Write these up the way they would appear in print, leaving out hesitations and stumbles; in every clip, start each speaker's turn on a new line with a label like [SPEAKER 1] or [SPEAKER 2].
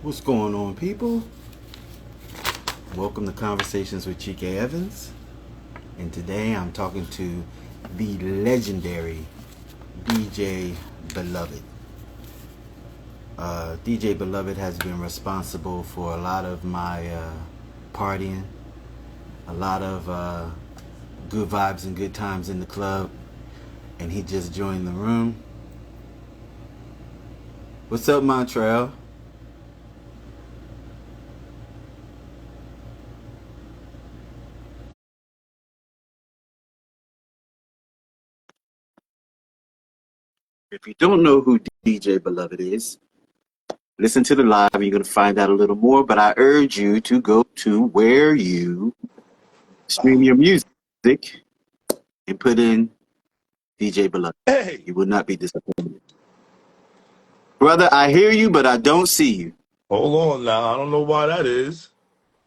[SPEAKER 1] What's going on, people? Welcome to Conversations with Chike Evans. And today I'm talking to the legendary DJ Beloved. DJ Beloved has been responsible for a lot of my partying, a lot of good vibes and good times in the club. And he just joined the room. What's up, Montreal? If you don't know who DJ Beloved is, listen to the live. You're going to find out a little more. But I urge you to go to where you stream your music and put in DJ Beloved.
[SPEAKER 2] Hey,
[SPEAKER 1] You will not be disappointed. Brother, I hear you, but I don't see you.
[SPEAKER 2] hold on now. I don't know why that is.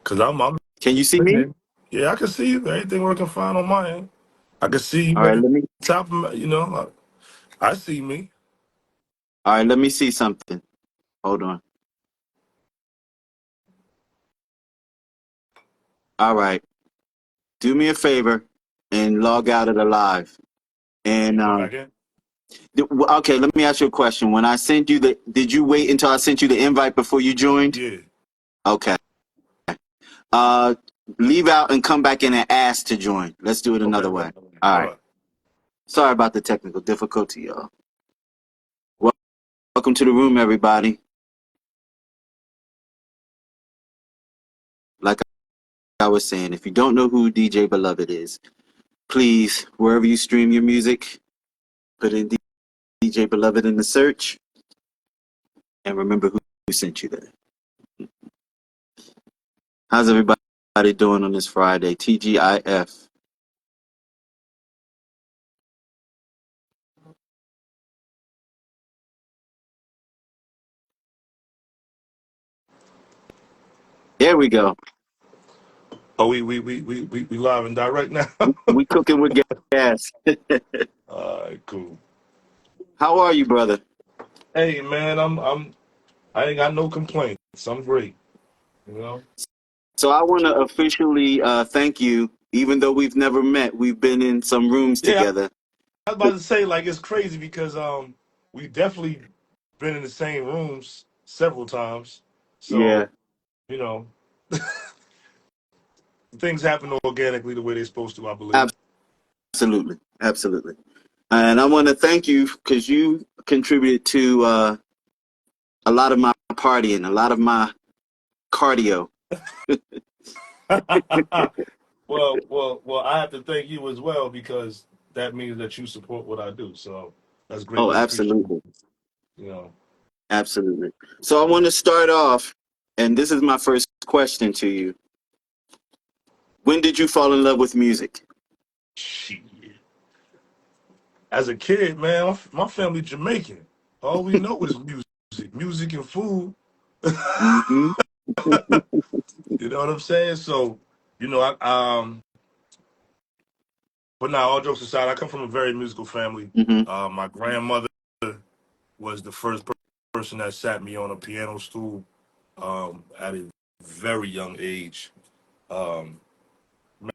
[SPEAKER 2] Cause I'm
[SPEAKER 1] Can you see me?
[SPEAKER 2] listening. Yeah, I can see you. Everything working fine on my end. I can see
[SPEAKER 1] All
[SPEAKER 2] you
[SPEAKER 1] right,
[SPEAKER 2] at the
[SPEAKER 1] let me.
[SPEAKER 2] top of my, I see me.
[SPEAKER 1] All right, let me see something. Hold on. All right, do me a favor and log out of the live. And
[SPEAKER 2] Come back in.
[SPEAKER 1] okay, let me ask you a question. When I sent you did you wait until I sent you the invite before you joined?
[SPEAKER 2] Yeah.
[SPEAKER 1] Okay. Uh, leave out and come back in and ask to join. Let's do it
[SPEAKER 2] Okay,
[SPEAKER 1] another
[SPEAKER 2] bet.
[SPEAKER 1] way. All
[SPEAKER 2] All
[SPEAKER 1] right.
[SPEAKER 2] right.
[SPEAKER 1] Sorry about the technical difficulty, y'all. Welcome to the room, everybody. Like I was saying, if you don't know who DJ Beloved is, please, wherever you stream your music, put in DJ Beloved in the search and remember who sent you there. How's everybody doing on this Friday? TGIF. There we go.
[SPEAKER 2] Oh, we live and direct now.
[SPEAKER 1] We cooking with gas.
[SPEAKER 2] All right, cool.
[SPEAKER 1] How are you, brother?
[SPEAKER 2] Hey man, I ain't got no complaints. I'm great. You know?
[SPEAKER 1] So I want to officially thank you, even though we've never met. We've been in some rooms
[SPEAKER 2] Yeah,
[SPEAKER 1] together.
[SPEAKER 2] I was about to say like it's crazy because we definitely been in the same rooms several times.
[SPEAKER 1] Yeah,
[SPEAKER 2] So, you know, things happen organically the way they're supposed to, I believe.
[SPEAKER 1] absolutely, absolutely. And I want to thank you because you contributed to a lot of my partying, a lot of my cardio.
[SPEAKER 2] well, I have to thank you as well because that means that you support what I do. So that's
[SPEAKER 1] Oh,
[SPEAKER 2] greatly appreciated.
[SPEAKER 1] absolutely,
[SPEAKER 2] You know,
[SPEAKER 1] absolutely. So I want to start off, and this is my first question to you. When did you fall in love with music?
[SPEAKER 2] shit. As a kid, man, my family Jamaican. All we know is music and food.
[SPEAKER 1] Mm-hmm.
[SPEAKER 2] You know what I'm saying? So, you know, but now all jokes aside, I come from a very musical family.
[SPEAKER 1] Mm-hmm.
[SPEAKER 2] My grandmother was the first person that sat me on a piano stool at a very young age. Um, Matter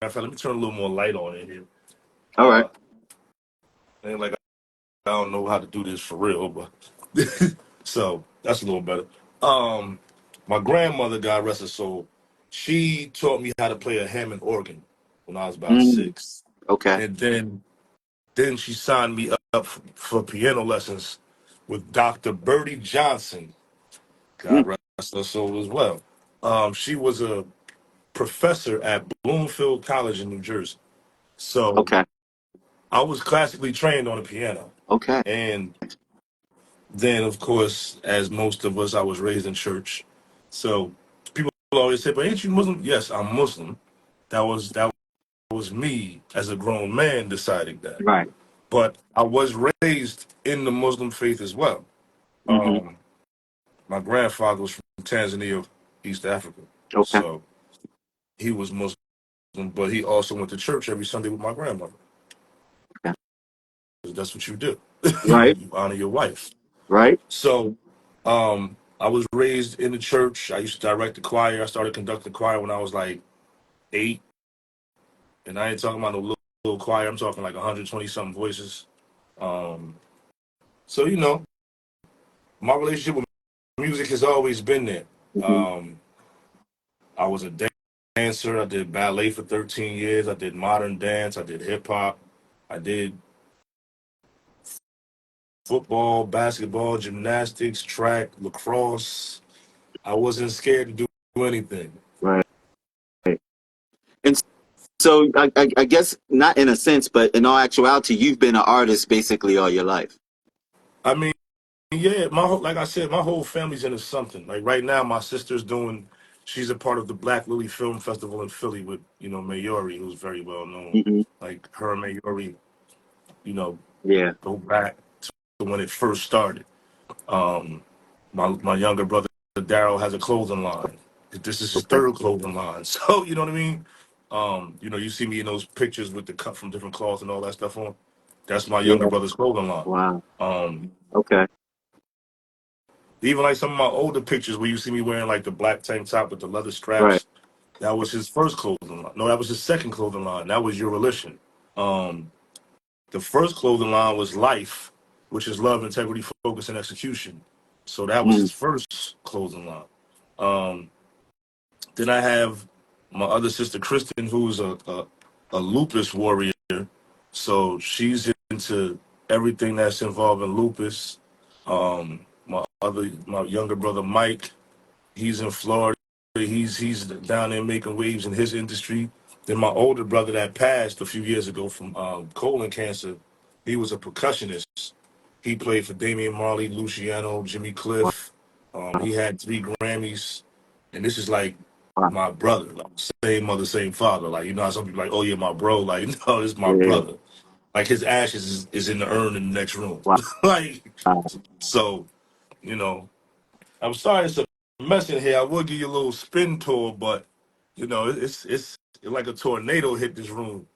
[SPEAKER 2] of fact, let me turn a little more light on in here.
[SPEAKER 1] All right.
[SPEAKER 2] Uh, ain't like I don't know how to do this for real, but so that's a little better. Um, my grandmother, God rest her soul, she taught me how to play a Hammond organ when I was about
[SPEAKER 1] Mm,
[SPEAKER 2] 6,
[SPEAKER 1] okay.
[SPEAKER 2] and then she signed me up for piano lessons with Dr. Bertie Johnson. God
[SPEAKER 1] Mm,
[SPEAKER 2] rest her soul as well. She was a professor at Bloomfield College in New Jersey. So
[SPEAKER 1] okay.
[SPEAKER 2] I was classically trained on the piano.
[SPEAKER 1] Okay.
[SPEAKER 2] And then, of course, as most of us, I was raised in church. So people always say, but ain't you Muslim? Yes, I'm Muslim. That was me as a grown man deciding that.
[SPEAKER 1] Right.
[SPEAKER 2] But I was raised in the Muslim faith as well.
[SPEAKER 1] Mm-hmm.
[SPEAKER 2] Um, my grandfather was from Tanzania, East Africa.
[SPEAKER 1] Okay.
[SPEAKER 2] So he was Muslim, but he also went to church every Sunday with my grandmother.
[SPEAKER 1] Okay.
[SPEAKER 2] 'Cause that's what you do. you,
[SPEAKER 1] Right.
[SPEAKER 2] you honor your wife.
[SPEAKER 1] Right.
[SPEAKER 2] So, um, I was raised in the church. I used to direct the choir. I started conducting choir when I was like 8, and I ain't talking about no little choir. I'm talking like 120 something voices. Um, so my relationship with music has always been there.
[SPEAKER 1] Hmm.
[SPEAKER 2] Um, I was a dancer. I did ballet for 13 years. I did modern dance. I did hip hop. I did football, basketball, gymnastics, track, lacrosse. I wasn't scared to do anything.
[SPEAKER 1] Right. And so I guess not in a sense, but in all actuality, you've been an artist basically all your life.
[SPEAKER 2] I mean, yeah, like I said, my whole family's into something. Like right now, my sister's doing. She's a part of the Black Lily Film Festival in Philly with Mayori, who's very well known.
[SPEAKER 1] Hmm.
[SPEAKER 2] Like her and Mayori, you know,
[SPEAKER 1] Yeah.
[SPEAKER 2] go back to when it first started. Um, my younger brother Daryl has a clothing line. This is his
[SPEAKER 1] Okay.
[SPEAKER 2] third clothing line. So you know what I mean. You see me in those pictures with the cut from different cloths and all that stuff on. That's my younger
[SPEAKER 1] Yeah.
[SPEAKER 2] brother's clothing line.
[SPEAKER 1] Wow.
[SPEAKER 2] Um,
[SPEAKER 1] Okay.
[SPEAKER 2] Even like some of my older pictures where you see me wearing like the black tank top with the leather
[SPEAKER 1] Right.
[SPEAKER 2] straps, that was his first clothing line. No, that was his second clothing line. That was Your Religion. Um, the first clothing line was Life, which is love, integrity, focus, and execution. So that was
[SPEAKER 1] Mm.
[SPEAKER 2] his first clothing line. Um, then I have my other sister Kristen, who's a lupus warrior. So she's into everything that's involved in lupus. My younger brother Mike, he's in Florida. He's down there making waves in his industry. Then my older brother that passed a few years ago from colon cancer, he was a percussionist. He played for Damian Marley, Luciano, Jimmy Cliff. He had 3 Grammys, and this is like
[SPEAKER 1] Wow.
[SPEAKER 2] my brother, like same mother, same father. Like how some people like, oh yeah, my bro. Like no, this is my
[SPEAKER 1] Yeah.
[SPEAKER 2] brother. Like his ashes is in the urn in the next room.
[SPEAKER 1] Wow.
[SPEAKER 2] Like so, you know. I'm sorry it's a mess in here. I will give you a little spin tour, but it's like a tornado hit this room.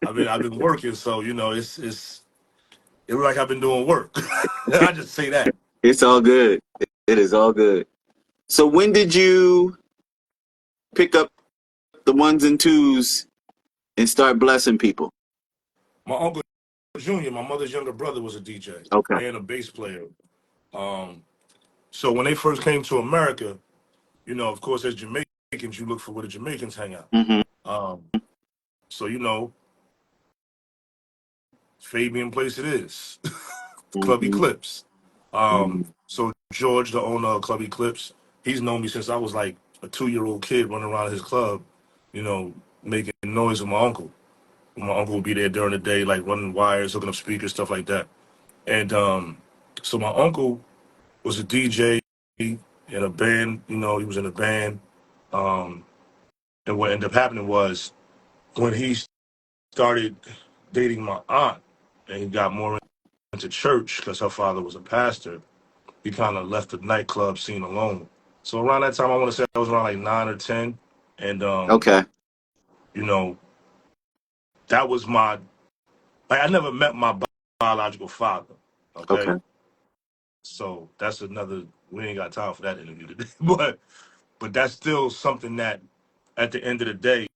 [SPEAKER 2] I've been working, so it look like I've been doing work. I just say that.
[SPEAKER 1] It's all good. It is all good. So when did you pick up the ones and twos and start blessing people?
[SPEAKER 2] My uncle Junior, my mother's younger brother, was a DJ
[SPEAKER 1] Okay.
[SPEAKER 2] and a bass player. Um, so when they first came to America, of course, as Jamaicans, you look for where the Jamaicans hang out.
[SPEAKER 1] Hmm.
[SPEAKER 2] Um, so Fabian Place it is, Club
[SPEAKER 1] Hmm.
[SPEAKER 2] Eclipse.
[SPEAKER 1] Hmm.
[SPEAKER 2] So George, the owner of Club Eclipse, he's known me since I was like a 2-year-old kid running around his club, making noise with my uncle. My uncle would be there during the day, like running wires, hooking up speakers, stuff like that. And so my uncle was a DJ in a band. He was in a band. Um, and what ended up happening was when he started dating my aunt, and he got more into church because her father was a pastor. He kind of left the nightclub scene alone. So around that time, I want to say I was around like 9 or 10, and
[SPEAKER 1] Okay.
[SPEAKER 2] you know, that was my like I never met my biological father. Okay,
[SPEAKER 1] Okay.
[SPEAKER 2] so that's another. We ain't got time for that interview today, but that's still something that, at the end of the day,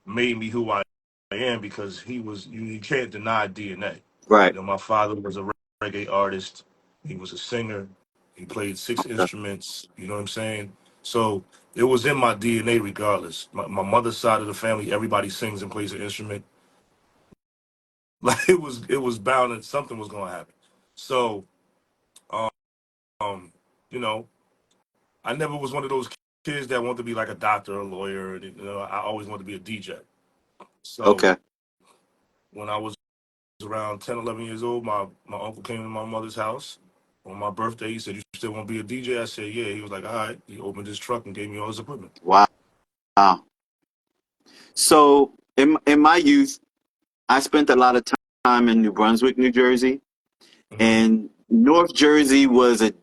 [SPEAKER 2] made me who I am because you can't deny DNA.
[SPEAKER 1] Right.
[SPEAKER 2] My father was a reggae artist. He was a singer. He played 6 instruments. You know what I'm saying? So it was in my DNA regardless. My mother's side of the family, everybody sings and plays an instrument. Like it was bound that something was gonna happen. So um, um, you know, I never was one of those kids that wanted to be like a doctor or a lawyer. And, I always wanted to be a DJ. So
[SPEAKER 1] Okay.
[SPEAKER 2] when I was around 10, 11 years old, my uncle came to my mother's house on my birthday. He said, "You still want to be a DJ?" I said, "Yeah." He was like, "All right." He opened his truck and gave me all his equipment.
[SPEAKER 1] Wow. So in my youth, I spent a lot of time in New Brunswick, New Jersey,
[SPEAKER 2] Hmm.
[SPEAKER 1] and North Jersey was it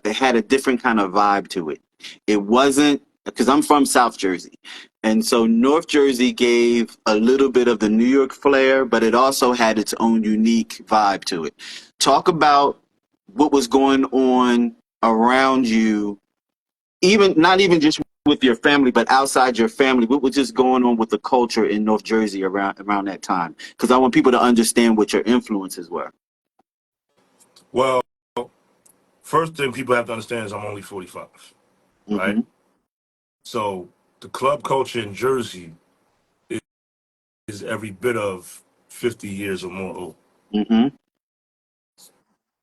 [SPEAKER 1] had a different kind of vibe to it. It wasn't because I'm from South Jersey, and so North Jersey gave a little bit of the New York flair, but it also had its own unique vibe to it. Talk about what was going on around you even not even just with your family, but outside your family, what was just going on with the culture in North Jersey around that time? Because I want people to understand what your influences were.
[SPEAKER 2] Well, first thing people have to understand is I'm only 45, right?
[SPEAKER 1] Mm-hmm.
[SPEAKER 2] So the club culture in Jersey is every bit of 50 years or more old.
[SPEAKER 1] Mm-hmm.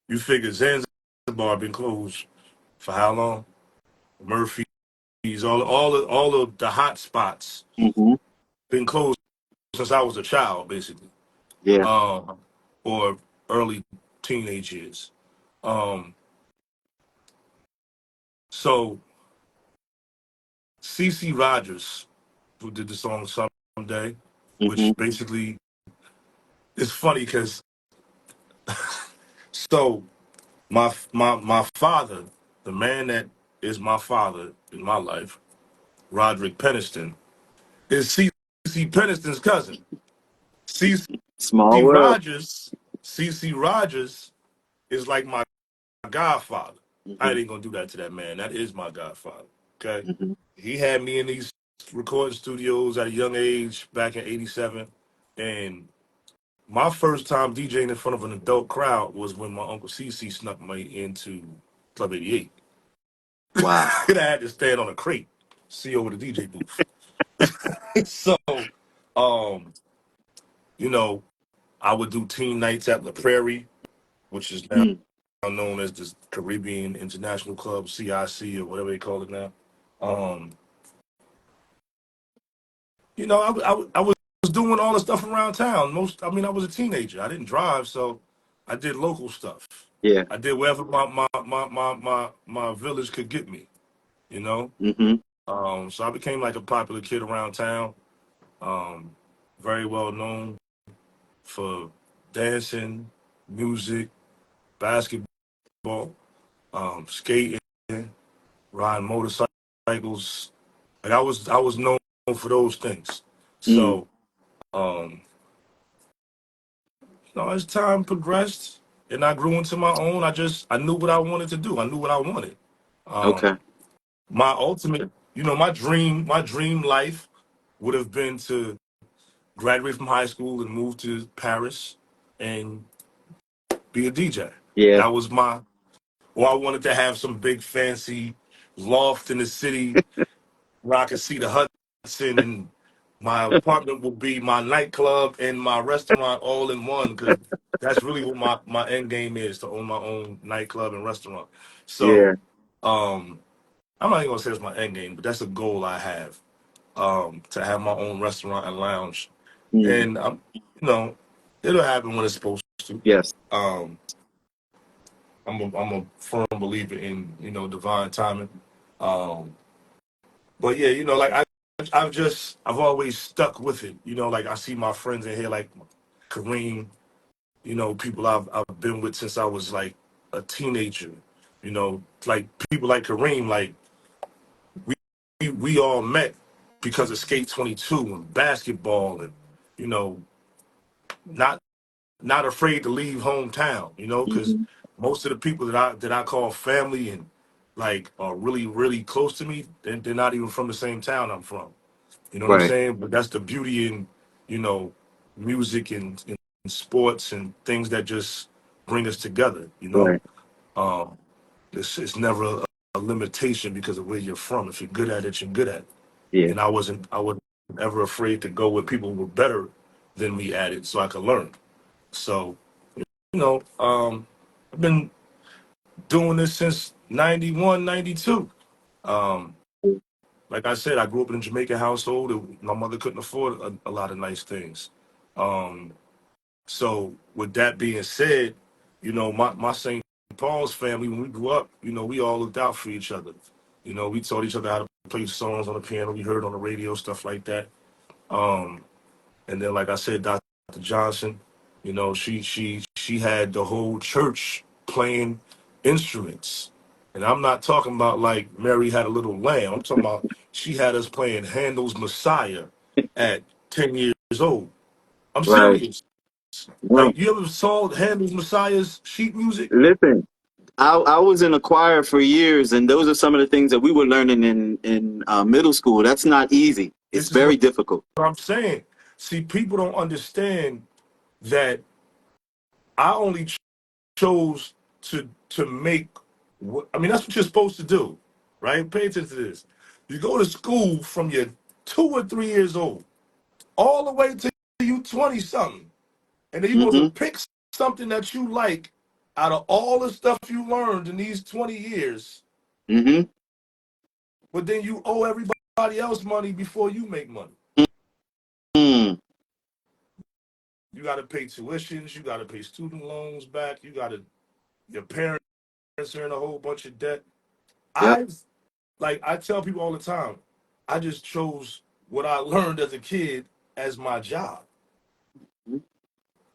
[SPEAKER 2] You figure Zanzibar been closed for how long? Murphy's, all of the hot spots
[SPEAKER 1] Mm-hmm.
[SPEAKER 2] been closed since I was a child, basically,
[SPEAKER 1] Yeah.
[SPEAKER 2] or early teenage years. Um, so CC Rogers, who did the song Someday,
[SPEAKER 1] Mm-hmm.
[SPEAKER 2] which basically is funny because so my father, the man that is my father in my life, Roderick Peniston, is C.C. Peniston's cousin. C.C.
[SPEAKER 1] Small world.
[SPEAKER 2] Rogers, C.C. Rogers is like my godfather. I
[SPEAKER 1] Mm-hmm.
[SPEAKER 2] ain't gonna do that to that man. That is my godfather. Okay,
[SPEAKER 1] Mm-hmm.
[SPEAKER 2] he had me in these recording studios at a young age back in '87, and my first time DJing in front of an adult crowd was when my uncle CC snuck me into Club 88.
[SPEAKER 1] Wow.
[SPEAKER 2] And I had to stand on a crate, see over the DJ booth. So, um, you know, I would do teen nights at La Prairie, which is now
[SPEAKER 1] Mm.
[SPEAKER 2] known as the Caribbean International Club, CIC, or whatever they call it now. Um, I was doing all the stuff around town. I was a teenager. I didn't drive, so I did local stuff.
[SPEAKER 1] Yeah.
[SPEAKER 2] I did wherever my village could get me, you know?
[SPEAKER 1] Mm-hmm.
[SPEAKER 2] So I became like a popular kid around town, um, very well known for dancing, music, basketball, skating, riding motorcycles. Like I was known for those things.
[SPEAKER 1] Mm.
[SPEAKER 2] So, um, as time progressed and I grew into my own, I knew what I wanted to do. I knew what I wanted.
[SPEAKER 1] Okay.
[SPEAKER 2] Um, my ultimate, my dream life would have been to graduate from high school and move to Paris and be a DJ.
[SPEAKER 1] Yeah.
[SPEAKER 2] That was or I wanted to have some big fancy loft in the city where I could see the Hudson, and my apartment will be my nightclub and my restaurant all in one, because that's really what my end game is, to own my own nightclub and restaurant.
[SPEAKER 1] Yeah.
[SPEAKER 2] So um, I'm not even gonna say it's my end game, but that's a goal I have, to have my own restaurant and lounge.
[SPEAKER 1] Mm.
[SPEAKER 2] And it'll happen when it's supposed to.
[SPEAKER 1] Yes.
[SPEAKER 2] Um, I'm a firm believer in divine timing. Um, but yeah, like I've always stuck with it. Like I see my friends in here like Kareem. People I've been with since I was like a teenager. Like people like Kareem. Like we all met because of Skate 22 and basketball, and you know not not afraid to leave hometown, because
[SPEAKER 1] Mm-hmm.
[SPEAKER 2] most of the people that I call family and like are really, really close to me, they're not even from the same town I'm from. You know what I'm
[SPEAKER 1] Right.
[SPEAKER 2] saying? But that's the beauty in, you know, music and sports and things that just bring us together.
[SPEAKER 1] Right.
[SPEAKER 2] Um, it's never a limitation because of where you're from. If you're good at it, you're good at it.
[SPEAKER 1] Yeah.
[SPEAKER 2] And I wasn't ever afraid to go where people were better than me at it so I could learn. So I've been doing this since 91, 92. Um, like I said, I grew up in a Jamaican household. My mother couldn't afford a lot of nice things. Um, so with that being said, my St. Paul's family, when we grew up, we all looked out for each other. We taught each other how to play songs on the piano. We heard on the radio, stuff like that. Um, And then, like I said, Dr. Johnson, she had the whole church playing instruments. And I'm not talking about like Mary Had a Little Lamb. I'm talking about she had us playing Handel's Messiah at 10 years old. I'm
[SPEAKER 1] Right.
[SPEAKER 2] serious.
[SPEAKER 1] No.
[SPEAKER 2] Like, you ever saw Handel's Messiah's sheet music?
[SPEAKER 1] Listen. I was in a choir for years, and those are some of the things that we were learning in middle school. That's not easy. It's
[SPEAKER 2] This is
[SPEAKER 1] very
[SPEAKER 2] what
[SPEAKER 1] difficult.
[SPEAKER 2] I'm saying. See, people don't understand that I only chose to make what I mean. That's what you're supposed to do, right? Pay attention to this. You go to school from your 2 or 3 years old all the way to you 20 something, and then you're supposed to
[SPEAKER 1] Hmm.
[SPEAKER 2] pick something that you like out of all the stuff you learned in these 20 years.
[SPEAKER 1] Hmm.
[SPEAKER 2] But then you owe everybody else money before you make money.
[SPEAKER 1] Mm.
[SPEAKER 2] You got to pay tuitions. You got to pay student loans back. You got to your parents are in a whole bunch of debt.
[SPEAKER 1] Yep.
[SPEAKER 2] I've like I tell people all the time, I just chose what I learned as a kid as my job.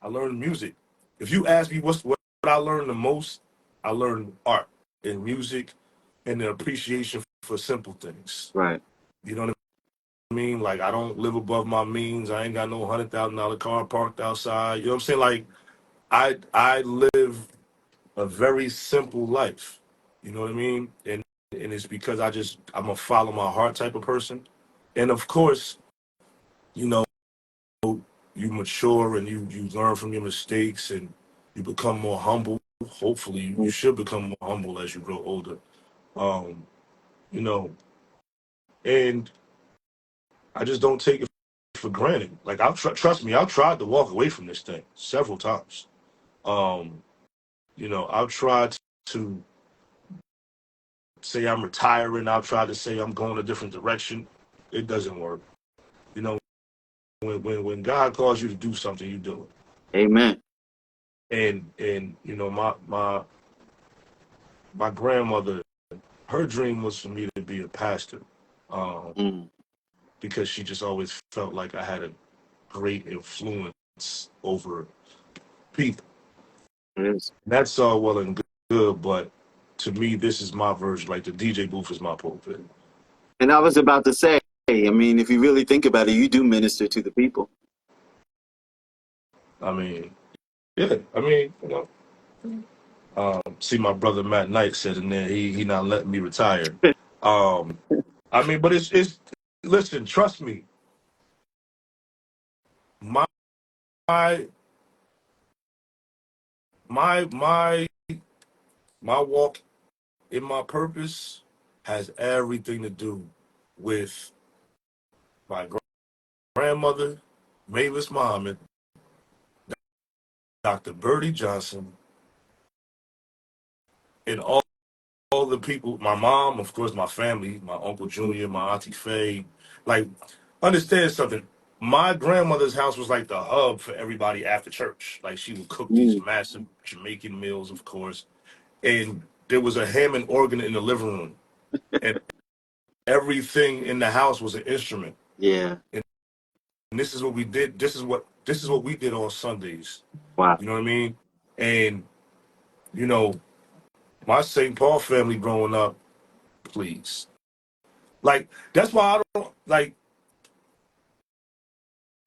[SPEAKER 2] I learned music. If you ask me what I learned the most, I learned art and music and the appreciation for simple things.
[SPEAKER 1] Right.
[SPEAKER 2] You know what I mean? Like I don't live above my means. I ain't got no $100,000 car parked outside. You know what I'm saying? Like I live a very simple life. You know what I mean? And it's because I'm a follow my heart type of person. And of course, you know, you mature and you learn from your mistakes and you become more humble. Hopefully, you should become more humble as you grow older. Um, you know, and I just don't take it for granted. Like trust me, I've tried to walk away from this thing several times. Um, I've tried to say I'm retiring. I've tried to say I'm going a different direction. It doesn't work. You know, when God calls you to do something, you do
[SPEAKER 1] Amen.
[SPEAKER 2] it. And my grandmother, her dream was for me to be a pastor, um,
[SPEAKER 1] Mm.
[SPEAKER 2] because she just always felt like I had a great influence over people.
[SPEAKER 1] It is.
[SPEAKER 2] That's all well and good, but to me, this is my version. Like the DJ booth is my pulpit.
[SPEAKER 1] And I was about to say, I mean, if you really think about it, you do minister to the people.
[SPEAKER 2] I mean, yeah. I mean, see, my brother Matt Knight said in there, he not letting me retire. Um, I mean, but it's listen, trust me, my my my my my walk in my purpose has everything to do with my grandmother, Mavis Muhammad, Dr. Birdie Johnson, and all the people, my mom, of course, my family, my Uncle Junior, my Auntie Faye. Like, understand something. My grandmother's house was like the hub for everybody after church. Like, she would cook these
[SPEAKER 1] Mm.
[SPEAKER 2] massive Jamaican meals, of course. And there was a Hammond organ in the living room. And everything in the house was an instrument.
[SPEAKER 1] Yeah.
[SPEAKER 2] And this is what we did. This is what we did on Sundays.
[SPEAKER 1] Wow.
[SPEAKER 2] You know what I mean? And, you know, my St. Paul family growing up, please. Like, that's why I don't like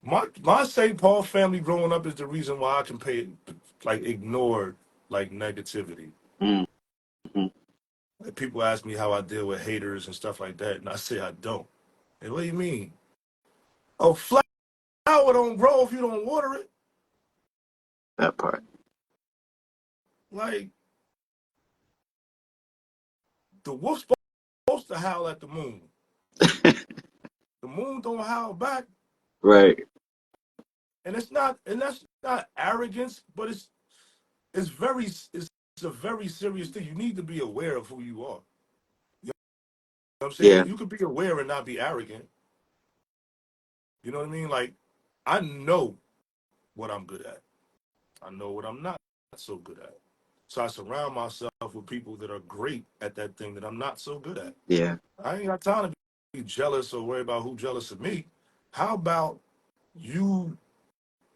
[SPEAKER 2] my St. Paul family growing up is the reason why I can ignore like negativity.
[SPEAKER 1] Mm. Mm.
[SPEAKER 2] Like people ask me how I deal with haters and stuff like that, and I say I don't. And what do you mean? Oh, flower don't grow if you don't water it.
[SPEAKER 1] That part.
[SPEAKER 2] Like the wolf's supposed to howl at the moon. The moon don't howl back,
[SPEAKER 1] Right.
[SPEAKER 2] and that's not arrogance, but it's a very serious thing. You need to be aware of who you are. You know what I'm saying?
[SPEAKER 1] Yeah.
[SPEAKER 2] You could be aware and not be arrogant. You know what I mean? Like I know what I'm good at. I know what I'm not so good at. So I surround myself with people that are great at that thing that I'm not so good at.
[SPEAKER 1] Yeah.
[SPEAKER 2] I ain't got time to be jealous or worry about who jealous of me. How about you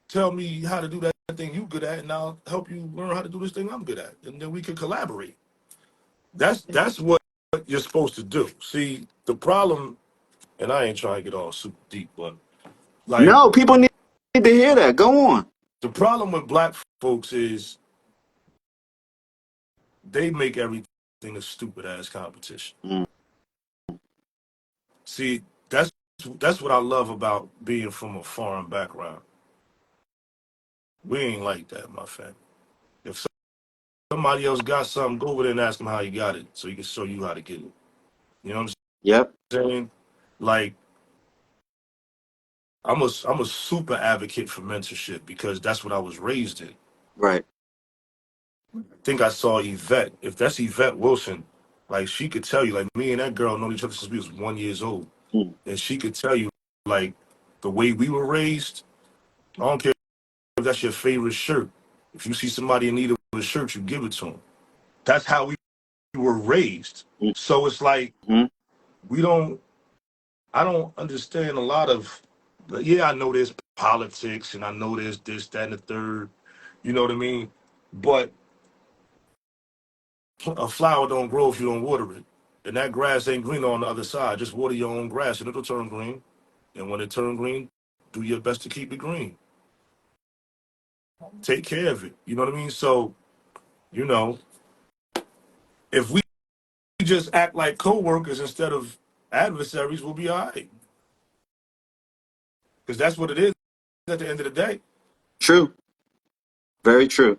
[SPEAKER 2] tell me how to do that thing you good at, and I'll help you learn how to do this thing I'm good at, and then we can collaborate. That's what you're supposed to do. See, the problem, and I ain't trying to get all super deep, but like
[SPEAKER 1] No, people need to hear that. Go on.
[SPEAKER 2] the problem with black folks is they make everything a stupid ass competition.
[SPEAKER 1] Mm.
[SPEAKER 2] See, that's what I love about being from a foreign background. We ain't like that, my friend. If somebody else got something, go over there and ask him how he got it, so he can show you how to get it. You know what
[SPEAKER 1] Yep.
[SPEAKER 2] I'm saying? Like I'm a super advocate for mentorship because that's what I was raised in.
[SPEAKER 1] Right.
[SPEAKER 2] I think I saw Yvette. If that's Yvette Wilson, like she could tell you, like me and that girl known each other since we was 1 years old,
[SPEAKER 1] Mm.
[SPEAKER 2] and she could tell you, like the way we were raised. I don't care if that's your favorite shirt. If you see somebody in need of a shirt, you give it to them. That's how we were raised. So it's like
[SPEAKER 1] Mm-hmm.
[SPEAKER 2] we don't. I don't understand a lot of. Yeah, I know there's politics, and I know there's this, that, and the third. You know what I mean? But a flower don't grow if you don't water it. And that grass ain't green on the other side. Just water your own grass and it'll turn green. And when it turn green, do your best to keep it green. Take care of it. You know what I mean? So, you know, if we just act like co-workers instead of adversaries, we'll be all right. Because that's what it is at the end of the day.
[SPEAKER 1] True. Very true.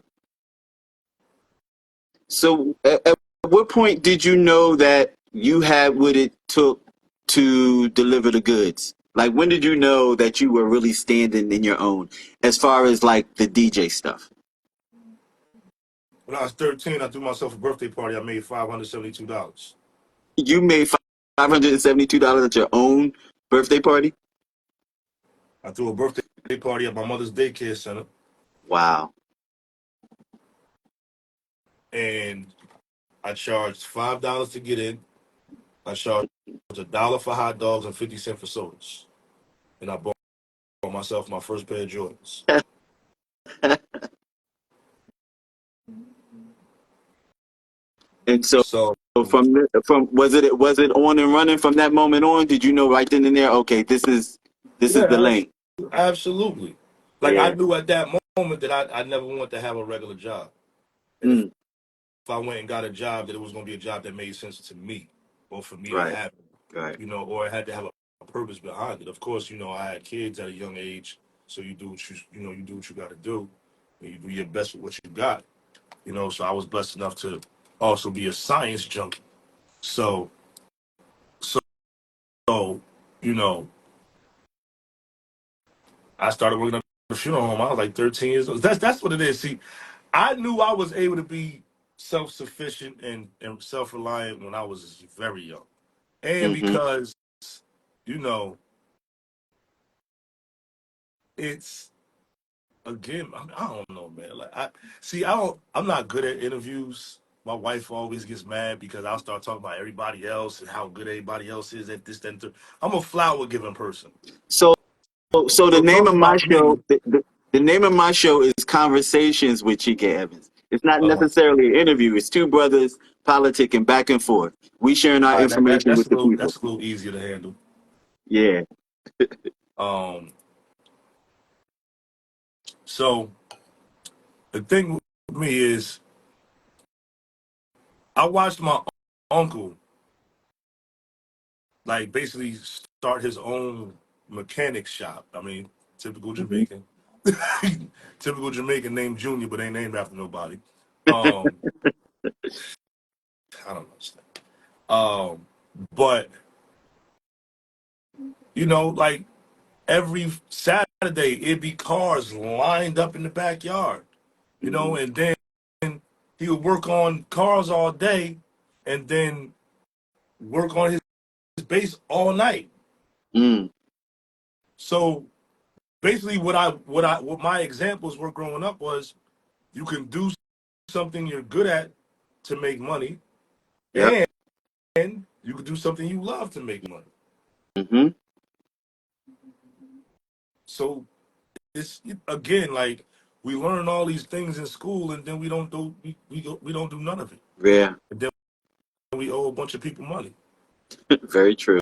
[SPEAKER 1] So, at what point did you know that you had what it took to deliver the goods? Like, when did you know that you were really standing in your own, as far as like the DJ stuff?
[SPEAKER 2] When I was 13, I threw myself a birthday party. I made $572.
[SPEAKER 1] You made $572 at your own birthday party.
[SPEAKER 2] I threw a birthday party at my mother's daycare center.
[SPEAKER 1] Wow.
[SPEAKER 2] And I charged $5 to get in. I charged $1 for hot dogs and 50 cents for sodas. And I bought myself my first pair of Jordans.
[SPEAKER 1] And so,
[SPEAKER 2] So
[SPEAKER 1] from was it on and running from that moment on? Did you know right then and there? Okay, this is the
[SPEAKER 2] yeah,
[SPEAKER 1] lane.
[SPEAKER 2] absolutely. Like I
[SPEAKER 1] Yeah.
[SPEAKER 2] knew at that moment that I never wanted to have a regular job. And if
[SPEAKER 1] Mm.
[SPEAKER 2] I went and got a job, that it was going to be a job that made sense to me, or for me to
[SPEAKER 1] Right.
[SPEAKER 2] have,
[SPEAKER 1] Right.
[SPEAKER 2] or it had to have a purpose behind it. Of course, I had kids at a young age, so you do what you do what you got to do, and you do your best with what you got. So I was blessed enough to also be a science junkie. So so you know, I started working at the funeral home. I was like 13 years old. That's what it is. See, I knew I was able to be self-sufficient and self-reliant when I was very young. And
[SPEAKER 1] Mm-hmm.
[SPEAKER 2] because, you know, it's again, I don't know, man. Like I'm not good at interviews. My wife always gets mad because I'll start talking about everybody else and how good everybody else is at this, that, and third. I'm a flower giving person.
[SPEAKER 1] So, so the
[SPEAKER 2] So
[SPEAKER 1] name
[SPEAKER 2] talk
[SPEAKER 1] of my
[SPEAKER 2] about
[SPEAKER 1] show,
[SPEAKER 2] me.
[SPEAKER 1] the name of my show is Conversations with Chike Evans. It's not
[SPEAKER 2] Uh,
[SPEAKER 1] necessarily an interview. It's two brothers politicking back and forth. We sharing our
[SPEAKER 2] all right,
[SPEAKER 1] information with the people.
[SPEAKER 2] that's a little easier to handle.
[SPEAKER 1] Yeah.
[SPEAKER 2] Um, so the thing with me is, I watched my uncle like basically start his own mechanic shop. I mean, typical
[SPEAKER 1] Hmm.
[SPEAKER 2] Jamaican, typical Jamaican named Junior, but ain't named after nobody. Um, I don't know. But like every Saturday, it'd be cars lined up in the backyard.
[SPEAKER 1] Hmm.
[SPEAKER 2] And then he would work on cars all day, and then work on his bass all night.
[SPEAKER 1] Mm.
[SPEAKER 2] So basically, what my examples were growing up was you can do something you're good at to make money,
[SPEAKER 1] Yep.
[SPEAKER 2] and you can do something you love to make money.
[SPEAKER 1] Hmm.
[SPEAKER 2] So it's again like we learn all these things in school, and then we don't do none of it,
[SPEAKER 1] Yeah.
[SPEAKER 2] and then we owe a bunch of people money.
[SPEAKER 1] Very true.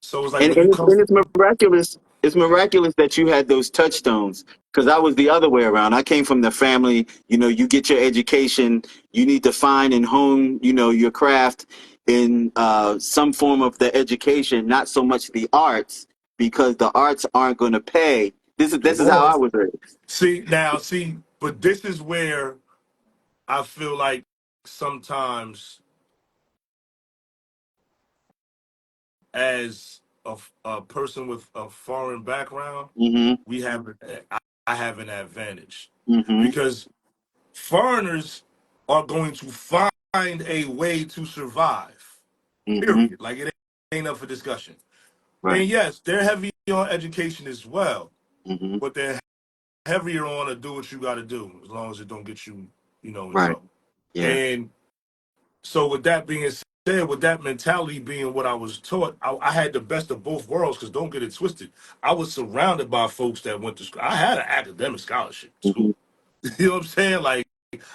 [SPEAKER 2] So it's like
[SPEAKER 1] And
[SPEAKER 2] when you
[SPEAKER 1] and it's,
[SPEAKER 2] come,
[SPEAKER 1] and it's miraculous. It's miraculous that you had those touchstones because I was the other way around. I came from the family, you get your education, you need to find and hone, your craft in some form of the education, not so much the arts, because the arts aren't going to pay. This
[SPEAKER 2] Come
[SPEAKER 1] is how I
[SPEAKER 2] on.
[SPEAKER 1] was raised.
[SPEAKER 2] But this is where I feel like sometimes as a person with a foreign background,
[SPEAKER 1] Mm-hmm.
[SPEAKER 2] we have I have an advantage
[SPEAKER 1] Mm-hmm.
[SPEAKER 2] because foreigners are going to find a way to survive.
[SPEAKER 1] Mm-hmm.
[SPEAKER 2] Period. Like it ain't up for discussion.
[SPEAKER 1] Right.
[SPEAKER 2] And yes, they're heavy on education as well,
[SPEAKER 1] Mm-hmm.
[SPEAKER 2] but they're heavier on to do what you got to do as long as it don't get you, in
[SPEAKER 1] Right.
[SPEAKER 2] trouble.
[SPEAKER 1] Yeah.
[SPEAKER 2] And so with that being said, with that mentality being what I was taught, I had the best of both worlds because don't get it twisted. I was surrounded by folks that went to school. I had an academic scholarship at
[SPEAKER 1] Mm-hmm.
[SPEAKER 2] school. You know what I'm saying? Like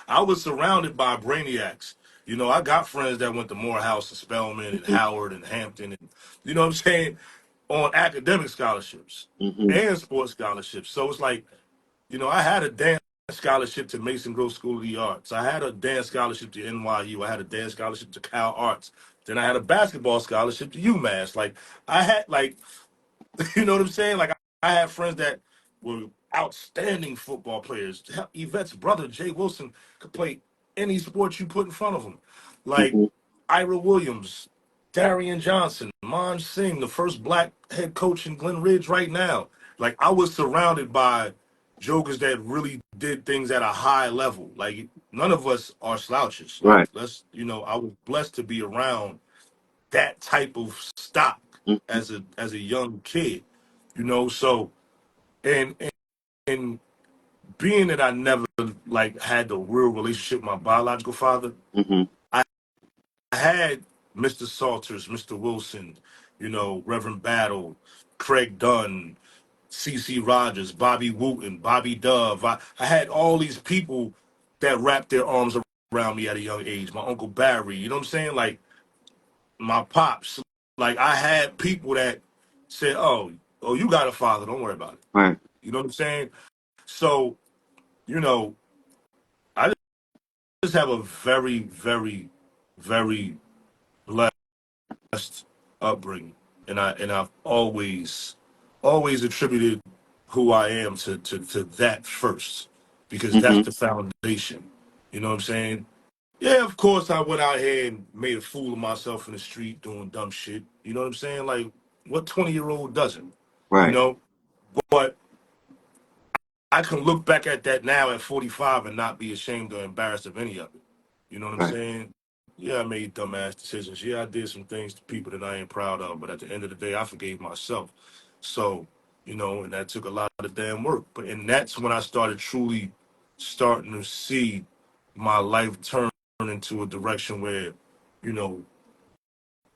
[SPEAKER 2] I was surrounded by brainiacs. I got friends that went to Morehouse and Spelman and
[SPEAKER 1] Mm-hmm.
[SPEAKER 2] Howard and Hampton and you know what I'm saying on academic scholarships
[SPEAKER 1] Mm-hmm.
[SPEAKER 2] and sports scholarships. So it's like, I had a dance scholarship to Mason Grove School of the Arts. I had a dance scholarship to NYU. I had a dance scholarship to Cal Arts. Then I had a basketball scholarship to UMass. Like I had like you know what I'm saying? Like I had friends that were outstanding football players. Hell, Yvette's brother, Jay Wilson, could play any sport you put in front of him. Like
[SPEAKER 1] Mm-hmm.
[SPEAKER 2] Ira Williams, Darian Johnson, Mon Singh, the first black head coach in Glen Ridge right now. Like I was surrounded by jokers that really did things at a high level. Like none of us are slouches. Like
[SPEAKER 1] Right.
[SPEAKER 2] I was blessed to be around that type of stock
[SPEAKER 1] Mm-hmm.
[SPEAKER 2] as a young kid, So and being that I never like had the real relationship with my biological father,
[SPEAKER 1] Mm-hmm.
[SPEAKER 2] I had Mr. Salters, Mr. Wilson, Reverend Battle, Craig Dunn, C.C. Rogers, Bobby Wooten, Bobby Dove. I had all these people that wrapped their arms around me at a young age. My Uncle Barry, you know what I'm saying? Like my pops. Like I had people that said, "Oh, you got a father. Don't worry about it."
[SPEAKER 1] Right.
[SPEAKER 2] You know what I'm saying? So, you know, I just have a very, very, very blessed upbringing, and I've always attributed who I am to that first, because that's
[SPEAKER 1] Mm-hmm.
[SPEAKER 2] the foundation. You know what I'm saying? Yeah, of course I went out here and made a fool of myself in the street doing dumb shit. You know what I'm saying? Like what 20-year-old doesn't? You
[SPEAKER 1] Right.
[SPEAKER 2] know? But I can look back at that now at 45 and not be ashamed or embarrassed of any of it. You know what I'm
[SPEAKER 1] Right.
[SPEAKER 2] saying? Yeah, I made dumbass decisions. Yeah, I did some things to people that I ain't proud of. But at the end of the day, I forgave myself. So, and that took a lot of damn work. And that's when I started truly starting to see my life turn into a direction where, you know,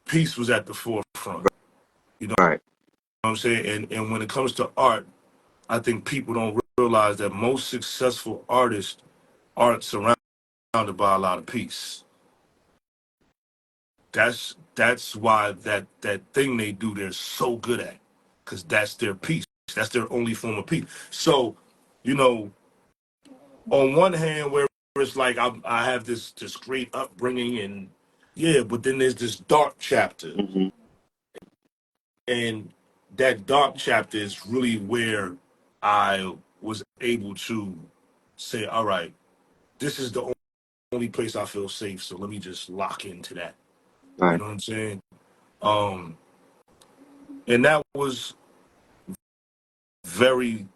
[SPEAKER 2] peace was at the forefront. You know
[SPEAKER 1] Right.
[SPEAKER 2] what I'm saying? And when it comes to art, I think people don't realize that most successful artists aren't surrounded by a lot of peace. That's why that thing they do they're so good at, because that's their peace. That's their only form of peace. So, you know, on one hand, where it's like I have this great upbringing and yeah, but then there's this dark chapter,
[SPEAKER 1] Mm-hmm.
[SPEAKER 2] and that dark chapter is really where I was able to say, all right, this is the only place I feel safe, so let me just lock into that. You
[SPEAKER 1] Right.
[SPEAKER 2] know what I'm saying? Um, and that was very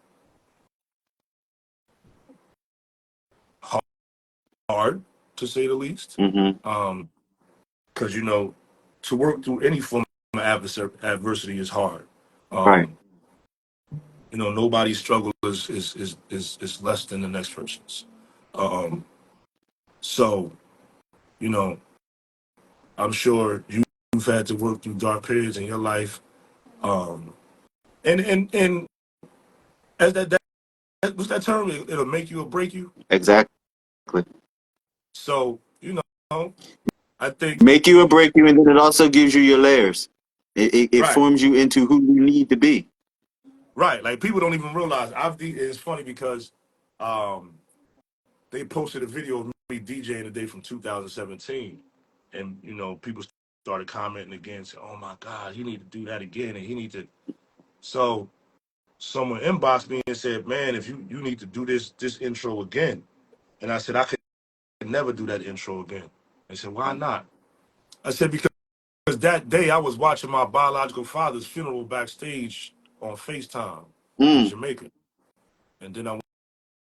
[SPEAKER 2] hard to say the least.
[SPEAKER 1] Mm-hmm.
[SPEAKER 2] Because to work through any form of adversity is hard.
[SPEAKER 1] Right.
[SPEAKER 2] Um, nobody's struggle is less than the next person's. Um, so, you know, I'm sure you've had to work through dark periods in your life. Um, and as what's that term? It'll make you or break you.
[SPEAKER 1] Exactly.
[SPEAKER 2] So, I think
[SPEAKER 1] Make you or break you, and then it also gives you your layers. It
[SPEAKER 2] right.
[SPEAKER 1] forms you into who you need to be.
[SPEAKER 2] Right. Like people don't even realize it's funny because um they posted a video of me DJing the day from 2017, and people started commenting again, saying, "Oh my God, he need to do that again, and he need to." So someone inboxed me and said, "Man, if you need to do this intro again," and I said, "I could never do that intro again." They said, "Why not?" I said, "Because that day I was watching my biological father's funeral backstage on FaceTime in
[SPEAKER 1] Mm,
[SPEAKER 2] Jamaica, and then I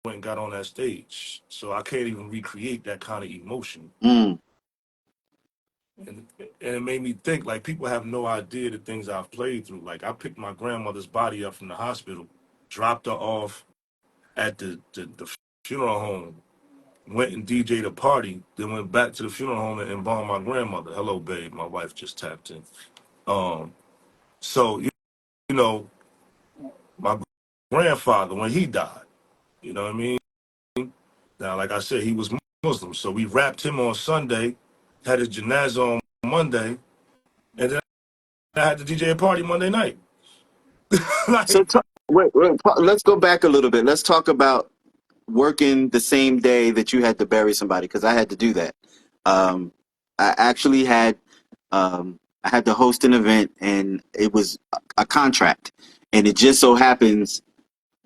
[SPEAKER 2] went and got on that stage, so I can't even recreate that kind of emotion."
[SPEAKER 1] mm,
[SPEAKER 2] And it made me think, like, people have no idea the things I've played through. Like, I picked my grandmother's body up from the hospital, dropped her off at the funeral home, went and DJ'd a party, then went back to the funeral home and embalmed my grandmother. Hello, babe. My wife just tapped in. Um, so, you know, my grandfather, when he died, you know what I mean? Now, like I said, he was Muslim. So we wrapped him on Sunday, had his janazah on Monday, and then I had the DJ party Monday night.
[SPEAKER 1] so
[SPEAKER 2] Like,
[SPEAKER 1] let's go back a little bit. Let's talk about working the same day that you had to bury somebody, because I had to do that. Um, I actually I had to host an event, and it was a contract, and it just so happens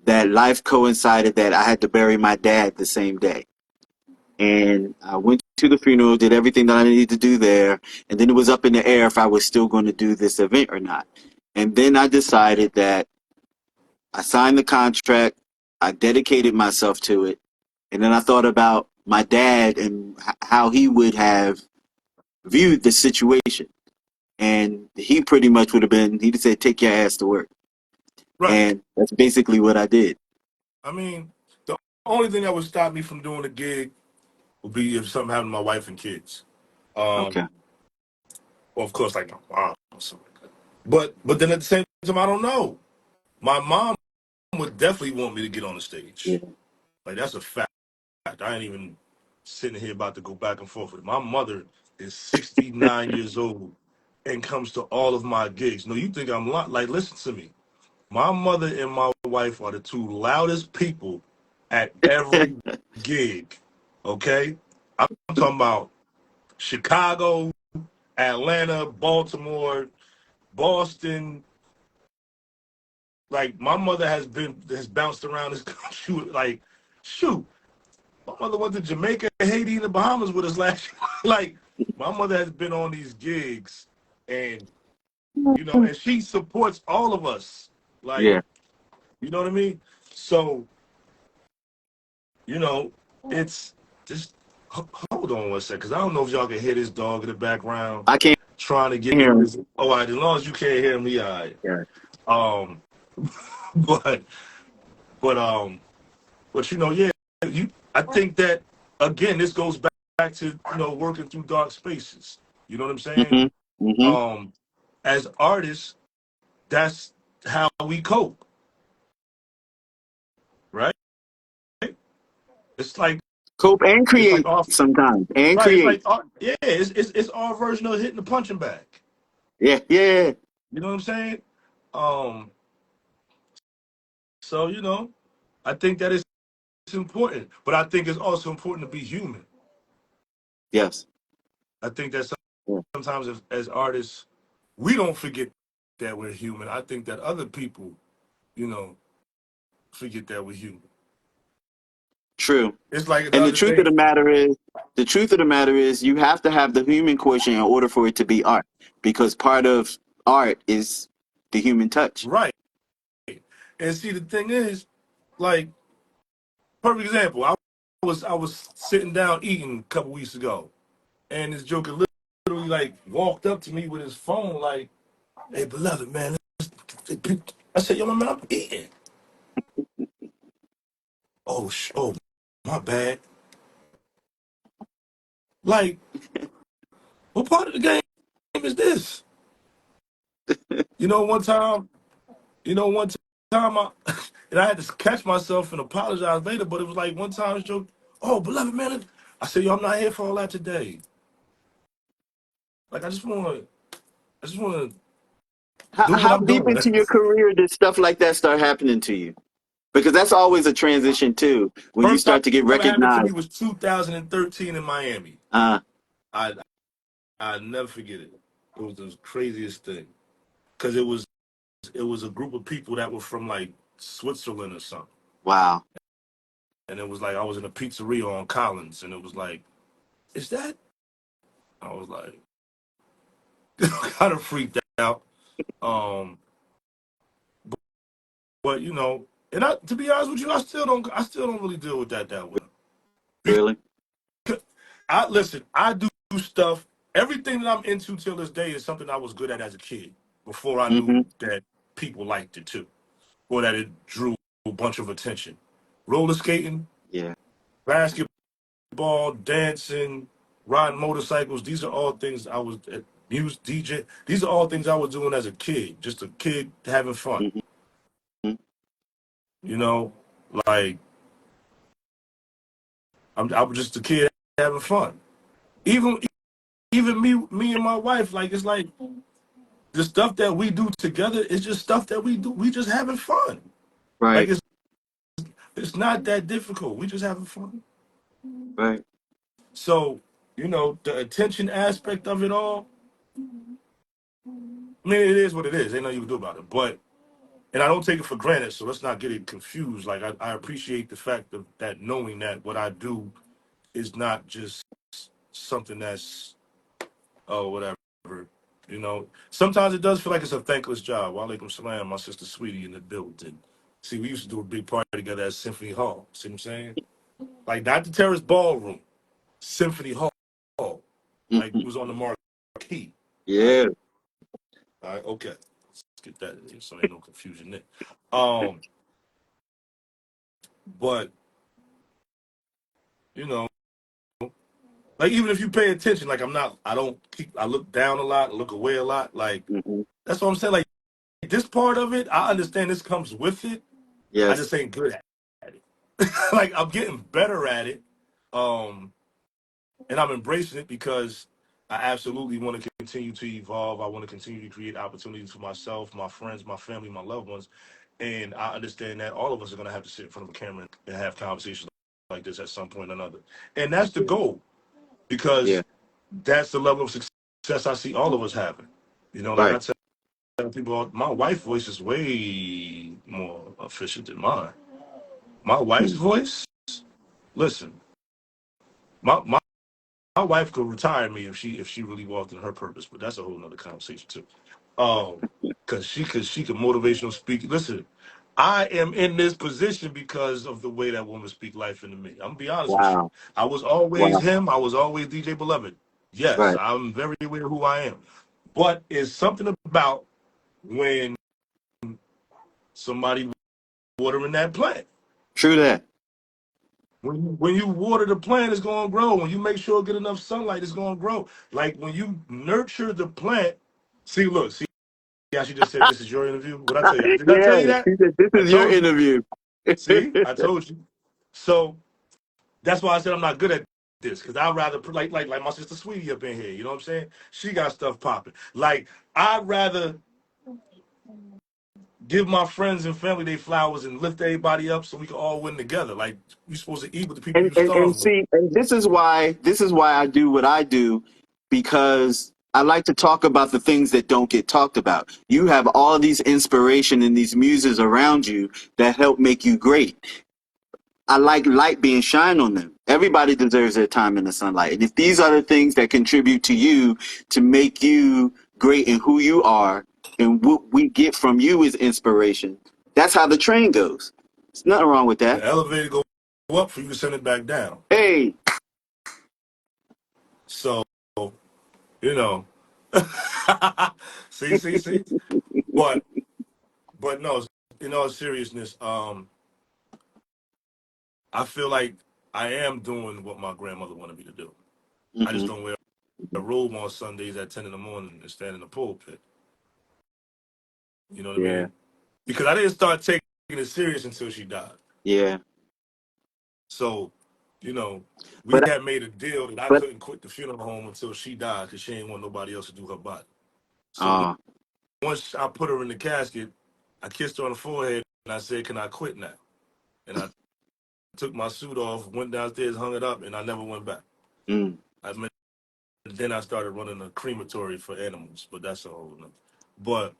[SPEAKER 1] that life coincided that I had to bury my dad the same day. And I went to the funeral, did everything that I needed to do there, and then it was up in the air if I was still going to do this event or not. And then I decided that I signed the contract, I dedicated myself to it, and then I thought about my dad and how he would have viewed the situation. And he pretty much would have been, he'd have said, take your ass to work.
[SPEAKER 2] right.
[SPEAKER 1] And that's basically what I did.
[SPEAKER 2] I mean, the only thing that would stop me from doing a gig would be if something happened to my wife and kids.
[SPEAKER 1] Okay.
[SPEAKER 2] Or of course, like my mom or something like that. But then at the same time, I don't know. My mom would definitely want me to get on the
[SPEAKER 1] Yeah.
[SPEAKER 2] stage. Like that's a fact. I ain't even sitting here about to go back and forth with it. My mother is 69 years old and comes to all of my gigs. No, you think I'm like, listen to me. My mother and my wife are the two loudest people at every gig. Okay? I'm talking about Chicago, Atlanta, Baltimore, Boston. Like my mother has bounced around this country. Like, shoot, my mother went to Jamaica, Haiti, and the Bahamas with us last year. Like, my mother has been on these gigs, and and she supports all of us. Like,
[SPEAKER 1] Yeah.
[SPEAKER 2] you know what I mean? So, you know, it's just hold on one second, because I don't know if y'all can hear this dog in the background
[SPEAKER 1] I can't
[SPEAKER 2] trying to get me
[SPEAKER 1] hear
[SPEAKER 2] with
[SPEAKER 1] him.
[SPEAKER 2] his. All right, as long as you can't hear me, all right.
[SPEAKER 1] Yeah.
[SPEAKER 2] Um, but but um, but yeah, you. I think that again, this goes back to working through dark spaces. You know what I'm saying?
[SPEAKER 1] Hmm. Hmm.
[SPEAKER 2] Um, as artists, that's how we cope, right? It's like
[SPEAKER 1] Cope and
[SPEAKER 2] it's like
[SPEAKER 1] create
[SPEAKER 2] our
[SPEAKER 1] sometimes. And
[SPEAKER 2] right. It's
[SPEAKER 1] create.
[SPEAKER 2] like yeah. It's our version of hitting the punching bag.
[SPEAKER 1] Yeah. Yeah.
[SPEAKER 2] You know what I'm saying? Um, so I think that is important, but I think it's also important to be human.
[SPEAKER 1] Yes.
[SPEAKER 2] I think that
[SPEAKER 1] Yeah.
[SPEAKER 2] sometimes as artists, we don't forget that we're human. I think that other people, you know, forget that we're human.
[SPEAKER 1] True.
[SPEAKER 2] It's like the
[SPEAKER 1] And
[SPEAKER 2] other day,
[SPEAKER 1] the truth of the matter is, you have to have the human quotient in order for it to be art, because part of art is the human touch.
[SPEAKER 2] right? And see, the thing is, like, perfect example. I was sitting down eating a couple weeks ago, and this joker literally like walked up to me with his phone, like, "Hey, beloved, man." I said, "Yo, man, I'm eating." Oh, my bad. Like, what part of the game is this? You know, one time, one time and I had to catch myself and apologize later, but it was like one time, joke, "Oh, beloved, man." I said, "Yo, I'm not here for all that today. Like, I just want to do what
[SPEAKER 1] How
[SPEAKER 2] I'm
[SPEAKER 1] deep
[SPEAKER 2] doing.
[SPEAKER 1] into your career did stuff like that start happening to you? Because that's always a transition too, when you
[SPEAKER 2] First time
[SPEAKER 1] start to get
[SPEAKER 2] it ever happened to me
[SPEAKER 1] recognized.
[SPEAKER 2] was 2013 in Miami.
[SPEAKER 1] Uh,
[SPEAKER 2] I I never forget it. It was the craziest thing because it was a group of people that were from like Switzerland or something,
[SPEAKER 1] wow.
[SPEAKER 2] and it was like I was in a pizzeria on Collins, and it was like, is that? I was like, kind of freaked out. Um, but and to be honest with you, I still don't really deal with that well.
[SPEAKER 1] Really?
[SPEAKER 2] I listen, I do stuff. Everything that I'm into till this day is something I was good at as a kid before I
[SPEAKER 1] Mm-hmm.
[SPEAKER 2] knew that people liked it too, or that it drew a bunch of attention. Roller skating,
[SPEAKER 1] Yeah.
[SPEAKER 2] basketball, dancing, riding motorcycles. These are all things I was music DJ. These are all things I was doing as a kid, just a kid having fun.
[SPEAKER 1] Mm-hmm.
[SPEAKER 2] You know, like I was just a kid having fun. Even even me and my wife, like it's like the stuff that we do together is just stuff that we do. We just having fun. Like
[SPEAKER 1] Right.
[SPEAKER 2] it's not that difficult. We just having fun.
[SPEAKER 1] Right.
[SPEAKER 2] So the attention aspect of it all. I mean, it is what it is. Ain't nothing you can do about it. But and I don't take it for granted. So let's not get it confused. Like I appreciate the fact of that knowing that what I do is not just something that's whatever. Sometimes it does feel like it's a thankless job. Walaikum salam, my sister Sweetie in the building. See, we used to do a big party together at Symphony Hall. See what I'm saying? Like not the Terrace Ballroom, Symphony Hall. Like we
[SPEAKER 1] Mm-hmm.
[SPEAKER 2] was on the marquee. All right,
[SPEAKER 1] Yeah.
[SPEAKER 2] all right, okay. Let's get that in here so ain't no confusion there. Um, but you know, like even if you pay attention, like I look down a lot, I look away a lot. Like
[SPEAKER 1] Mm-hmm.
[SPEAKER 2] that's what I'm saying. Like this part of it, I understand this comes with it. I
[SPEAKER 1] Yes.
[SPEAKER 2] just ain't good at it. Like I'm getting better at it. Um, and I'm embracing it because I absolutely want to continue to evolve. I want to continue to create opportunities for myself, my friends, my family, my loved ones. And I understand that all of us are going to have to sit in front of a camera and have conversations like this at some point or another. And that's the goal
[SPEAKER 1] Yeah.
[SPEAKER 2] because that's the level of success I see all of us having. Like
[SPEAKER 1] Right.
[SPEAKER 2] I tell people, my wife's voice is way more efficient than mine. My wife's
[SPEAKER 1] Mm.
[SPEAKER 2] voice, listen, my wife could retire me if she really walked in her purpose, but that's a whole nother conversation too. Because she could motivational speak. Listen, I am in this position because of the way that woman speak life into me. I'm gonna be honest with you.
[SPEAKER 1] Wow.
[SPEAKER 2] I was always
[SPEAKER 1] Wow.
[SPEAKER 2] him. I was always DJ Beloved. Yes,
[SPEAKER 1] Right.
[SPEAKER 2] I'm very aware of who I am. But it's something about when somebody watering that plant.
[SPEAKER 1] True that.
[SPEAKER 2] When you water the plant, it's gonna grow. When you make sure it get enough sunlight, it's gonna grow. Like when you nurture the plant. See how she just said this is your interview. What I tell you? Did I tell
[SPEAKER 1] Yeah.
[SPEAKER 2] you that?
[SPEAKER 1] He said, this
[SPEAKER 2] I
[SPEAKER 1] is your
[SPEAKER 2] told you.
[SPEAKER 1] interview.
[SPEAKER 2] See, I told you. So that's why I said I'm not good at this because I'd rather like my sister Sweetie up in here. You know what I'm saying? She got stuff popping. Like I'd rather give my friends and family their flowers and lift everybody up so we can all win together. Like you're supposed to eat with the people
[SPEAKER 1] and,
[SPEAKER 2] you
[SPEAKER 1] and and
[SPEAKER 2] starve with.
[SPEAKER 1] see, and this is why I do what I do, because I like to talk about the things that don't get talked about. You have all these inspiration and these muses around you that help make you great. I like light being shined on them. Everybody deserves their time in the sunlight. And if these are the things that contribute to you to make you great in who you are, and what we get from you is inspiration, that's how the train goes. There's nothing wrong with that.
[SPEAKER 2] The elevator go up for you to send it back down.
[SPEAKER 1] Hey,
[SPEAKER 2] So, you know, see. But no, in all seriousness, I feel like I am doing what my grandmother wanted me to do. I just
[SPEAKER 1] hmm,
[SPEAKER 2] don't wear a robe on Sundays at 10 in the morning and stand in the pulpit. You know what I
[SPEAKER 1] yeah,
[SPEAKER 2] mean? Because I didn't start taking it serious until she died.
[SPEAKER 1] yeah.
[SPEAKER 2] So, you know, we
[SPEAKER 1] But
[SPEAKER 2] had made a deal that I
[SPEAKER 1] but
[SPEAKER 2] couldn't quit the funeral home until she died because she didn't want nobody else to do her body. So
[SPEAKER 1] uh,
[SPEAKER 2] once I put her in the casket, I kissed her on the forehead and I said, "Can I quit now?" And I took my suit off, went downstairs, hung it up, and I never went back.
[SPEAKER 1] Mm.
[SPEAKER 2] I mean, then I started running a crematory for animals, but that's a whole nother. But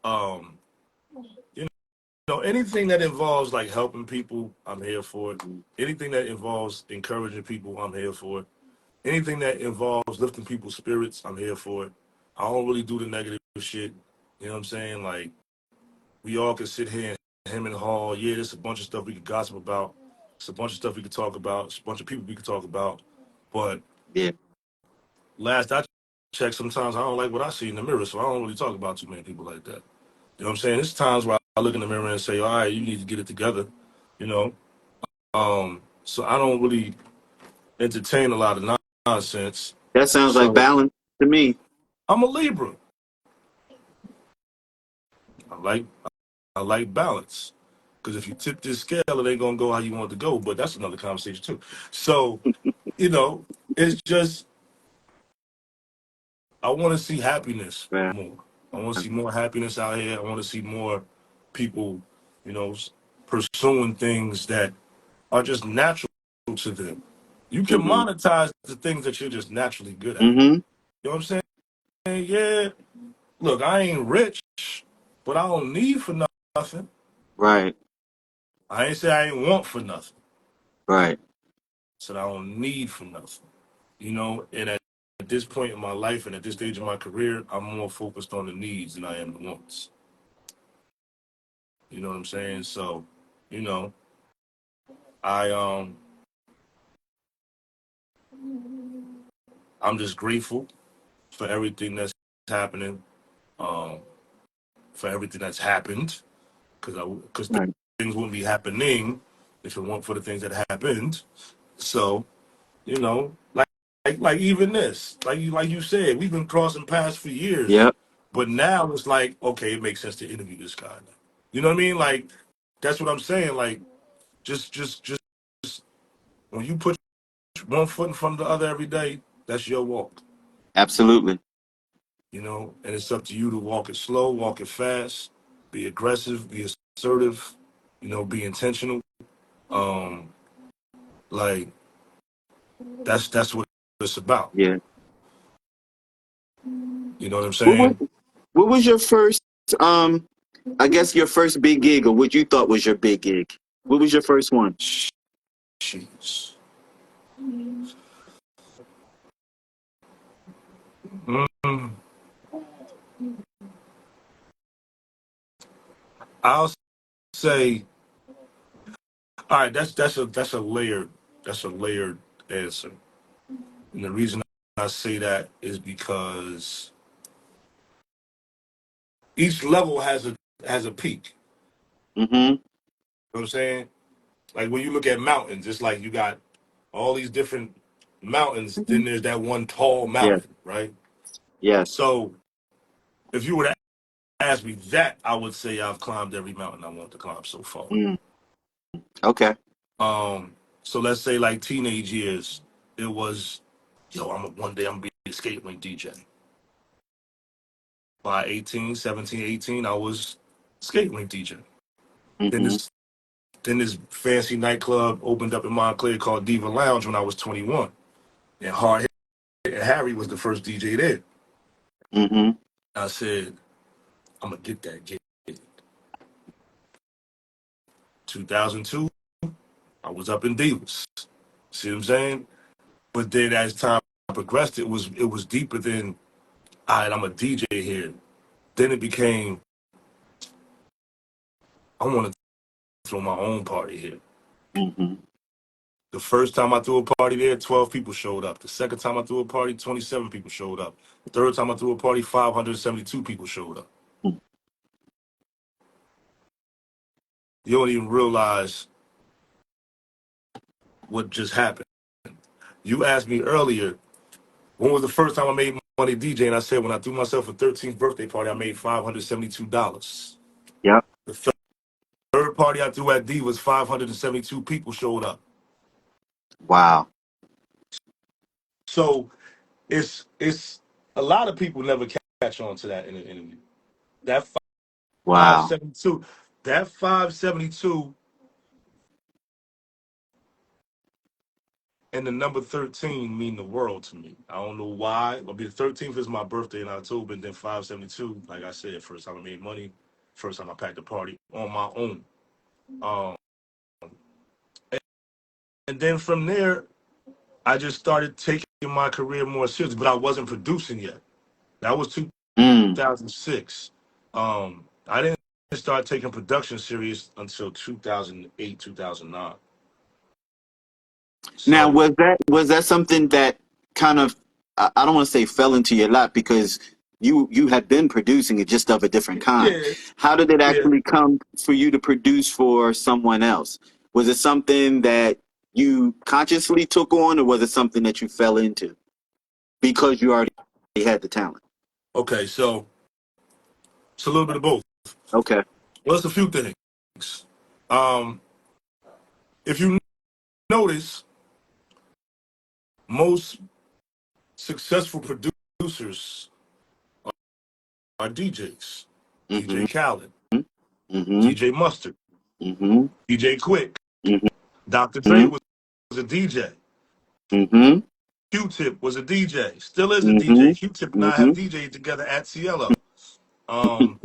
[SPEAKER 2] um, you anything that involves like helping people, I'm here for it.
[SPEAKER 1] Mm.
[SPEAKER 2] Anything that involves encouraging people, I'm here for it. Anything that involves lifting people's spirits, I'm here for it. I don't really do the negative shit. You know what I'm saying? Like we all can sit here and him and haw. Yeah, there's a bunch of stuff we could gossip about. It's a bunch of stuff we could talk about. It's a bunch of people we could talk about. But
[SPEAKER 1] Yeah,
[SPEAKER 2] last I checked, sometimes I don't like what I see in the mirror, so I don't really talk about too many people like that. You know what I'm saying? There's times where I look in the mirror and say, all right, you need to get it together. You know? So I don't really entertain a lot of nonsense.
[SPEAKER 1] that sounds like
[SPEAKER 2] So
[SPEAKER 1] balance to me.
[SPEAKER 2] I'm a Libra. I like I like balance. Because if you tip this scale, it ain't gonna go how you want it to go. But that's another conversation too. So, you know, it's just I want to see happiness
[SPEAKER 1] Yeah.
[SPEAKER 2] more. I want to see more happiness out here. I want to see more people, pursuing things that are just natural to them. You can
[SPEAKER 1] Mm-hmm.
[SPEAKER 2] monetize the things that you're just naturally good at.
[SPEAKER 1] Mm-hmm.
[SPEAKER 2] You know what I'm saying? Yeah. Look, I ain't rich, but I don't need for nothing.
[SPEAKER 1] Right.
[SPEAKER 2] I ain't say I ain't want for nothing.
[SPEAKER 1] Right.
[SPEAKER 2] So I don't need for nothing. And at this point in my life and at this stage of my career, I'm more focused on the needs than I am the wants. You know what I'm saying? So, you know, I I'm just grateful for everything that's happening, um, for everything that's happened, because
[SPEAKER 1] Right.
[SPEAKER 2] things wouldn't be happening if it weren't for the things that happened. So, like even this, like you said, we've been crossing paths for years,
[SPEAKER 1] Yep.
[SPEAKER 2] but now it's like, okay, it makes sense to interview this guy now. You know what I mean? Like that's what I'm saying. Like just when you put one foot in front of the other every day, that's your walk.
[SPEAKER 1] Absolutely.
[SPEAKER 2] And it's up to you to walk it slow, walk it fast, be aggressive, be assertive, be intentional. Um, like that's what it's about.
[SPEAKER 1] Yeah.
[SPEAKER 2] You know what I'm
[SPEAKER 1] What was
[SPEAKER 2] saying?
[SPEAKER 1] what was your first um I guess your first big gig or what you thought was your big gig? What was your first one?
[SPEAKER 2] Jeez. Mm, I'll say, all right. That's a layered answer, and the reason I say that is because each level has a peak.
[SPEAKER 1] Mm-hmm.
[SPEAKER 2] You know what I'm saying? Like when you look at mountains, it's like you got all these different mountains.
[SPEAKER 1] Mm-hmm.
[SPEAKER 2] Then there's that one tall
[SPEAKER 1] Yes.
[SPEAKER 2] mountain, right?
[SPEAKER 1] Yes.
[SPEAKER 2] So if you were to ask me that, I would say I've climbed every mountain I want to climb so far.
[SPEAKER 1] Mm. Okay.
[SPEAKER 2] Um, so let's say like teenage years, it was, yo, one day I'm gonna be a skate rink DJ. By 18, 17, 18, I was skate rink DJ. Then
[SPEAKER 1] Mm-hmm.
[SPEAKER 2] this then this fancy nightclub opened up in Montclair called Diva Lounge when I was 21. And Hard Hit Harry was the first DJ there.
[SPEAKER 1] Mm-hmm.
[SPEAKER 2] I said, I'm gonna get that gig. 2002, I was up in Divas. See what I'm saying? But then as time progressed, it was deeper than, all right, I'm a DJ here. Then it became, I want to throw my own party here.
[SPEAKER 1] Mm-hmm.
[SPEAKER 2] The first time I threw a party there, 12 people showed up. The second time I threw a party, 27 people showed up. The third time I threw a party, 572 people showed up. You don't even realize what just happened. You asked me earlier, when was the first time I made money DJ? And I said, when I threw myself a 13th birthday party, I made $572.
[SPEAKER 1] Yep.
[SPEAKER 2] The third party I threw at D was 572 people showed up.
[SPEAKER 1] Wow.
[SPEAKER 2] So it's a lot of people never catch on to that in an interview. That
[SPEAKER 1] Wow.
[SPEAKER 2] 572, that 572 and the number 13 mean the world to me. I don't know why. But the 13th is my birthday in October, and then 572, like I said, first time I made money, first time I packed a party on my own. Um, and then from there, I just started taking my career more seriously, but I wasn't producing yet. That was
[SPEAKER 1] Mm.
[SPEAKER 2] 2006. I didn't start taking production serious until 2008, 2009.
[SPEAKER 1] Now,
[SPEAKER 2] So,
[SPEAKER 1] was that something that kind of, I don't want to say fell into your lap, because you had been producing it, just of a different kind.
[SPEAKER 2] yeah,
[SPEAKER 1] How did it
[SPEAKER 2] yeah.
[SPEAKER 1] actually come for you to produce for someone else? Was it something that you consciously took on, or was it something that you fell into because you already had the talent?
[SPEAKER 2] Okay, so it's a little bit of both.
[SPEAKER 1] Okay.
[SPEAKER 2] Well, it's a few things. Um, if you notice, most successful producers are DJs. DJ
[SPEAKER 1] Mm-hmm.
[SPEAKER 2] Khaled,
[SPEAKER 1] Mm-hmm.
[SPEAKER 2] DJ Mustard,
[SPEAKER 1] Mm-hmm.
[SPEAKER 2] DJ Quick. Dr. Dre
[SPEAKER 1] Mm-hmm.
[SPEAKER 2] was a DJ.
[SPEAKER 1] Mm-hmm.
[SPEAKER 2] Q-Tip was a DJ. Still is a
[SPEAKER 1] Mm-hmm.
[SPEAKER 2] DJ. Q-Tip and I
[SPEAKER 1] Mm-hmm.
[SPEAKER 2] have DJed together at Cielo. Um,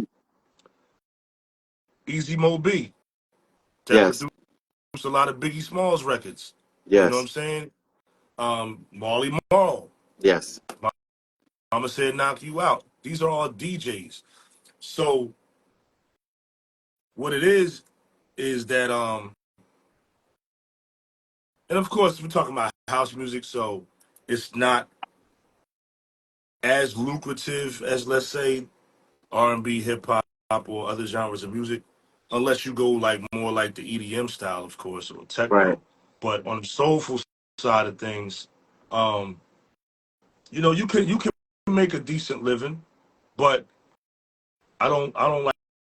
[SPEAKER 2] Easy Mo B, that
[SPEAKER 1] Yes.
[SPEAKER 2] produced a lot of Biggie Smalls records. You know what I'm
[SPEAKER 1] Yes.
[SPEAKER 2] saying? Marley Marl,
[SPEAKER 1] Yes.
[SPEAKER 2] Mama Said Knock You Out. These are all DJs. So what it is that and of course we're talking about house music, so it's not as lucrative as, let's say, R&B, hip hop, or other genres of music, unless you go like more like the EDM style, of course, or
[SPEAKER 1] Right.
[SPEAKER 2] techno. But on the soulful side of things, um, you can make a decent living, but I don't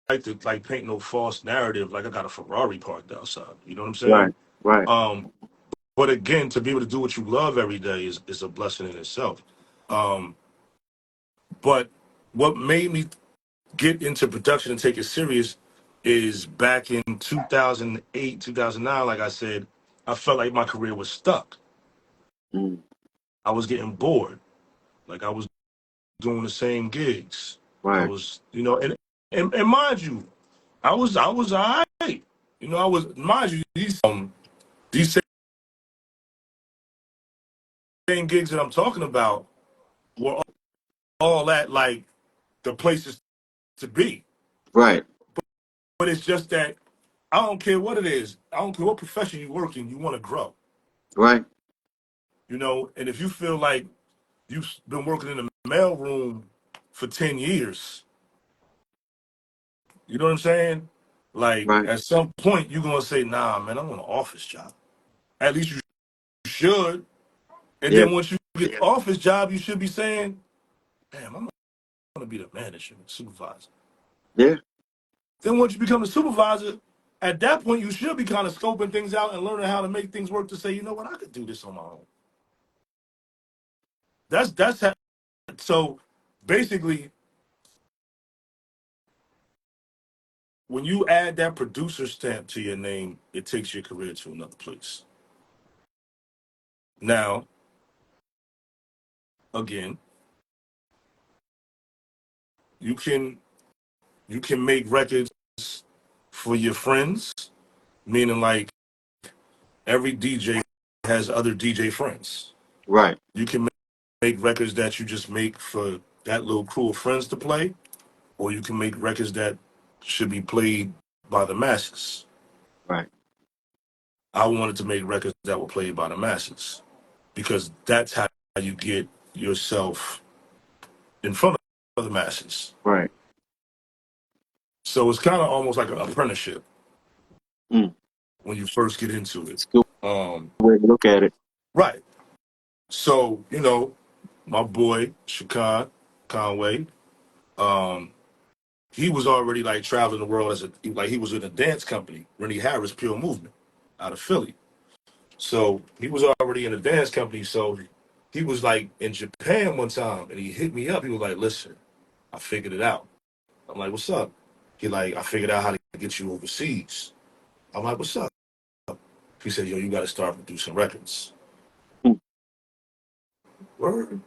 [SPEAKER 2] like to like paint no false narrative like I got a Ferrari parked outside. You know what I'm
[SPEAKER 1] Right.
[SPEAKER 2] saying?
[SPEAKER 1] Right.
[SPEAKER 2] Um, but again, to be able to do what you love every day is a blessing in itself. Um, but what made me get into production and take it serious is back in 2008, 2009, like I said, I felt like my career was stuck.
[SPEAKER 1] Mm.
[SPEAKER 2] I was getting bored. Like I was doing the same gigs. I
[SPEAKER 1] Right.
[SPEAKER 2] was, and mind you, I was all right. I was, mind you, these same gigs that I'm talking about were all at like the places to be.
[SPEAKER 1] Right.
[SPEAKER 2] But it's just that I don't care what it is. I don't care what profession you work in, you want to grow.
[SPEAKER 1] Right.
[SPEAKER 2] And if you feel like you've been working in the mailroom for 10 years, you know what I'm saying? Like
[SPEAKER 1] Right.
[SPEAKER 2] at some point you're gonna say, nah, man, I want an office job. At least you should. And
[SPEAKER 1] Yeah.
[SPEAKER 2] then once you get the office job, you should be saying, damn, I'm gonna be the manager, supervisor.
[SPEAKER 1] Yeah.
[SPEAKER 2] Then once you become the supervisor, at that point you should be kind of scoping things out and learning how to make things work to say, you know what, I could do this on my own. That's how, so basically when you add that producer stamp to your name, it takes your career to another place. Now, again, you can you can make records for your friends, meaning like every DJ has other DJ friends.
[SPEAKER 1] Right.
[SPEAKER 2] You can make records that you just make for that little crew of friends to play, or you can make records that should be played by the masses.
[SPEAKER 1] Right.
[SPEAKER 2] I wanted to make records that were played by the masses because that's how you get yourself in front of the masses.
[SPEAKER 1] Right.
[SPEAKER 2] So it's kind of almost like an apprenticeship
[SPEAKER 1] Mm.
[SPEAKER 2] when you first get into it.
[SPEAKER 1] It's a good
[SPEAKER 2] Um,
[SPEAKER 1] way to look at it.
[SPEAKER 2] right. So, my boy, Shakan Conway, um, he was already like traveling the world like he was in a dance company, Rennie Harris Pure Movement out of Philly. So he was already in a dance company. So he was like in Japan one time and he hit me up. He was like, listen, I figured it out. I'm like, what's up? He like, I figured out how to get you overseas. I'm like, what's up? He said, yo, you got to start producing records.
[SPEAKER 1] Mm.
[SPEAKER 2] Word.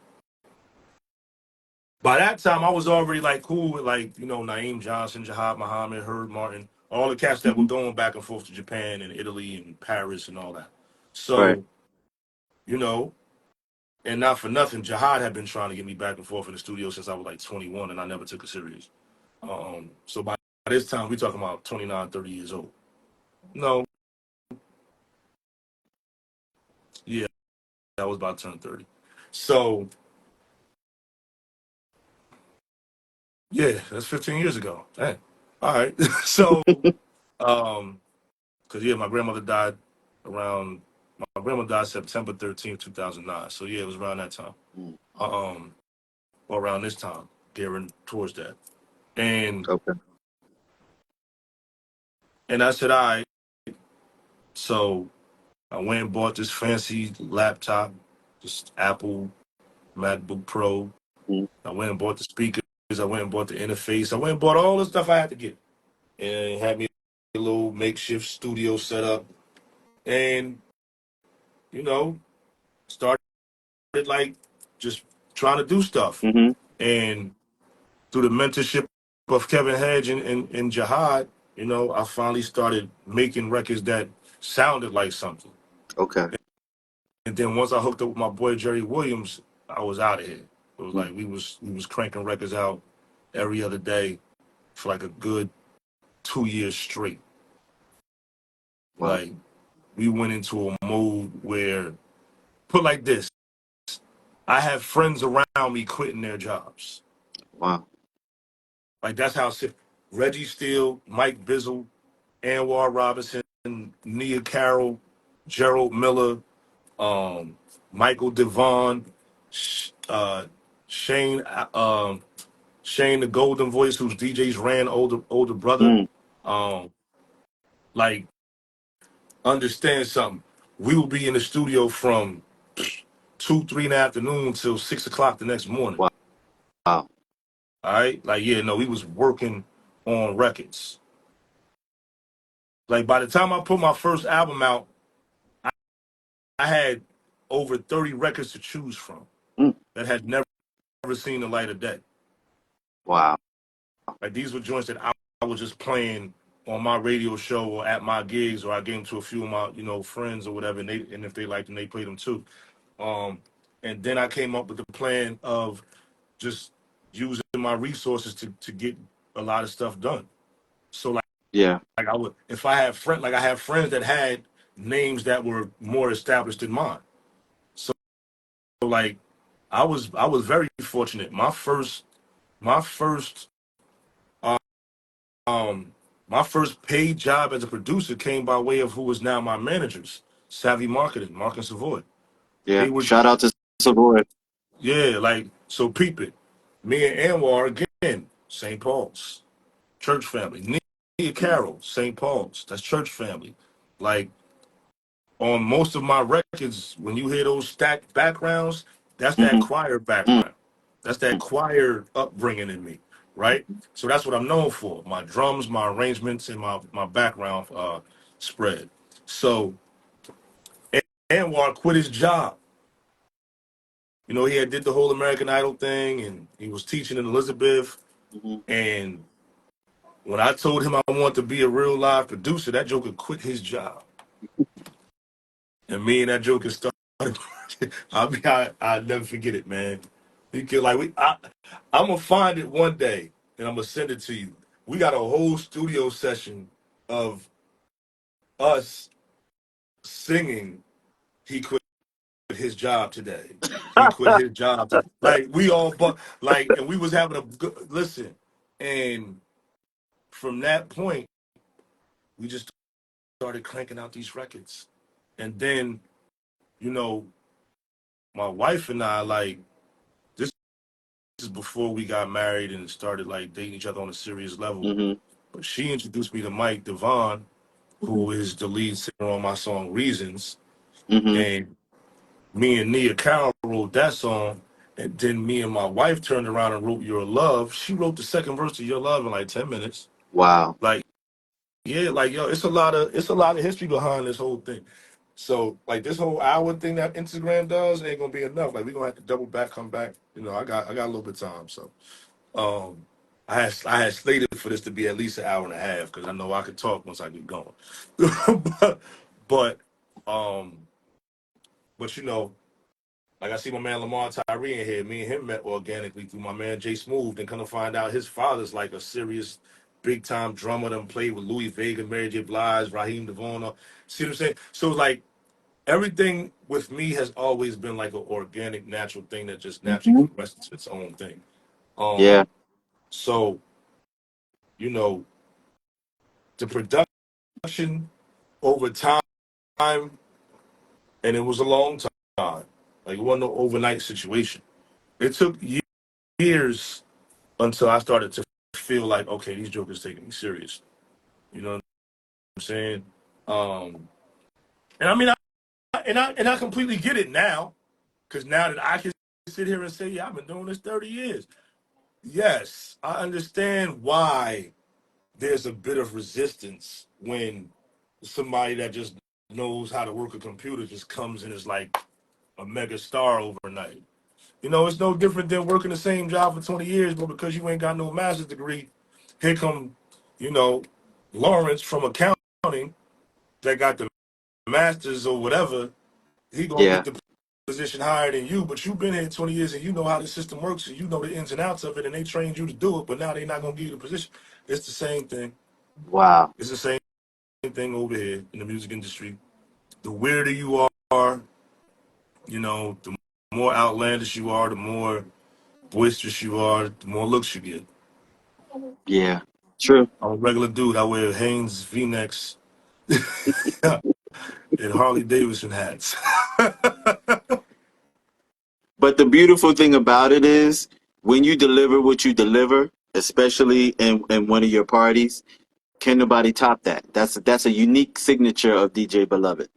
[SPEAKER 2] By that time, I was already like cool with like, Naeem Johnson, Jahad Muhammad, Herb Martin, all the cats that were
[SPEAKER 1] Mm-hmm.
[SPEAKER 2] going back and forth to Japan and Italy and Paris and all that.
[SPEAKER 1] Right.
[SPEAKER 2] So, you know, and not for nothing, Jahad had been trying to get me back and forth in the studio since I was like 21 and I never took it serious. So by this time, we talking about 29, 30 years old. No, yeah, that was about to turn 30. So, yeah, that's 15 years ago. Dang. All right. So, um, because, yeah, my grandmother died around, my grandma died September 13th, 2009. So, yeah, it was around that time.
[SPEAKER 1] Mm.
[SPEAKER 2] Um, or around this time, gearing towards that. And
[SPEAKER 1] Okay.
[SPEAKER 2] and I said, all right. So I went and bought this fancy laptop, this Apple MacBook Pro.
[SPEAKER 1] Mm.
[SPEAKER 2] I went and bought the speakers. I went and bought the interface. I went and bought all the stuff I had to get. And had me a little makeshift studio set up. And, you know, started like just trying to do stuff.
[SPEAKER 1] Mm-hmm.
[SPEAKER 2] And through the mentorship of Kevin Hedge and Jihad, I finally started making records that sounded like something.
[SPEAKER 1] Okay.
[SPEAKER 2] And then once I hooked up with my boy Jerry Williams, I was out of here. It was
[SPEAKER 1] Mm.
[SPEAKER 2] like we was cranking records out every other day for like a good 2 years straight.
[SPEAKER 1] Wow.
[SPEAKER 2] Like we went into a mode where, put like this, I have friends around me quitting their jobs.
[SPEAKER 1] Wow.
[SPEAKER 2] Like that's how sick. Reggie Steele, Mike Bizzle, Anwar Robinson, Nia Carroll, Gerald Miller, um, Michael Devon, Shane, Shane the Golden Voice, who's DJ's older brother.
[SPEAKER 1] Mm.
[SPEAKER 2] Um, like understand something. We will be in the studio from 2, 3 in the afternoon till 6 o'clock the next morning.
[SPEAKER 1] Wow. Wow.
[SPEAKER 2] All right, like yeah, no, we was working on records. Like by the time I put my first album out, I had over 30 records to choose from
[SPEAKER 1] Mm.
[SPEAKER 2] that had never seen the light of day.
[SPEAKER 1] Wow.
[SPEAKER 2] Like these were joints that I was just playing on my radio show or at my gigs, or I gave them to a few of my friends or whatever, and if they liked them, they played them too. Um, and then I came up with the plan of just using my resources to get a lot of stuff done. So
[SPEAKER 1] Yeah.
[SPEAKER 2] like I would, if I had I have friends that had names that were more established than mine. So like I was very fortunate. My first uh, um my first paid job as a producer came by way of who is now my managers, Savvy Marketing, Mark and Savoy.
[SPEAKER 1] Yeah.
[SPEAKER 2] They were,
[SPEAKER 1] Shout out to Savoy.
[SPEAKER 2] yeah, like, so peep it. Me and Anwar again, St. Paul's, church family. Nia Carroll, St. Paul's, that's church family. Like on most of my records, when you hear those stacked backgrounds, that's that
[SPEAKER 1] Mm-hmm.
[SPEAKER 2] choir
[SPEAKER 1] Mm.
[SPEAKER 2] background. That's that choir upbringing in me, right? So that's what I'm known for. My drums, my arrangements, and my background spread. So Anwar quit his job. He had did the whole American Idol thing, and he was teaching in Elizabeth.
[SPEAKER 1] Mm-hmm.
[SPEAKER 2] And when I told him I wanted to be a real live producer, that joker quit his job. And me and that joker started. I'll never forget it, man. He could like I'm gonna find it one day and I'm gonna send it to you. We got a whole studio session of us singing. He quit his job today. He quit his job. Like we all, but like, and we was having a good listen. And from that point, we just started cranking out these records. And then, you know, my wife and I like this is before we got married and started like dating each other on a serious level.
[SPEAKER 1] Mm-hmm.
[SPEAKER 2] But she introduced me to Mike Devon, who is the lead singer on my song Reasons.
[SPEAKER 1] Mm-hmm.
[SPEAKER 2] And me and Nia Carroll wrote that song. And then me and my wife turned around and wrote Your Love. She wrote the second verse of Your Love in like 10 minutes.
[SPEAKER 1] Wow.
[SPEAKER 2] Like, yeah, like yo, it's a lot of history behind this whole thing. So like this whole hour thing that Instagram does ain't gonna be enough. Like we're gonna have to double back, come back. I got a little bit of time. So um I had slated for this to be at least an hour and a half because I know I could talk once I get going. but um but like I see my man Lamar Tyree in here. Me and him met organically through my man Jay Smooth, and kind of find out his father's like a serious, big time drummer. That played with Louis Vega, Mary J. Blige, Raheem Devon. See what I'm saying? So like everything with me has always been like an organic, natural thing that just naturally
[SPEAKER 1] Hmm.
[SPEAKER 2] progressed into its own thing.
[SPEAKER 1] Yeah.
[SPEAKER 2] So you know the production over time, and it was a long time. Like it wasn't no overnight situation. It took years until I started to feel like, okay, these jokers taking me serious. You know what I'm saying? Um, and I mean, I completely get it now, because now that I can sit here and say, yeah, I've been doing this 30 years. Yes, I understand why there's a bit of resistance when somebody that just knows how to work a computer just comes and is like a mega star overnight. It's no different than working the same job for 20 years, but because you ain't got no master's degree, here come, you know, Lawrence from accounting that got the master's or whatever. He gonna
[SPEAKER 1] Yeah.
[SPEAKER 2] get the position higher than you, but you've been here 20 years and you know how the system works and you know the ins and outs of it, and they trained you to do it, but now they're not gonna give you the position. It's the same thing.
[SPEAKER 1] Wow.
[SPEAKER 2] It's the same thing over here in the music industry. The weirder you are, the more outlandish you are, the more boisterous you are, the more looks you get.
[SPEAKER 1] Yeah. True.
[SPEAKER 2] I'm a regular dude. I wear Hanes V-necks and Harley Davidson hats.
[SPEAKER 1] But the beautiful thing about it is when you deliver what you deliver, especially in one of your parties, can nobody top that? That's a unique signature of DJ Beloved.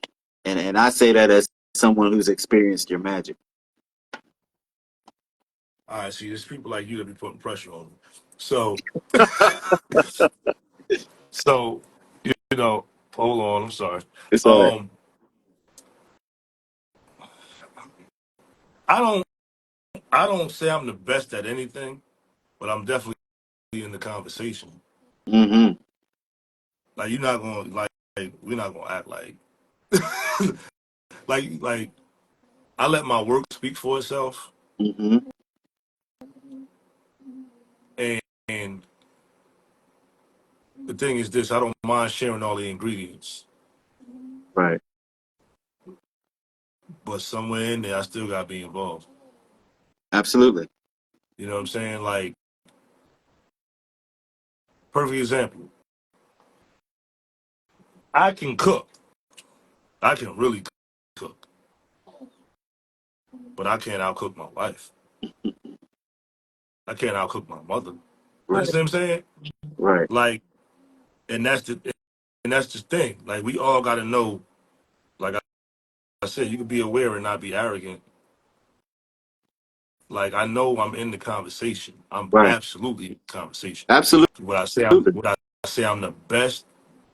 [SPEAKER 1] And I say that as someone who's experienced your magic.
[SPEAKER 2] All right, see, there's people like you that be putting pressure on me. So, so you know, hold on. I'm sorry.
[SPEAKER 1] It's all right.
[SPEAKER 2] Um, I don't, I don't say I'm the best at anything, but I'm definitely in the conversation.
[SPEAKER 1] Mm-hmm.
[SPEAKER 2] Like you're not gonna like we're not gonna act like like I let my work speak for itself,
[SPEAKER 1] Mm-hmm.
[SPEAKER 2] and, and the thing is this: I don't mind sharing all the ingredients,
[SPEAKER 1] Right.
[SPEAKER 2] but somewhere in there, I still gotta be involved.
[SPEAKER 1] Absolutely.
[SPEAKER 2] You know what I'm saying? Like, perfect example. I can cook. I can really cook, but I can't outcook my wife. I can't outcook my mother. You
[SPEAKER 1] Right.
[SPEAKER 2] understand what I'm saying?
[SPEAKER 1] Right.
[SPEAKER 2] Like, and that's the thing. Like, we all got to know. Like I said, you can be aware and not be arrogant. Like, I know I'm in the conversation. I'm
[SPEAKER 1] Right.
[SPEAKER 2] absolutely in the conversation.
[SPEAKER 1] Absolutely.
[SPEAKER 2] Would I say I'm the best?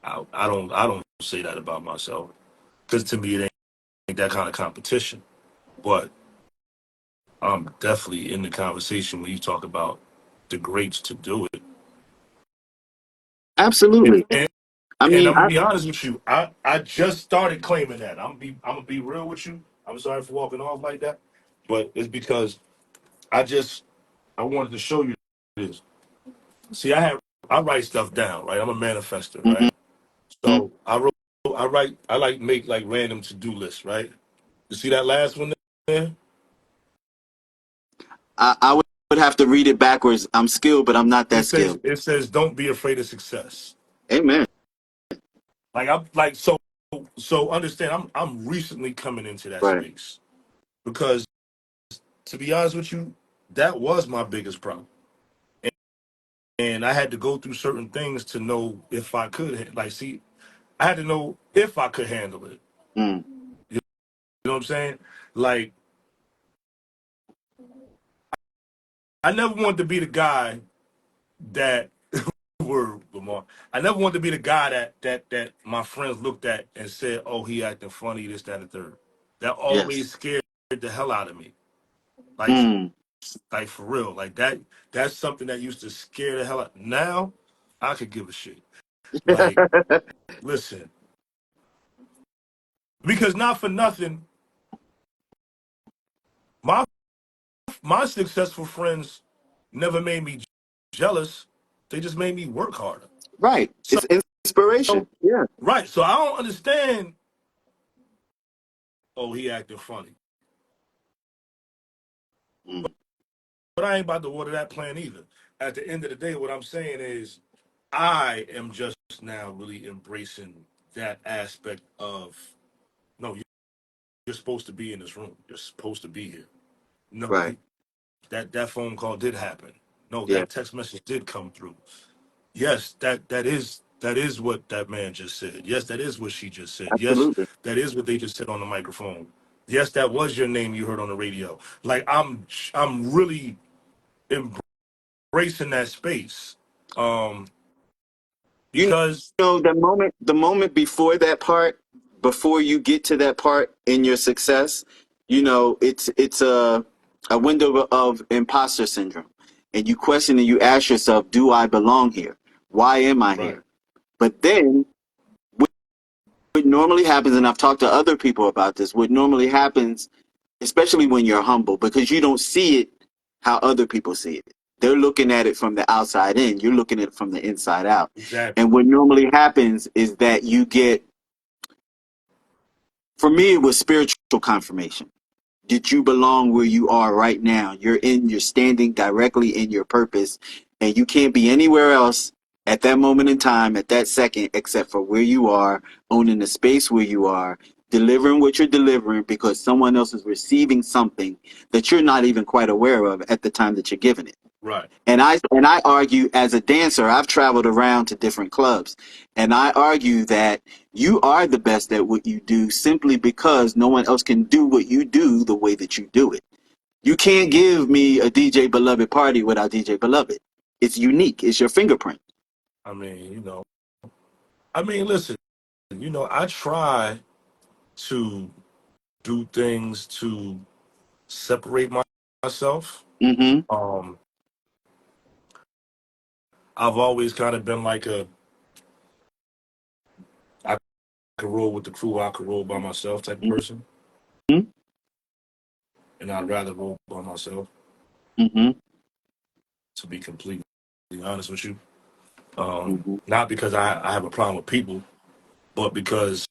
[SPEAKER 2] I don't say that about myself, because to me it ain't that kind of competition. But I'm definitely in the conversation when you talk about the greats to do it. And
[SPEAKER 1] Absolutely.
[SPEAKER 2] and,
[SPEAKER 1] I
[SPEAKER 2] and
[SPEAKER 1] mean,
[SPEAKER 2] I'm gonna be honest with you. I just started claiming that. I'm gonna be real with you. I'm sorry for walking off like that, but it's because I wanted to show you this. See, I write stuff down, right? I'm a manifester, right?
[SPEAKER 1] mhm.
[SPEAKER 2] So I like make like random to do lists, right? You see that last one there?
[SPEAKER 1] I would have to read it backwards. I'm skilled, but I'm not
[SPEAKER 2] It
[SPEAKER 1] that
[SPEAKER 2] says
[SPEAKER 1] skilled.
[SPEAKER 2] it says don't be afraid of success.
[SPEAKER 1] Amen.
[SPEAKER 2] Like I'm like so understand. I'm recently coming into that
[SPEAKER 1] Right.
[SPEAKER 2] space because to be honest with you, that was my biggest problem, and I had to go through certain things to know if I could. Like, see, I had to know if I could handle it.
[SPEAKER 1] Mm.
[SPEAKER 2] You know what I'm saying? Like I never wanted to be the guy that word Lamar. I never wanted to be the guy that my friends looked at and said, "Oh, he acting funny, this, that, and the third." That
[SPEAKER 1] Yes.
[SPEAKER 2] always scared the hell out of me. Like,
[SPEAKER 1] Mm.
[SPEAKER 2] like for real. Like that. That's something that used to scare the hell out. Now, I could give a shit. Like, listen, because not for nothing, my my successful friends never made me jealous. They just made me work harder.
[SPEAKER 1] Right.
[SPEAKER 2] So,
[SPEAKER 1] It's inspiration. Yeah.
[SPEAKER 2] right. So I don't understand. Oh, he acting funny.
[SPEAKER 1] Mm.
[SPEAKER 2] But I ain't about to water that plant either. At the end of the day, what I'm saying is I am just now really embracing that aspect of no, you're supposed to be in this room. You're supposed to be here. No,
[SPEAKER 1] Right.
[SPEAKER 2] that phone call did happen. No,
[SPEAKER 1] Yeah.
[SPEAKER 2] that text message did come through. Yes, that is what that man just said. Yes, that is what she just said. Yes,
[SPEAKER 1] Absolutely.
[SPEAKER 2] that is what they just said on the microphone. Yes, that was your name you heard on the radio. Like I'm really embracing that space. Um,
[SPEAKER 1] You
[SPEAKER 2] because
[SPEAKER 1] know, the moment before that part, before you get to that part in your success, it's a window of imposter syndrome. And you question and you ask yourself, do I belong here? Why am I
[SPEAKER 2] right,
[SPEAKER 1] here? But then what normally happens, and I've talked to other people about this, what normally happens, especially when you're humble, because you don't see it how other people see it. They're looking at it from the outside in. You're looking at it from the inside out.
[SPEAKER 2] exactly.
[SPEAKER 1] And what normally happens is that you get, for me, it was spiritual confirmation. Did you belong where you are right now? You're standing directly in your purpose, and you can't be anywhere else at that moment in time, at that second, except for where you are, owning the space where you are, delivering what you're delivering because someone else is receiving something that you're not even quite aware of at the time that you're giving it.
[SPEAKER 2] Right.
[SPEAKER 1] And I argue, as a dancer, I've traveled around to different clubs, and I argue that you are the best at what you do simply because no one else can do what you do the way that you do it. You can't give me a DJ Beloved party without DJ Beloved. It's unique. It's your fingerprint.
[SPEAKER 2] I mean, listen, I try to do things to separate myself.
[SPEAKER 1] Mm-hmm.
[SPEAKER 2] Um, I've always kind of been like I could roll with the crew, I could roll by myself type of person,
[SPEAKER 1] Mm-hmm.
[SPEAKER 2] and I'd rather roll by myself.
[SPEAKER 1] Mm-hmm.
[SPEAKER 2] To be completely honest with you,
[SPEAKER 1] Mm-hmm.
[SPEAKER 2] not because I have a problem with people, but because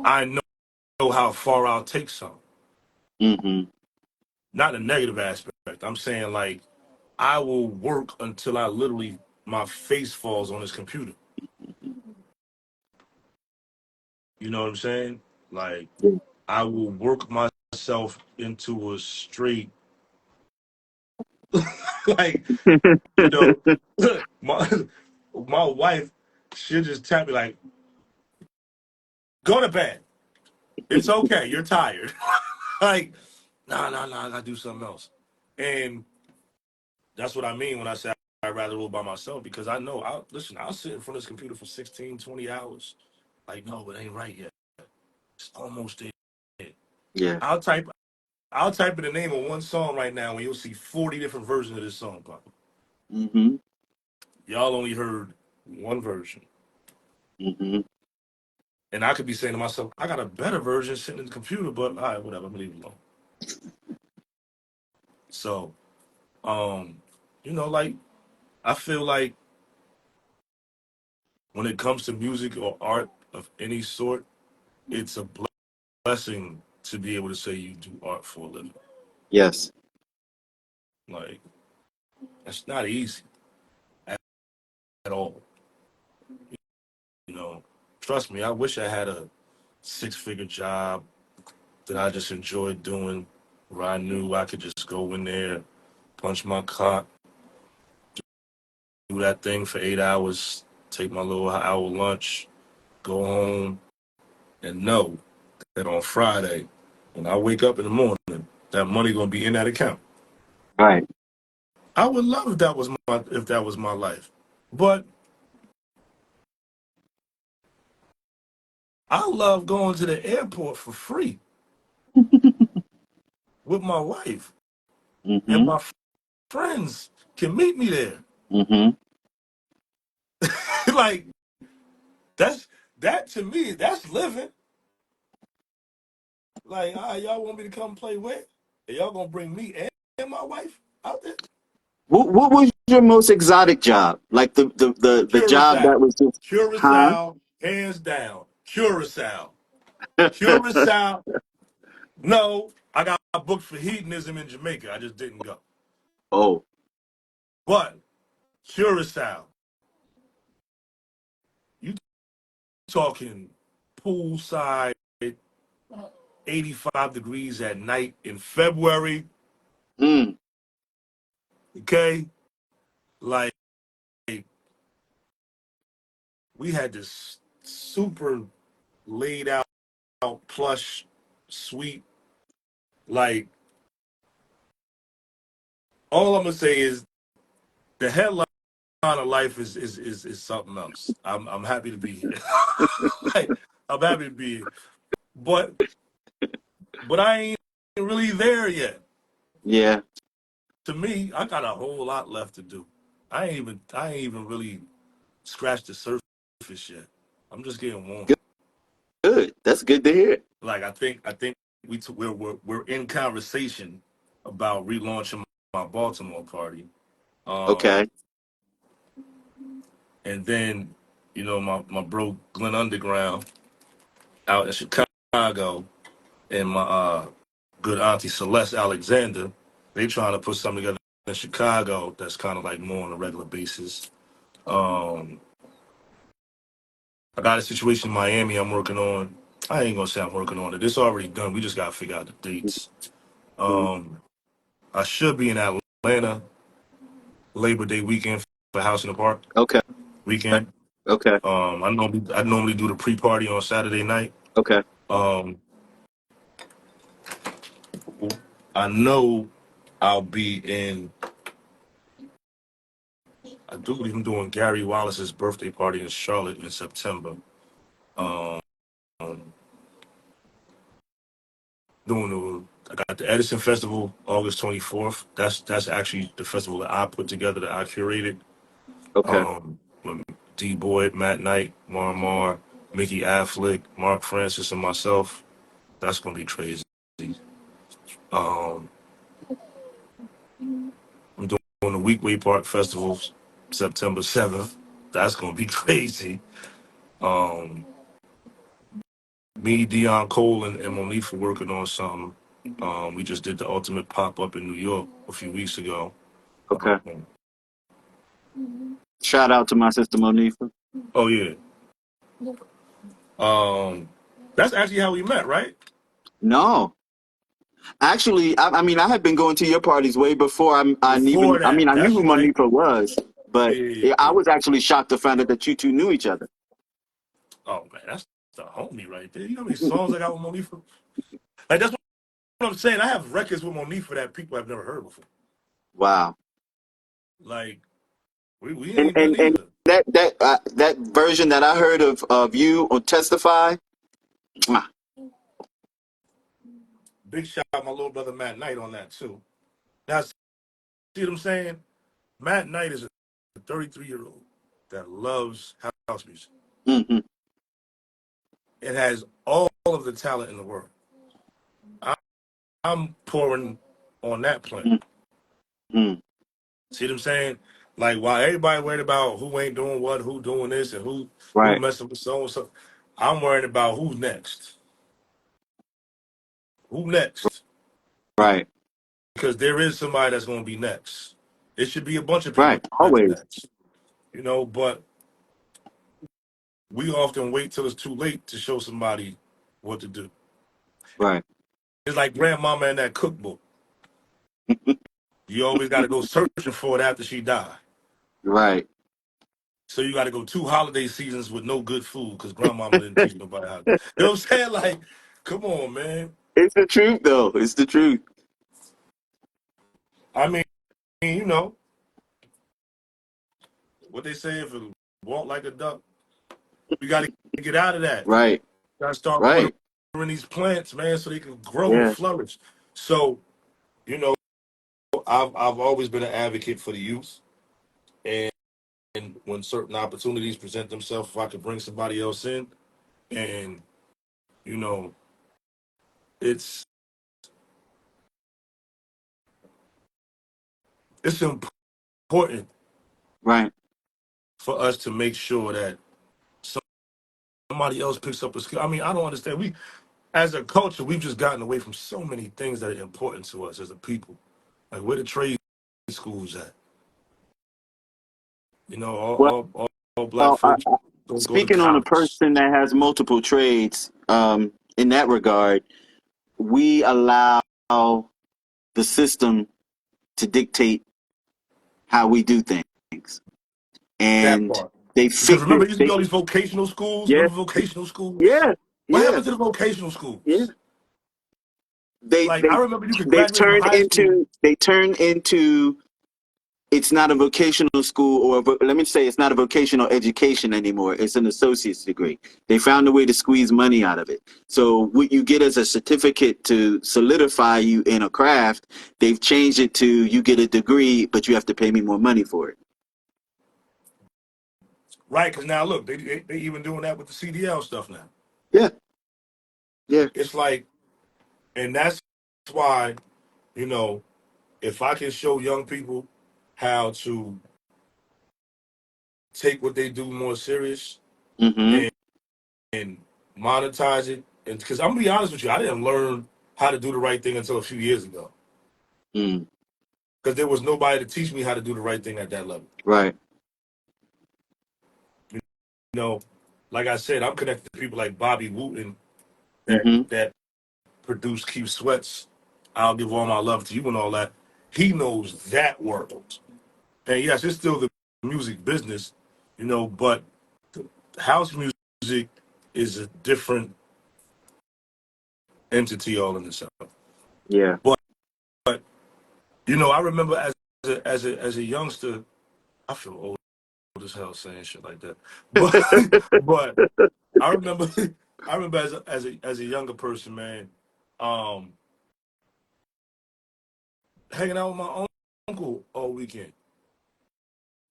[SPEAKER 2] I know how far I'll take some.
[SPEAKER 1] Mm-hmm.
[SPEAKER 2] Not in a negative aspect. I'm saying like I will work until I literally my face falls on this computer. You know what I'm saying? Like
[SPEAKER 1] Yeah.
[SPEAKER 2] I will work myself into a straight like you know my my wife she'll just tell me like go to bed. It's okay. You're tired. Like nah, I gotta do something else. And that's what I mean when I say I'd rather roll by myself because I know I'll sit in front of this computer for 16, 20 hours. Like, no, it ain't right yet. It's almost there.
[SPEAKER 1] Yeah.
[SPEAKER 2] I'll type I'll type in the name of one song right now and you'll see 40 different versions of this song, Papa.
[SPEAKER 1] Mm-hmm.
[SPEAKER 2] Y'all only heard one version.
[SPEAKER 1] Mm-hmm.
[SPEAKER 2] And I could be saying to myself, I got a better version sitting in the computer, but all right, whatever, I'm gonna leave it alone. So, um, like I feel like when it comes to music or art of any sort, it's a blessing to be able to say you do art for a living.
[SPEAKER 1] Yes.
[SPEAKER 2] Like that's not easy at all. You know, trust me. I wish I had a six-figure job that I just enjoyed doing, where I knew I could just go in there, punch my clock, do that thing for 8 hours, take my little hour lunch, go home, and know that on Friday, when I wake up in the morning, that money gonna be in that account.
[SPEAKER 1] Right.
[SPEAKER 2] I would love if that was my life. But I love going to the airport for free with my wife, and
[SPEAKER 1] Mm-hmm.
[SPEAKER 2] my friends can meet me there.
[SPEAKER 1] Mm-hmm.
[SPEAKER 2] Like that's that to me. That's living. Like, y'all want me to come play with? And y'all gonna bring me and my wife out there?
[SPEAKER 1] What was your most exotic job? Like the job that
[SPEAKER 2] Curacao,
[SPEAKER 1] was just, huh?
[SPEAKER 2] Curacao, hands down. Curacao, Curacao. No, I got booked for hedonism in Jamaica. I just didn't go.
[SPEAKER 1] Oh.
[SPEAKER 2] But Curacao, you talking poolside, 85 degrees at night in February,
[SPEAKER 1] Mm.
[SPEAKER 2] okay? Like, we had this super laid out plush suite. Like, all I'm gonna say is the headline of life is something else. I'm happy to be here. Like, I'm happy to be here. But I ain't really there yet.
[SPEAKER 1] Yeah.
[SPEAKER 2] To me, I got a whole lot left to do. I ain't even really scratched the surface yet. I'm just getting warm.
[SPEAKER 1] Good. Good. That's good to hear.
[SPEAKER 2] Like, I think we're in conversation about relaunching my Baltimore party. Um,
[SPEAKER 1] Okay.
[SPEAKER 2] and then, my bro Glenn Underground out in Chicago, and my good auntie Celeste Alexander, they trying to put something together in Chicago that's kind of like more on a regular basis. Um, I got a situation in Miami I'm working on. I ain't gonna say I'm working on it. It's already done. We just gotta figure out the dates.
[SPEAKER 1] Mhm.
[SPEAKER 2] Um, I should be in Atlanta Labor Day weekend for House in the Park
[SPEAKER 1] Okay.
[SPEAKER 2] weekend.
[SPEAKER 1] Okay.
[SPEAKER 2] I normally do the pre-party on Saturday night.
[SPEAKER 1] Okay.
[SPEAKER 2] Um, I know I'll be in. I do believe I'm doing Gary Wallace's birthday party in Charlotte in September. Um, doing I got the Edison Festival August 24th. That's actually the festival that I put together, that I curated.
[SPEAKER 1] Okay.
[SPEAKER 2] With D Boyd, Matt Knight, Mar, Mickey Affleck, Mark Francis, and myself. That's gonna be crazy. Um, I'm doing the Weekway Park Festival September 7th. That's gonna be crazy. Um, Me, Dion Cole, and Monique were working on something. We just did the ultimate pop up in New York a few weeks ago.
[SPEAKER 1] Okay.
[SPEAKER 2] Um,
[SPEAKER 1] Shout out to my sister Monifa.
[SPEAKER 2] oh yeah. Um, that's actually how we met, right?
[SPEAKER 1] No, actually, I mean, I had been going to your parties way before I even.
[SPEAKER 2] Before
[SPEAKER 1] I mean,
[SPEAKER 2] that,
[SPEAKER 1] I knew
[SPEAKER 2] that's
[SPEAKER 1] who
[SPEAKER 2] right.
[SPEAKER 1] Monifa was,
[SPEAKER 2] Yeah,
[SPEAKER 1] but
[SPEAKER 2] yeah,
[SPEAKER 1] I
[SPEAKER 2] yeah.
[SPEAKER 1] was actually shocked to find out that you two knew each other.
[SPEAKER 2] Oh man, that's the homie right there. You know how many songs I got with Monifa? Like, that's what I'm saying. I have records with Monifa that people have never heard before.
[SPEAKER 1] Wow.
[SPEAKER 2] Like, we
[SPEAKER 1] And
[SPEAKER 2] ain't done either.
[SPEAKER 1] that version that I heard of you on Testify. Mwah.
[SPEAKER 2] Big shout out my little brother Matt Knight on that too. Now, see what I'm saying? Matt Knight is a 33-year-old that loves house music
[SPEAKER 1] Mm-hmm.
[SPEAKER 2] and has all of the talent in the world. I, I'm pouring on that plant.
[SPEAKER 1] Mm-hmm.
[SPEAKER 2] See what I'm saying? Like, while everybody worried about who ain't doing what, who doing this, and who
[SPEAKER 1] Right.
[SPEAKER 2] messing with so and so, I'm worried about who's next. Who next?
[SPEAKER 1] Right.
[SPEAKER 2] Because there is somebody that's going to be next. It should be a bunch of people
[SPEAKER 1] Right.
[SPEAKER 2] that's
[SPEAKER 1] Always.
[SPEAKER 2] next. But we often wait till it's too late to show somebody what to do.
[SPEAKER 1] Right.
[SPEAKER 2] It's like grandmama in that cookbook. You always got to go searching for it after she died.
[SPEAKER 1] Right.
[SPEAKER 2] So you got to go 2 holiday seasons with no good food because grandmama didn't teach nobody how to. You know what I'm saying? Like, come on, man.
[SPEAKER 1] It's the truth, though. It's the truth.
[SPEAKER 2] I mean, what they say, if it walk like a duck, we got to get out of that.
[SPEAKER 1] Right.
[SPEAKER 2] Got to start watering
[SPEAKER 1] Right.
[SPEAKER 2] these plants, man, so they can grow and
[SPEAKER 1] Yeah.
[SPEAKER 2] flourish. So, you know, I've always been an advocate for the youth, and when certain opportunities present themselves, if I could bring somebody else in, and you know, it's it's important
[SPEAKER 1] Right.
[SPEAKER 2] for us to make sure that somebody else picks up a skill. I mean, I don't understand. We, as a culture, we've just gotten away from so many things that are important to us as a people. Like where the trade schools at? You know,
[SPEAKER 1] Well,
[SPEAKER 2] all black folks don't go to
[SPEAKER 1] speaking on a
[SPEAKER 2] college.
[SPEAKER 1] person that has multiple trades, in that regard, we allow the system to dictate how we do things,
[SPEAKER 2] That
[SPEAKER 1] and
[SPEAKER 2] part.
[SPEAKER 1] they
[SPEAKER 2] Because
[SPEAKER 1] figure
[SPEAKER 2] remember, there used to be
[SPEAKER 1] they
[SPEAKER 2] all these vocational schools.
[SPEAKER 1] yeah
[SPEAKER 2] Remember vocational schools?
[SPEAKER 1] yeah
[SPEAKER 2] What
[SPEAKER 1] yeah
[SPEAKER 2] happened to the vocational
[SPEAKER 1] yeah
[SPEAKER 2] schools?
[SPEAKER 1] they
[SPEAKER 2] Like
[SPEAKER 1] they
[SPEAKER 2] I remember, you could
[SPEAKER 1] they've
[SPEAKER 2] graduate from
[SPEAKER 1] turned
[SPEAKER 2] high school.
[SPEAKER 1] into it's not a vocational school, or let me say it's not a vocational education anymore. It's an associate's degree. They found a way to squeeze money out of it. So what you get as a certificate to solidify you in a craft, they've changed it to you get a degree, but you have to pay me more money for it.
[SPEAKER 2] Right, because now look, they even doing that with the CDL stuff now.
[SPEAKER 1] Yeah, yeah.
[SPEAKER 2] It's like, and that's why, you know, if I can show young people how to take what they do more serious
[SPEAKER 1] Mm-hmm.
[SPEAKER 2] and, and monetize it, and because I'm gonna be honest with you, I didn't learn how to do the right thing until a few years ago
[SPEAKER 1] Mm.
[SPEAKER 2] because there was nobody to teach me how to do the right thing at that level.
[SPEAKER 1] Right.
[SPEAKER 2] You know, like I said, I'm connected to people like Bobby Wooten
[SPEAKER 1] Mm-hmm.
[SPEAKER 2] that produced Keith Sweat's "I'll Give All My Love to You" and all that. He knows that world. And yes, it's still the music business, you know, but house music is a different entity all in itself.
[SPEAKER 1] Yeah.
[SPEAKER 2] But, but you know, I remember as a youngster, I feel old as hell saying shit like that. But but I remember I remember as a younger person, man, um, hanging out with my uncle all weekend,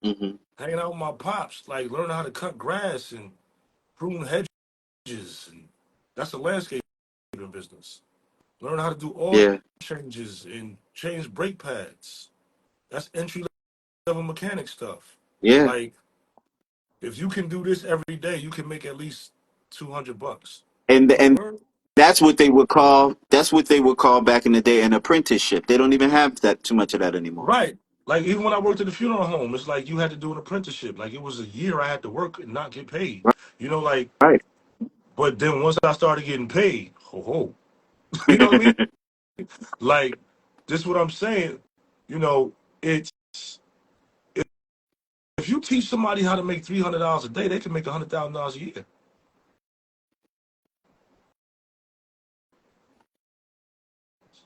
[SPEAKER 1] Mm-hmm.
[SPEAKER 2] hanging out with my pops, like learning how to cut grass and prune hedges, and that's a landscaping business. Learn how to do oil
[SPEAKER 1] Yeah.
[SPEAKER 2] changes and change brake pads. That's entry level mechanic stuff.
[SPEAKER 1] Yeah.
[SPEAKER 2] Like if you can do this every day, you can make at least $200. Like
[SPEAKER 1] And
[SPEAKER 2] word?
[SPEAKER 1] that's what they would call back in the day an apprenticeship. They don't even have that too much of that anymore.
[SPEAKER 2] Right. Like even when I worked at the funeral home, it's like you had to do an apprenticeship. Like it was a year I had to work and not get paid. You know, like
[SPEAKER 1] Right.
[SPEAKER 2] but then once I started getting paid, ho ho. You know what I mean? Like this is what I'm saying. You know, it's if you teach somebody how to make $300 a day, they can make $100,000 a year.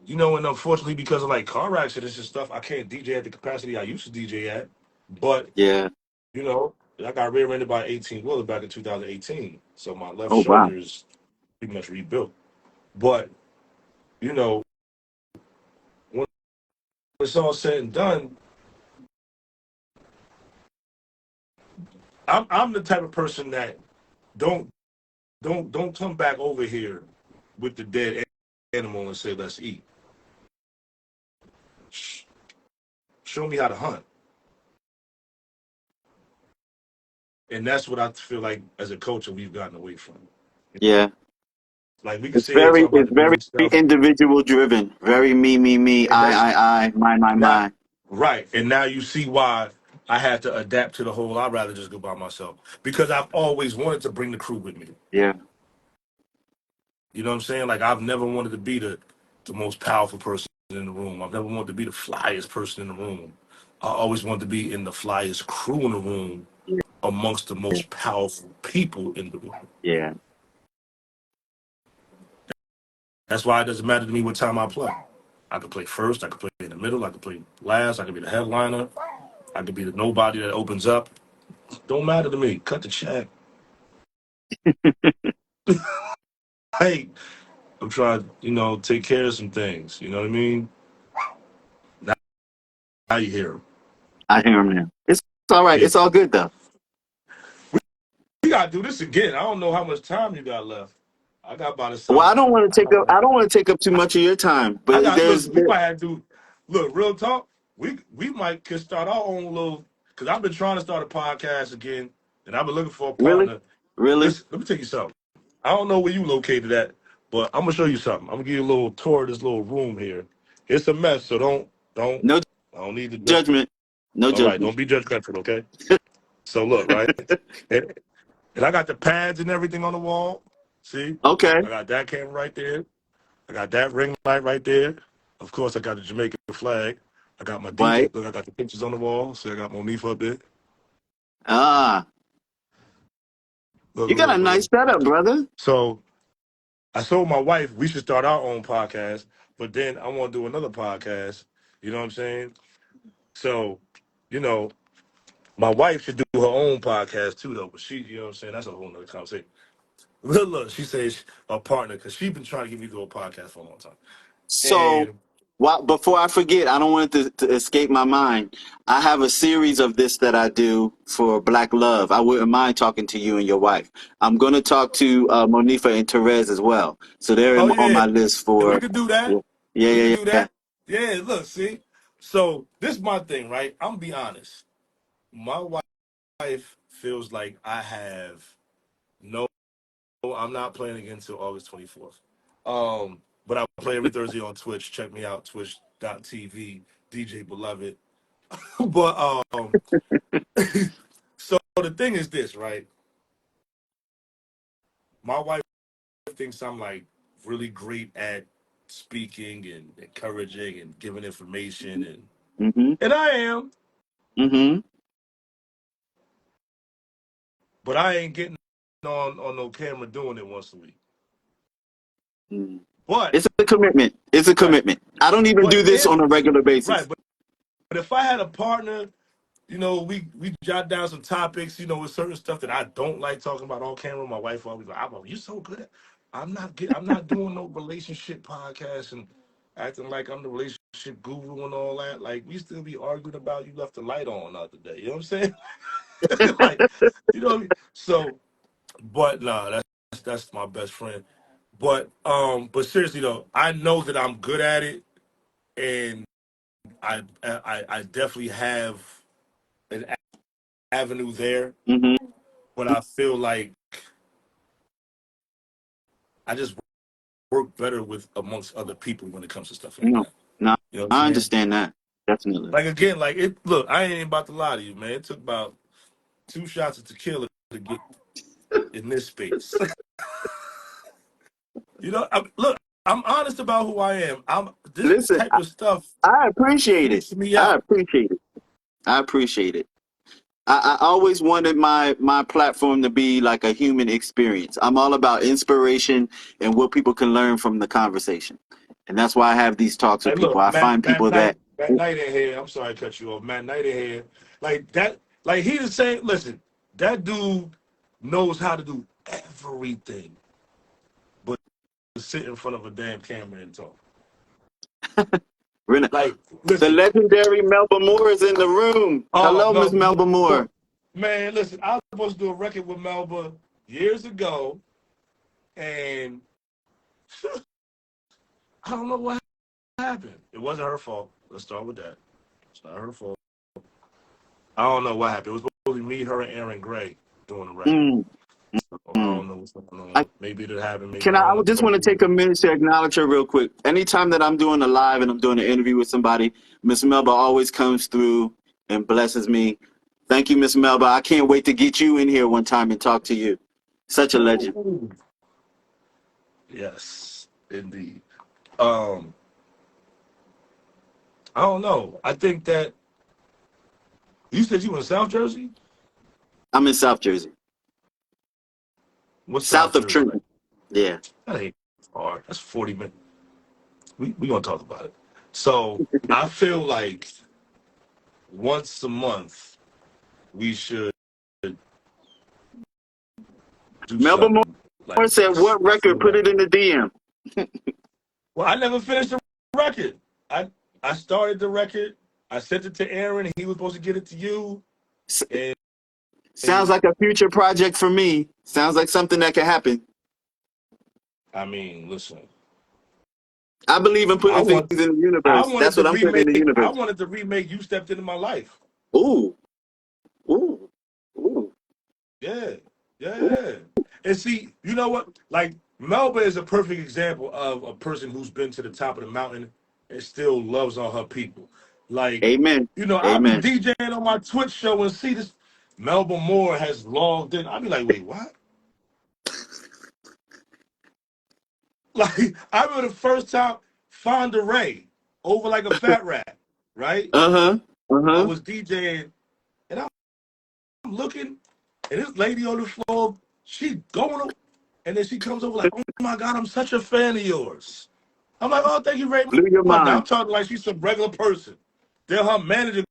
[SPEAKER 2] You know, and unfortunately, because of like car accidents and stuff, I can't DJ at the capacity I used to DJ at. But
[SPEAKER 1] Yeah.
[SPEAKER 2] you know, I got rear-ended by 18 wheeler back in 2018, so my left
[SPEAKER 1] Oh wow.
[SPEAKER 2] shoulder is pretty much rebuilt. But you know, when it's all said and done, I'm the type of person that don't don't come back over here with the dead animal and say let's eat. Show me how to hunt, and that's what I feel like as a culture we've gotten away from.
[SPEAKER 1] Yeah.
[SPEAKER 2] Like we can sit here and talk about
[SPEAKER 1] It's
[SPEAKER 2] the
[SPEAKER 1] very
[SPEAKER 2] music stuff,
[SPEAKER 1] individual driven. Very me,
[SPEAKER 2] and that's
[SPEAKER 1] I,
[SPEAKER 2] not
[SPEAKER 1] my.
[SPEAKER 2] right. And now you see why I had to adapt to the whole. I'd rather just go by myself because I've always wanted to bring the crew with me.
[SPEAKER 1] Yeah.
[SPEAKER 2] You know what I'm saying? Like I've never wanted to be the most powerful person in the room. I've never wanted to be the flyest person in the room. I always wanted to be in the flyest crew in the room amongst the
[SPEAKER 1] Yeah.
[SPEAKER 2] most powerful people in the room.
[SPEAKER 1] Yeah.
[SPEAKER 2] That's why it doesn't matter to me what time I play. I could play first, I could play in the middle, I could play last, I could be the headliner, I could be the nobody that opens up. Don't matter to me. Cut the check. Hey, I'm trying, take care of some things. You know what I mean? Now you hear him.
[SPEAKER 1] I hear him now. It's all right.
[SPEAKER 2] Yeah.
[SPEAKER 1] It's all good though.
[SPEAKER 2] We gotta do this again. I don't know how much time you got left. I got about
[SPEAKER 1] Well,
[SPEAKER 2] some.
[SPEAKER 1] I don't want to take up too much of your time,
[SPEAKER 2] I
[SPEAKER 1] but
[SPEAKER 2] got listen. We might have to look real talk. We might could start our own little because I've been trying to start a podcast again, and I've been looking for a
[SPEAKER 1] really,
[SPEAKER 2] partner.
[SPEAKER 1] really,
[SPEAKER 2] Listen, let me tell you something. I don't know where you located at, but I'm gonna show you something. I'm gonna give you a little tour of this little room here. It's a mess, so don't.
[SPEAKER 1] no
[SPEAKER 2] I don't need to.
[SPEAKER 1] judgment, no
[SPEAKER 2] All right,
[SPEAKER 1] judgment.
[SPEAKER 2] don't be judgmental, okay? So look, right, and, and I got the pads and everything on the wall. See,
[SPEAKER 1] Okay,
[SPEAKER 2] I got that camera right there. I got that ring light right there. Of course, I got the Jamaican flag. I got my DJ.
[SPEAKER 1] right.
[SPEAKER 2] Look, I got the pictures on the wall. See, I got Monifa up there.
[SPEAKER 1] Ah,
[SPEAKER 2] Look,
[SPEAKER 1] you got a
[SPEAKER 2] look,
[SPEAKER 1] nice
[SPEAKER 2] look.
[SPEAKER 1] setup, brother.
[SPEAKER 2] So I told my wife we should start our own podcast, but then I want to do another podcast. You know what I'm saying? So, you know, my wife should do her own podcast too, though. But she, you know what I'm saying? That's a whole nother conversation. Look, she says a partner because she's been trying to get me to do a podcast for a long time.
[SPEAKER 1] So,
[SPEAKER 2] And
[SPEAKER 1] before I forget, I don't want it to escape my mind. I have a series of this that I do for Black Love. I wouldn't mind talking to you and your wife. I'm going to talk to Monifa and Therese as well. So they're
[SPEAKER 2] oh
[SPEAKER 1] on
[SPEAKER 2] yeah,
[SPEAKER 1] my list
[SPEAKER 2] we
[SPEAKER 1] for.
[SPEAKER 2] could do that.
[SPEAKER 1] Yeah, yeah,
[SPEAKER 2] We could
[SPEAKER 1] yeah,
[SPEAKER 2] do
[SPEAKER 1] yeah.
[SPEAKER 2] that. Yeah, look, see. So this is my thing, right? I'm gonna be honest. My wife feels like I have no. I'm not playing again until August 24th. But I play every Thursday on Twitch. Check me out, twitch.tv, DJ Beloved. But so the thing is this, right? My wife thinks I'm like really great at speaking and encouraging and giving information
[SPEAKER 1] Mm-hmm.
[SPEAKER 2] and I am,
[SPEAKER 1] Mm-hmm.
[SPEAKER 2] but I ain't getting on no camera doing it once a week.
[SPEAKER 1] Mm-hmm.
[SPEAKER 2] But
[SPEAKER 1] It's a commitment. It's a
[SPEAKER 2] right,
[SPEAKER 1] commitment. I don't even
[SPEAKER 2] but
[SPEAKER 1] do this
[SPEAKER 2] if
[SPEAKER 1] on a regular
[SPEAKER 2] right,
[SPEAKER 1] basis.
[SPEAKER 2] but if I had a partner, we jot down some topics, with certain stuff that I don't like talking about on camera. My wife always like, "Oh, you're so good at." I'm not doing no relationship podcast and acting like I'm the relationship guru and all that. Like we still be arguing about you left the light on the other day. You know what I'm saying? Like, what I mean? So, but nah, that's my best friend. But seriously though, I know that I'm good at it, and I definitely have an avenue there.
[SPEAKER 1] Mm-hmm.
[SPEAKER 2] But I feel like I just work better with amongst other people when it comes to stuff like
[SPEAKER 1] No,
[SPEAKER 2] that.
[SPEAKER 1] no,
[SPEAKER 2] You know what I'm
[SPEAKER 1] I
[SPEAKER 2] saying?
[SPEAKER 1] understand that. Definitely.
[SPEAKER 2] Like again, like it. Look, I ain't about to lie to you, man. It took about 2 shots of tequila to get in this space. Look, I'm honest about who I am. I'm this
[SPEAKER 1] Listen,
[SPEAKER 2] type of stuff
[SPEAKER 1] I appreciate it.
[SPEAKER 2] freaks me
[SPEAKER 1] I
[SPEAKER 2] out.
[SPEAKER 1] appreciate it. I appreciate it. I always wanted my platform to be like a human experience. I'm all about inspiration and what people can learn from the conversation. And that's why I have these talks with
[SPEAKER 2] Hey,
[SPEAKER 1] people.
[SPEAKER 2] look,
[SPEAKER 1] I find people that
[SPEAKER 2] Matt Knight in here. I'm sorry to cut you off. Matt Knight in here. Like that. Like he the same. Listen, that dude knows how to do everything, but sit in front of a damn camera and talk.
[SPEAKER 1] Rena-
[SPEAKER 2] Like,
[SPEAKER 1] the
[SPEAKER 2] listen.
[SPEAKER 1] legendary Melba Moore is in the room.
[SPEAKER 2] Oh
[SPEAKER 1] Hello, Miss
[SPEAKER 2] no,
[SPEAKER 1] Melba Moore.
[SPEAKER 2] man. Listen, I was supposed to do a record with Melba years ago, and I don't know what happened. It wasn't her fault. Let's start with that. It's not her fault. I don't know what happened. It was supposed to be me, her, and Aaron Gray doing the record.
[SPEAKER 1] Mm,
[SPEAKER 2] I
[SPEAKER 1] mm.
[SPEAKER 2] don't know what's going
[SPEAKER 1] I
[SPEAKER 2] on. Maybe it happened. Maybe
[SPEAKER 1] can
[SPEAKER 2] I
[SPEAKER 1] I
[SPEAKER 2] don't
[SPEAKER 1] would just want to
[SPEAKER 2] know.
[SPEAKER 1] take a minute to acknowledge her real quick. Anytime that I'm doing a live and I'm doing an interview with somebody, Miss Melba always comes through and blesses me. Thank you, Miss Melba. I can't wait to get you in here one time and talk to you. Such a legend.
[SPEAKER 2] Ooh. Yes, indeed. Um, I don't know. I think that you said you were in South Jersey.
[SPEAKER 1] I'm in South Jersey,
[SPEAKER 2] What's South
[SPEAKER 1] south of
[SPEAKER 2] Jersey like?
[SPEAKER 1] Trenton. Yeah.
[SPEAKER 2] That ain't hard. That's 40 minutes. We gonna talk about it. So I feel like once a month we should do
[SPEAKER 1] Melba Moore
[SPEAKER 2] something like
[SPEAKER 1] said,
[SPEAKER 2] this.
[SPEAKER 1] "What
[SPEAKER 2] I
[SPEAKER 1] record?
[SPEAKER 2] feel
[SPEAKER 1] Put
[SPEAKER 2] like,
[SPEAKER 1] it in the DM."
[SPEAKER 2] well, I never finished the record. I started the record. I sent it to Aaron. He was supposed to get it to you.
[SPEAKER 1] S-
[SPEAKER 2] And,
[SPEAKER 1] Sounds like a future project for me. Sounds like something that can happen.
[SPEAKER 2] I mean, listen,
[SPEAKER 1] I believe in
[SPEAKER 2] I
[SPEAKER 1] putting things
[SPEAKER 2] want
[SPEAKER 1] in the
[SPEAKER 2] I
[SPEAKER 1] universe.
[SPEAKER 2] wanted
[SPEAKER 1] That's
[SPEAKER 2] to
[SPEAKER 1] what I'm putting in the
[SPEAKER 2] remake. I
[SPEAKER 1] universe.
[SPEAKER 2] wanted to remake. You stepped into my life.
[SPEAKER 1] Ooh, ooh, ooh,
[SPEAKER 2] Yeah,
[SPEAKER 1] ooh.
[SPEAKER 2] yeah. And see, you know what? Like Melba is a perfect example of a person who's been to the top of the mountain and still loves all her people. Like,
[SPEAKER 1] Amen.
[SPEAKER 2] I'll be
[SPEAKER 1] Amen.
[SPEAKER 2] DJing on my Twitch show and see this Melba Moore has logged in. I'll be like, wait, what? Like, I remember the first time Fonda Ray over like a fat rat, right?
[SPEAKER 1] Uh huh. Uh
[SPEAKER 2] I
[SPEAKER 1] huh.
[SPEAKER 2] was DJing and I'm looking, and this lady on the floor, she going, and then she comes over like, "Oh my God, I'm such a fan of yours." I'm like, "Oh, thank you very
[SPEAKER 1] Blew your
[SPEAKER 2] much." Now I'm
[SPEAKER 1] mind.
[SPEAKER 2] talking like she's some regular person. Then her manager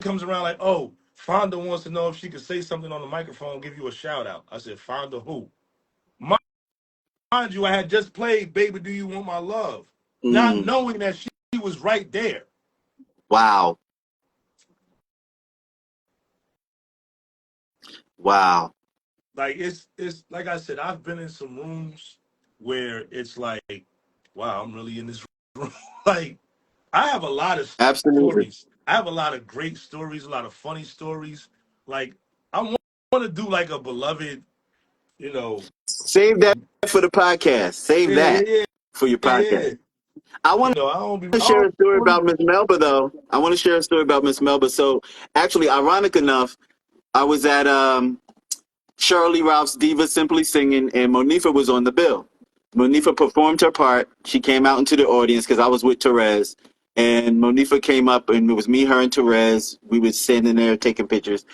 [SPEAKER 2] comes around like, "Oh, Fonda wants to know if she could say something on the microphone, give you a shout out." I said, "Fonda who?" Mind you, I had just played "Baby, Do You Want My Love," not
[SPEAKER 1] Mm,
[SPEAKER 2] knowing that she was right there.
[SPEAKER 1] wow. Wow.
[SPEAKER 2] Like it's like I said, I've been in some rooms where it's like, wow, I'm really in this room. Like I have a lot of
[SPEAKER 1] Absolutely.
[SPEAKER 2] stories. I have a lot of great stories, a lot of funny stories. Like I want to do like a beloved, you know,
[SPEAKER 1] Save that for the podcast. Save
[SPEAKER 2] yeah,
[SPEAKER 1] that
[SPEAKER 2] yeah,
[SPEAKER 1] for your
[SPEAKER 2] yeah,
[SPEAKER 1] podcast.
[SPEAKER 2] yeah.
[SPEAKER 1] I want
[SPEAKER 2] I don't be,
[SPEAKER 1] to
[SPEAKER 2] I
[SPEAKER 1] share
[SPEAKER 2] don't
[SPEAKER 1] a story
[SPEAKER 2] wanna,
[SPEAKER 1] about Miss Melba, though. I want to share a story about Miss Melba. So, actually, ironic enough, I was at Shirley Ralph's Diva Simply Singing, and Monifa was on the bill. Monifa performed her part. She came out into the audience because I was with Therese. And Monifa came up, and it was me, her, and Therese. We were standing there taking pictures.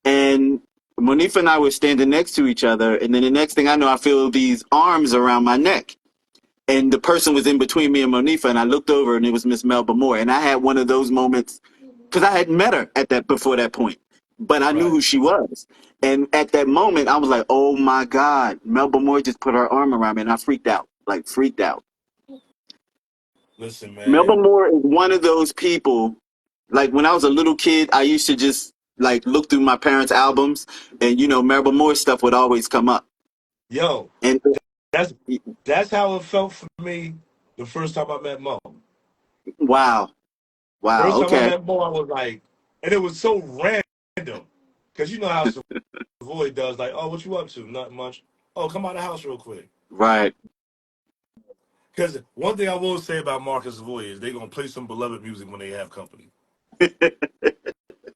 [SPEAKER 1] And Monifa and I were standing next to each other. And then the next thing I know, I feel these arms around my neck. And the person was in between me and Monifa. And I looked over, and it was Miss Melba Moore. And I had one of those moments because I hadn't met her at that before that point, but I knew who
[SPEAKER 2] right.
[SPEAKER 1] she was. And at that moment, I was like, "Oh my God!" Melba Moore just put her arm around me, and I freaked out, like freaked out.
[SPEAKER 2] Listen,
[SPEAKER 1] Melba
[SPEAKER 2] man.
[SPEAKER 1] Moore is one of those people. Like when I was a little kid, I used to just like look through my parents' albums, and Melba Moore stuff would always come up.
[SPEAKER 2] Yo,
[SPEAKER 1] And
[SPEAKER 2] that's that's how it felt for me the first time I met Mo.
[SPEAKER 1] wow, wow,
[SPEAKER 2] First time I
[SPEAKER 1] okay,
[SPEAKER 2] met Mo, I was like, and it was so random. Because you know how Savoy does, like, "Oh, what you up to? Not much. Oh, come out of the house real quick."
[SPEAKER 1] right,
[SPEAKER 2] Because one thing I will say about Marcus Savoy is they're going to play some beloved music when they have company.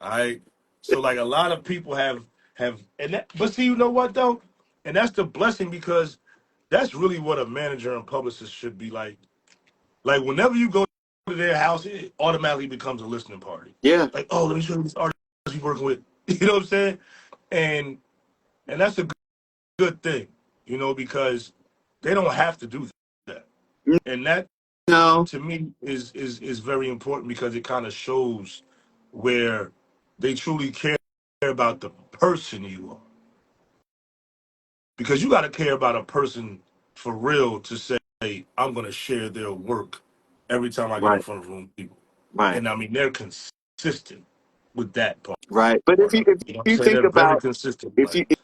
[SPEAKER 2] All right? So, like, a lot of people and that, but see, you know what, though? And that's the blessing because that's really what a manager and publicist should be like. Like, whenever you go to their house, it automatically becomes a listening party.
[SPEAKER 1] yeah,
[SPEAKER 2] Like, oh, let me show you this artist you're working with. You know what I'm saying? And and that's a good thing, because they don't have to do that. And that
[SPEAKER 1] no,
[SPEAKER 2] to me is very important because it kind of shows where they truly care about the person you are. Because you got to care about a person for real to say, I'm going to share their work every time I get in
[SPEAKER 1] right,
[SPEAKER 2] front of room people.
[SPEAKER 1] right,
[SPEAKER 2] And I mean, they're consistent with that part
[SPEAKER 1] right. But if you
[SPEAKER 2] of it.
[SPEAKER 1] if
[SPEAKER 2] You know what I'm
[SPEAKER 1] you
[SPEAKER 2] saying?
[SPEAKER 1] think
[SPEAKER 2] They're very
[SPEAKER 1] about
[SPEAKER 2] consistent.
[SPEAKER 1] if
[SPEAKER 2] Like,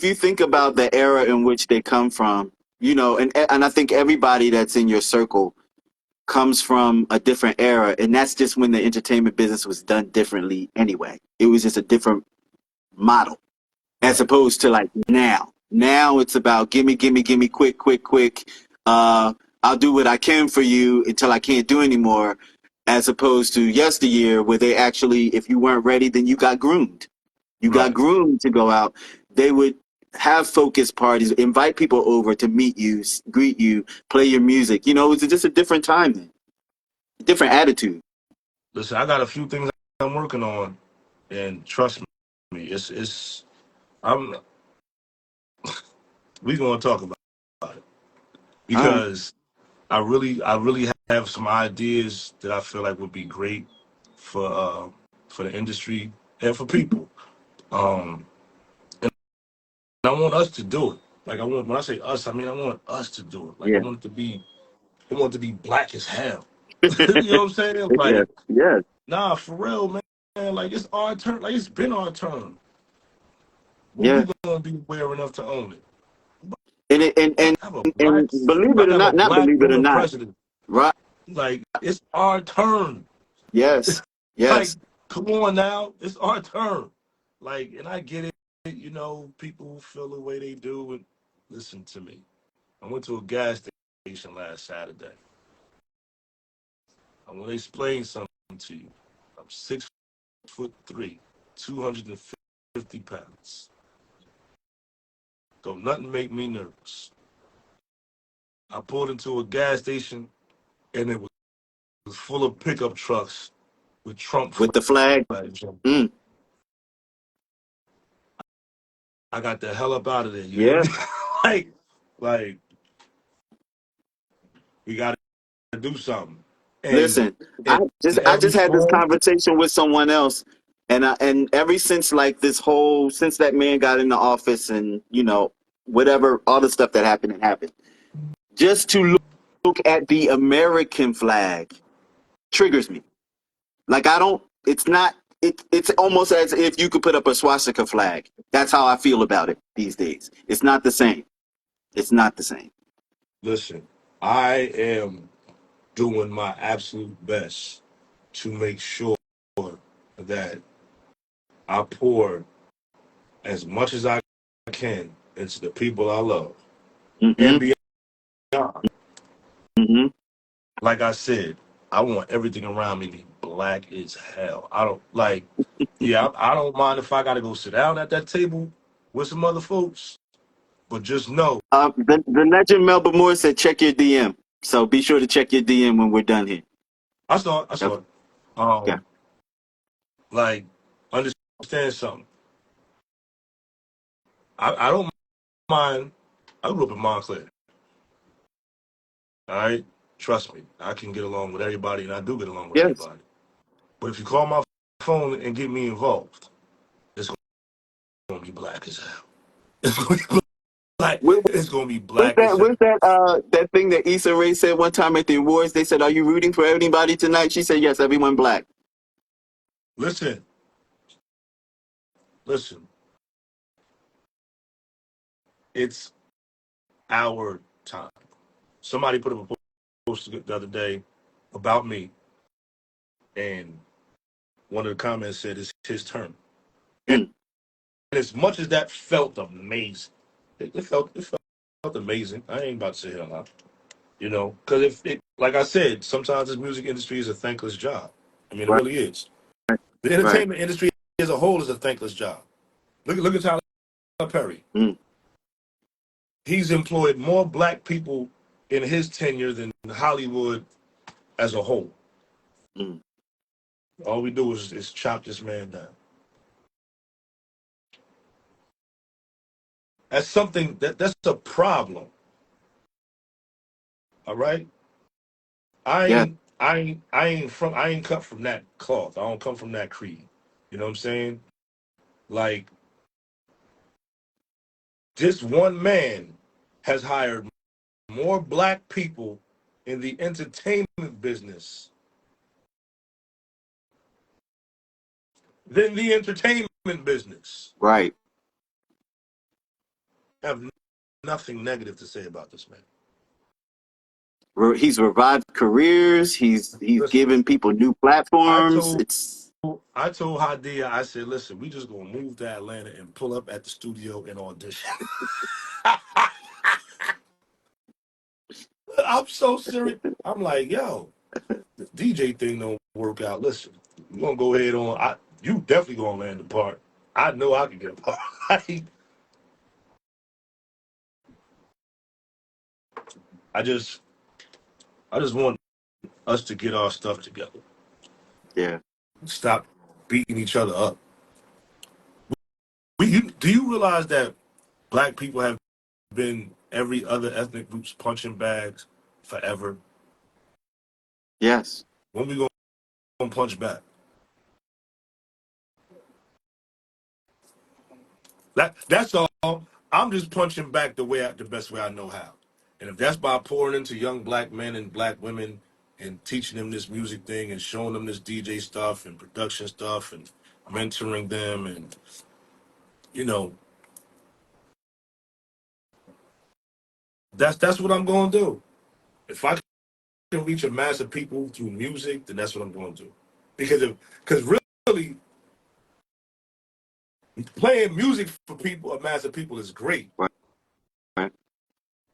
[SPEAKER 1] you think about the era in which they come from, and I think everybody that's in your circle comes from a different era, and that's just when the entertainment business was done differently anyway. It was just a different model as
[SPEAKER 2] right.
[SPEAKER 1] opposed to like now. Now it's about gimme, gimme, gimme, quick, quick, quick. Uh, I'll do what I can for you until I can't do anymore, as opposed to yesteryear where they actually, if you weren't ready, then you got groomed. You got
[SPEAKER 2] Right.
[SPEAKER 1] groomed to go out. They would have focus parties, invite people over to meet you, greet you, play your music. It was just a different time then, a different attitude.
[SPEAKER 2] Listen, I got a few things I'm working on, and trust me, it's I'm we gonna talk about it
[SPEAKER 1] All right.
[SPEAKER 2] because I really have some ideas that I feel like would be great for the industry and for people. And I want us to do it. Like I want when I say us, I mean I want us to do it. Like
[SPEAKER 1] Yeah.
[SPEAKER 2] I want it to be black as hell. You know what I'm saying?
[SPEAKER 1] Yeah.
[SPEAKER 2] Like,
[SPEAKER 1] Yeah.
[SPEAKER 2] nah, for real, man. Like it's our turn. Like it's been our turn. When
[SPEAKER 1] Yeah.
[SPEAKER 2] we gonna be aware enough to own it?
[SPEAKER 1] And it,
[SPEAKER 2] About to have a black,
[SPEAKER 1] and
[SPEAKER 2] we
[SPEAKER 1] believe
[SPEAKER 2] about
[SPEAKER 1] it
[SPEAKER 2] to
[SPEAKER 1] or
[SPEAKER 2] have a
[SPEAKER 1] not
[SPEAKER 2] black
[SPEAKER 1] believe it or
[SPEAKER 2] woman
[SPEAKER 1] not,
[SPEAKER 2] president.
[SPEAKER 1] right?
[SPEAKER 2] Like it's our turn.
[SPEAKER 1] Yes.
[SPEAKER 2] Like,
[SPEAKER 1] Yes.
[SPEAKER 2] come on now, it's our turn. Like, and I get it. People feel the way they do. And listen to me. I went to a gas station last Saturday. I want to explain something to you. I'm 6'3", 250 pounds. Don't nothing make me nervous. I pulled into a gas station and it was full of pickup trucks with Trump
[SPEAKER 1] With the flag.
[SPEAKER 2] flags on.
[SPEAKER 1] Mm.
[SPEAKER 2] I got the hell up out of there. You hear
[SPEAKER 1] Yeah.
[SPEAKER 2] me? like, like we got to do something. And
[SPEAKER 1] Listen,
[SPEAKER 2] in
[SPEAKER 1] I
[SPEAKER 2] every
[SPEAKER 1] just had this
[SPEAKER 2] form,
[SPEAKER 1] conversation with someone else, and ever since like this whole since that man got in the office and whatever all the stuff that happened and happened, just to look at the American flag triggers me. Like I don't. It's not. It's almost as if you could put up a swastika flag. That's how I feel about it these days. It's not the same. It's not the same.
[SPEAKER 2] listen, I am doing my absolute best to make sure that I pour as much as I can into the people I love and
[SPEAKER 1] Mm-hmm.
[SPEAKER 2] beyond.
[SPEAKER 1] Mm-hmm.
[SPEAKER 2] Like I said, I want everything around me to be black as hell. I don't like, yeah, I don't mind if I got to go sit down at that table with some other folks, but just know.
[SPEAKER 1] The legend Melba Moore said check your DM. So be sure to check your DM when we're done here.
[SPEAKER 2] I saw
[SPEAKER 1] Okay.
[SPEAKER 2] it.
[SPEAKER 1] Yeah.
[SPEAKER 2] Like, understand something. I don't mind. I grew up in Montclair. All right, trust me, I can get along with everybody, and I do get along with
[SPEAKER 1] Yes.
[SPEAKER 2] everybody. But if you call my phone and get me involved, it's gonna be black as hell. It's gonna be black.
[SPEAKER 1] What,
[SPEAKER 2] It's gonna be black as hell.
[SPEAKER 1] what's that thing that Issa Rae said one time at the awards? They said, "Are you rooting for anybody tonight?" She said, "Yes, everyone black."
[SPEAKER 2] Listen, listen. It's our time. Somebody put up a post the other day about me, and one of the comments said it's his turn. And
[SPEAKER 1] Mm,
[SPEAKER 2] as much as that felt amazing, it felt amazing. I ain't about to say hell out, because if it, like I said, sometimes this music industry is a thankless job. I mean, it
[SPEAKER 1] right.
[SPEAKER 2] really is. The
[SPEAKER 1] Right.
[SPEAKER 2] entertainment industry as a whole is a thankless job. Look at Tyler Perry.
[SPEAKER 1] Mm,
[SPEAKER 2] He's employed more black people in his tenure than Hollywood as a whole.
[SPEAKER 1] mm.
[SPEAKER 2] All we do is chop this man down. That's something that's a problem. All right.
[SPEAKER 1] Yeah.
[SPEAKER 2] I ain't cut from that cloth. I don't come from that creed. You know what I'm saying? Like this one man has hired more black people in the entertainment business than the entertainment business.
[SPEAKER 1] Right.
[SPEAKER 2] I have nothing negative to say about this man.
[SPEAKER 1] He's revived careers. He's
[SPEAKER 2] Listen,
[SPEAKER 1] given people new
[SPEAKER 2] I
[SPEAKER 1] platforms.
[SPEAKER 2] told
[SPEAKER 1] It's
[SPEAKER 2] I told Hadia, I said, listen, we just gonna move to Atlanta and pull up at the studio and audition. I'm so serious. I'm like, yo, the DJ thing don't work out. Listen, we're gonna go ahead on. You definitely gonna land the part. I know I can get a part. I just I just want us to get our stuff together.
[SPEAKER 1] yeah.
[SPEAKER 2] Stop beating each other up. Do you realize that black people have been every other ethnic group's punching bags forever?
[SPEAKER 1] Yes.
[SPEAKER 2] When we gonna punch back? That's all. I'm just punching back the best way I know how. And if that's by pouring into young black men and black women and teaching them this music thing and showing them this DJ stuff and production stuff and mentoring them and you know, that's what I'm going to do. If I can reach a mass of people through music, then that's what I'm going to do. Because really playing music for people, a mass of people, is great.
[SPEAKER 1] Right. Right.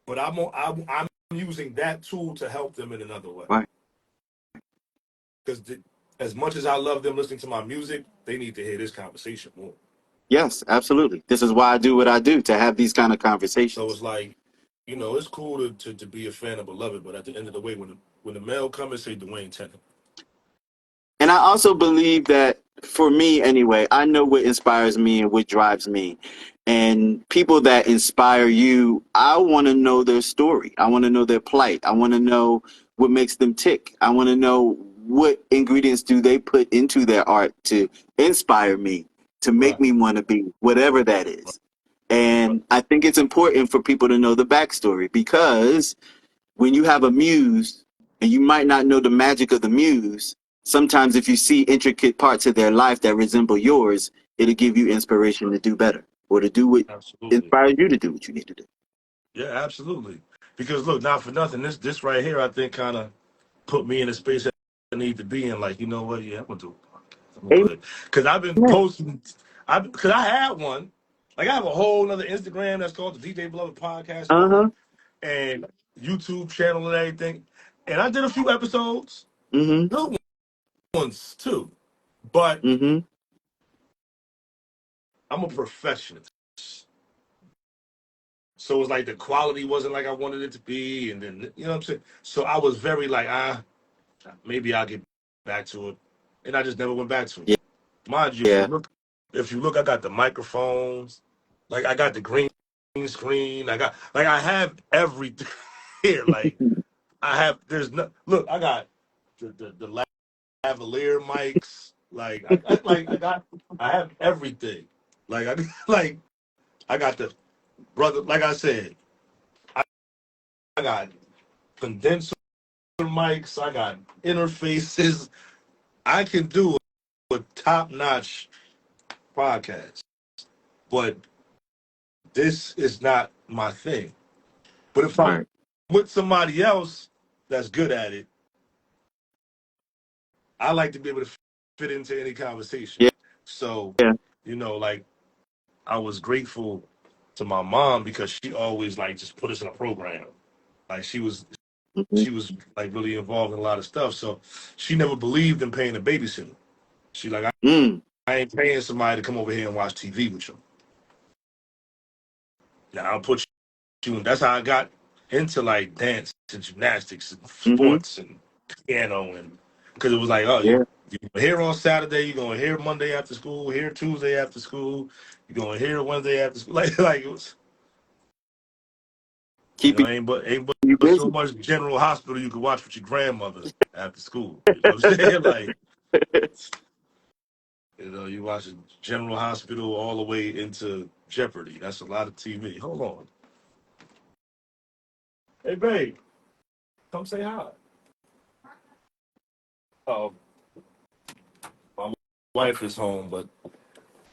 [SPEAKER 2] But I'm using that tool to help them in another way.
[SPEAKER 1] Right.
[SPEAKER 2] Because as much as I love them listening to my music, they need to hear this conversation more.
[SPEAKER 1] Yes, absolutely. This is why I do what I do, to have these kind of
[SPEAKER 2] So
[SPEAKER 1] conversations.
[SPEAKER 2] it's like, it's cool to be a fan of Beloved, but at the end of the way, when the mail comes and say Dwayne Tennant.
[SPEAKER 1] And I also believe that, for me anyway, I know what inspires me and what drives me. And people that inspire you, I want to know their story. I want to know their plight. I want to know what makes them tick. I want to know what ingredients do they put into their art to inspire me, to make
[SPEAKER 2] Right.
[SPEAKER 1] me want to be whatever that is.
[SPEAKER 2] Right.
[SPEAKER 1] And I think it's important for people to know the backstory, because when you have a muse and you might not know the magic of the muse, sometimes if you see intricate parts of their life that resemble yours, it'll give you inspiration to do better, or to do what
[SPEAKER 2] Absolutely.
[SPEAKER 1] inspires you to do what you need to do.
[SPEAKER 2] Yeah, absolutely. Because look, not for nothing, this right here, I think kind of put me in a space that I need to be in. Like, you know what? Yeah, I'm gonna do a podcast. I'm gonna go ahead because I've been
[SPEAKER 1] Amen.
[SPEAKER 2] posting. Because I had one. Like, I have a whole other Instagram that's called the DJ Beloved Podcast now,
[SPEAKER 1] Uh-huh.
[SPEAKER 2] and YouTube channel and everything. And I did a few episodes,
[SPEAKER 1] Mm-hmm.
[SPEAKER 2] good ones too. But
[SPEAKER 1] Mm-hmm.
[SPEAKER 2] I'm a perfectionist. So it's like the quality wasn't like I wanted it to be, and then you know what I'm saying. So I was very like, maybe I'll get back to it, and I just never went back to it.
[SPEAKER 1] Yeah.
[SPEAKER 2] Mind you,
[SPEAKER 1] Yeah.
[SPEAKER 2] if you look, I got the microphones, like I got the green screen, I have everything here. Like I have, there's no look, I got the lavalier mics, I have everything. Like I like I got the brother, like I said, I got condenser mics, I got interfaces. I can do a top notch podcast, but this is not my thing. But if I'm
[SPEAKER 1] Right.
[SPEAKER 2] with somebody else that's good at it, I like to be able to fit into any conversation.
[SPEAKER 1] Yeah.
[SPEAKER 2] So,
[SPEAKER 1] Yeah.
[SPEAKER 2] like I was grateful to my mom because she always like just put us in a program. Like
[SPEAKER 1] Mm-hmm.
[SPEAKER 2] she was like really involved in a lot of stuff. So she never believed in paying a babysitter. She like
[SPEAKER 1] Mm.
[SPEAKER 2] I ain't paying somebody to come over here and watch TV with you. Now I'll put you, and that's how I got into like dance and gymnastics and
[SPEAKER 1] Mm-hmm.
[SPEAKER 2] sports and piano, and because it was like, oh,
[SPEAKER 1] Yeah.
[SPEAKER 2] you're here on Saturday, you're going here Monday after school, here Tuesday after school, you're going here Wednesday after school, like it was,
[SPEAKER 1] Keeping you
[SPEAKER 2] ain't but so
[SPEAKER 1] busy.
[SPEAKER 2] much General Hospital you could watch with your grandmother after school. You know what I'm saying? Like, you watch General Hospital all the way into Jeopardy. That's a lot of TV. Hold on, hey babe, come say hi. Oh, my wife is home, but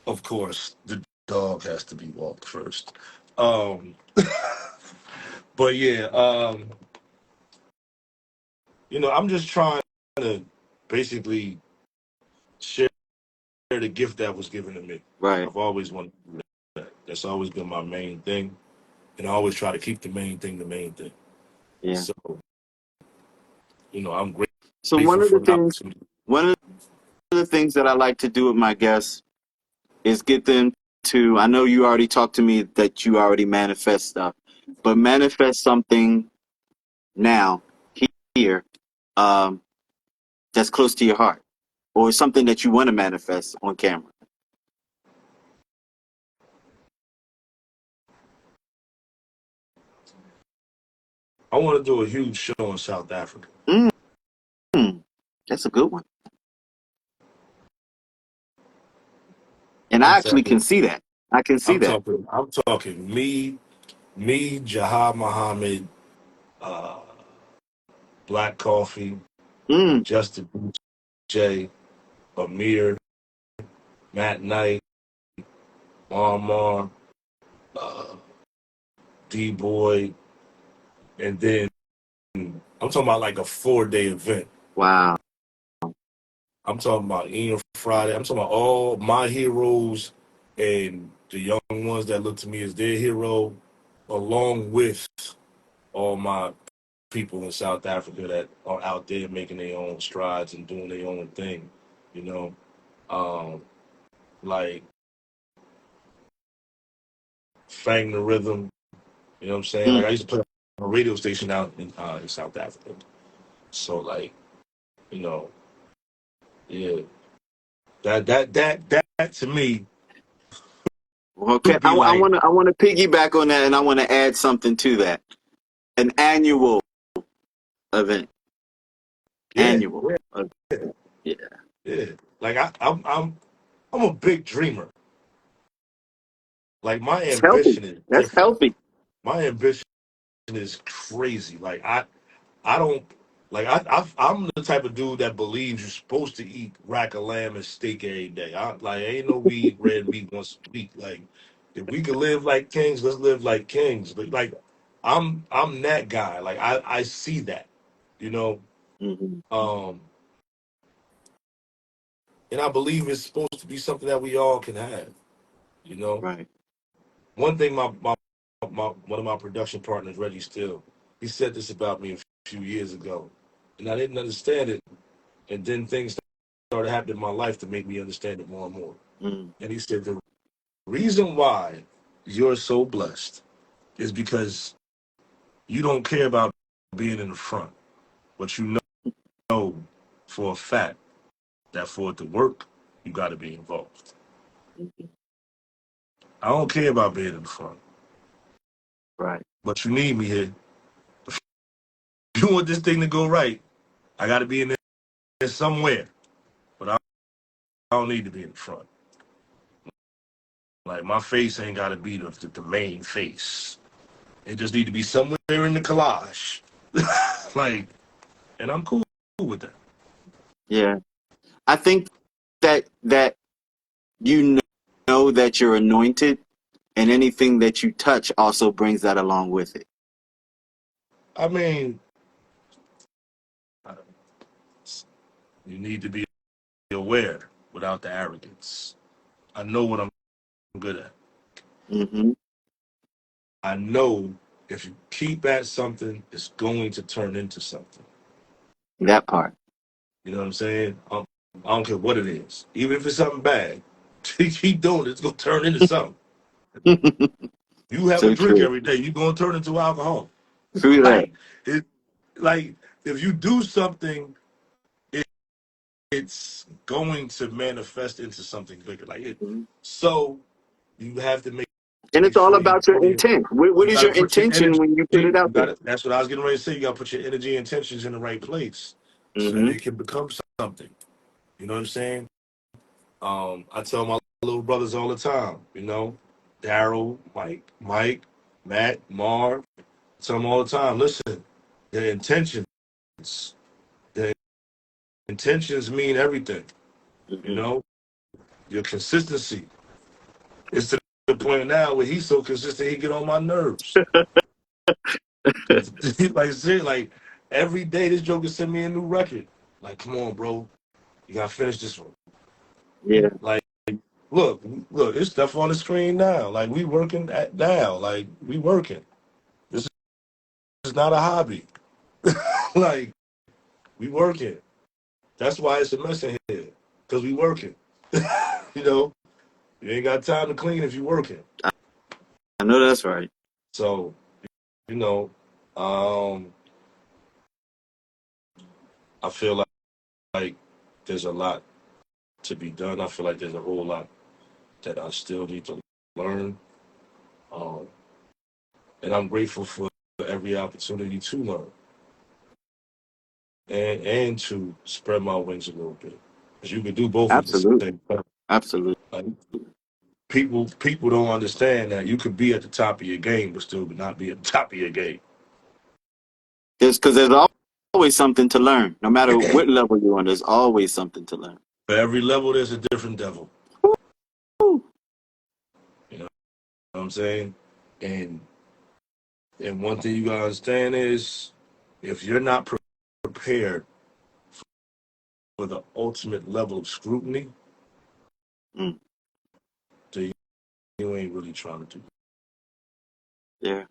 [SPEAKER 2] of course the dog has to be walked first. Um, but yeah, I'm just trying to basically share the gift that was given to me.
[SPEAKER 1] Right.
[SPEAKER 2] I've always wanted to do that. That's always been my main thing, and I always try to keep the main thing the main thing.
[SPEAKER 1] Yeah.
[SPEAKER 2] So, I'm
[SPEAKER 1] So
[SPEAKER 2] grateful for the opportunity.
[SPEAKER 1] one of the things that I like to do with my guests is get them to, I know you already talked to me that you already manifest stuff, but manifest something now, here, um, that's close to your heart, or something that you want to manifest on camera.
[SPEAKER 2] I want to do a huge show in South Africa.
[SPEAKER 1] Mm, that's a good one. And I
[SPEAKER 2] I'm
[SPEAKER 1] actually can
[SPEAKER 2] saying
[SPEAKER 1] see that. I can see that.
[SPEAKER 2] I'm talking me, Jahad Muhammad, uh, Black Coffee,
[SPEAKER 1] Mm,
[SPEAKER 2] Justin J, Amir, Matt Knight, Marmar, uh, D Boy, and then I'm talking about like a 4-day event.
[SPEAKER 1] wow.
[SPEAKER 2] I'm talking about Ian Friday. I'm talking about all my heroes and the young ones that look to me as their hero, along with all my people in South Africa that are out there making their own strides and doing their own thing. You know, um, like Fang the Rhythm. You know what I'm saying?
[SPEAKER 1] Mm.
[SPEAKER 2] Like I used to play on a radio station out in South Africa. So like, you know, yeah, that to me
[SPEAKER 1] Okay,
[SPEAKER 2] would be like,
[SPEAKER 1] I want to piggyback on that, and I want to add something to that. An annual event.
[SPEAKER 2] yeah,
[SPEAKER 1] Annual.
[SPEAKER 2] yeah,
[SPEAKER 1] Yeah.
[SPEAKER 2] yeah. Like I'm a big dreamer. Like my
[SPEAKER 1] It's healthy.
[SPEAKER 2] ambition is
[SPEAKER 1] That's
[SPEAKER 2] different.
[SPEAKER 1] healthy.
[SPEAKER 2] My ambition is crazy. Like I don't like I'm the type of dude that believes you're supposed to eat rack of lamb and steak every day. I like ain't no we eat red meat once a week. Like if we could live like kings, let's live like kings. But like I'm that guy. Like I see that, you know.
[SPEAKER 1] Hmm.
[SPEAKER 2] Um and I believe it's supposed to be something that we all can have, you know.
[SPEAKER 1] Right.
[SPEAKER 2] One thing my one of my production partners, Reggie Still, he said this about me a few years ago. And I didn't understand it. And then things started happening in my life to make me understand it more and more.
[SPEAKER 1] Mm.
[SPEAKER 2] And he said the reason why you're so blessed is because you don't care about being in the front, but you know for a fact that for it to work, you got to be involved.
[SPEAKER 1] Mhm.
[SPEAKER 2] I don't care about being in the front,
[SPEAKER 1] Right.
[SPEAKER 2] but you need me here. If you want this thing to go right, I got to be in there somewhere, but I don't need to be in the front. Like my face ain't got to be the main face. It just need to be somewhere in the collage. Like, and I'm cool with that.
[SPEAKER 1] Yeah. I think that you know that you're anointed, and anything that you touch also brings that along with it.
[SPEAKER 2] I mean, you need to be aware without the arrogance. I know what I'm good at.
[SPEAKER 1] Hmm.
[SPEAKER 2] I know if you keep at something, it's going to turn into something.
[SPEAKER 1] That part.
[SPEAKER 2] You know what I'm saying? I don't care what it is. Even if it's something bad, keep doing it. It's going to turn into something. You have a
[SPEAKER 1] So
[SPEAKER 2] drink
[SPEAKER 1] true.
[SPEAKER 2] every day, you're going to turn into alcohol.
[SPEAKER 1] True that.
[SPEAKER 2] Like, it, like if you do something, it's going to manifest into something bigger. Like it.
[SPEAKER 1] Mhm.
[SPEAKER 2] So you have to make
[SPEAKER 1] And it's all
[SPEAKER 2] sure you
[SPEAKER 1] about your
[SPEAKER 2] put in.
[SPEAKER 1] intent. What
[SPEAKER 2] You
[SPEAKER 1] is
[SPEAKER 2] got to
[SPEAKER 1] your
[SPEAKER 2] put your
[SPEAKER 1] intention
[SPEAKER 2] energy.
[SPEAKER 1] when you put it
[SPEAKER 2] You
[SPEAKER 1] out
[SPEAKER 2] got
[SPEAKER 1] there?
[SPEAKER 2] to. That's what I was getting ready to say. You got to put your energy and intentions in the right place, so that
[SPEAKER 1] Hmm.
[SPEAKER 2] it can become something. You know what I'm saying? I tell my little brothers all the time. You know, Daryl, Mike, Matt, Marv. I tell them all the time. Listen, the intentions. The intentions mean everything. You
[SPEAKER 1] Hmm.
[SPEAKER 2] know, your consistency. It's to the point now where he's so consistent he get on my nerves. Cause like seriously, like every day this joker send me a new record. Like, come on, bro, you gotta finish this one.
[SPEAKER 1] Yeah.
[SPEAKER 2] Like, look, look, it's stuff on the screen now. Like we working at now. Like we working. This is not a hobby. Like we working. That's why it's a mess in here. Cause we working. You know, you ain't got time to clean if you working.
[SPEAKER 1] I know that's right.
[SPEAKER 2] So, you know, um, I feel like there's a lot to be done. I feel like there's a whole lot that I still need to learn. Um, and I'm grateful for every opportunity to learn and to spread my wings a little bit. Because you can do both at the
[SPEAKER 1] Absolutely.
[SPEAKER 2] same time.
[SPEAKER 1] Absolutely.
[SPEAKER 2] Like, people don't understand that you could be at the top of your game but still not be at the top of your game.
[SPEAKER 1] There's always something to learn. No matter what level you're on, there's always something to learn.
[SPEAKER 2] For every level, there's a different devil.
[SPEAKER 1] Woo.
[SPEAKER 2] You know what I'm saying? And one thing you gotta understand is, if you're not prepared for the ultimate level of scrutiny,
[SPEAKER 1] Mm,
[SPEAKER 2] then you ain't really trying to do.
[SPEAKER 1] yeah.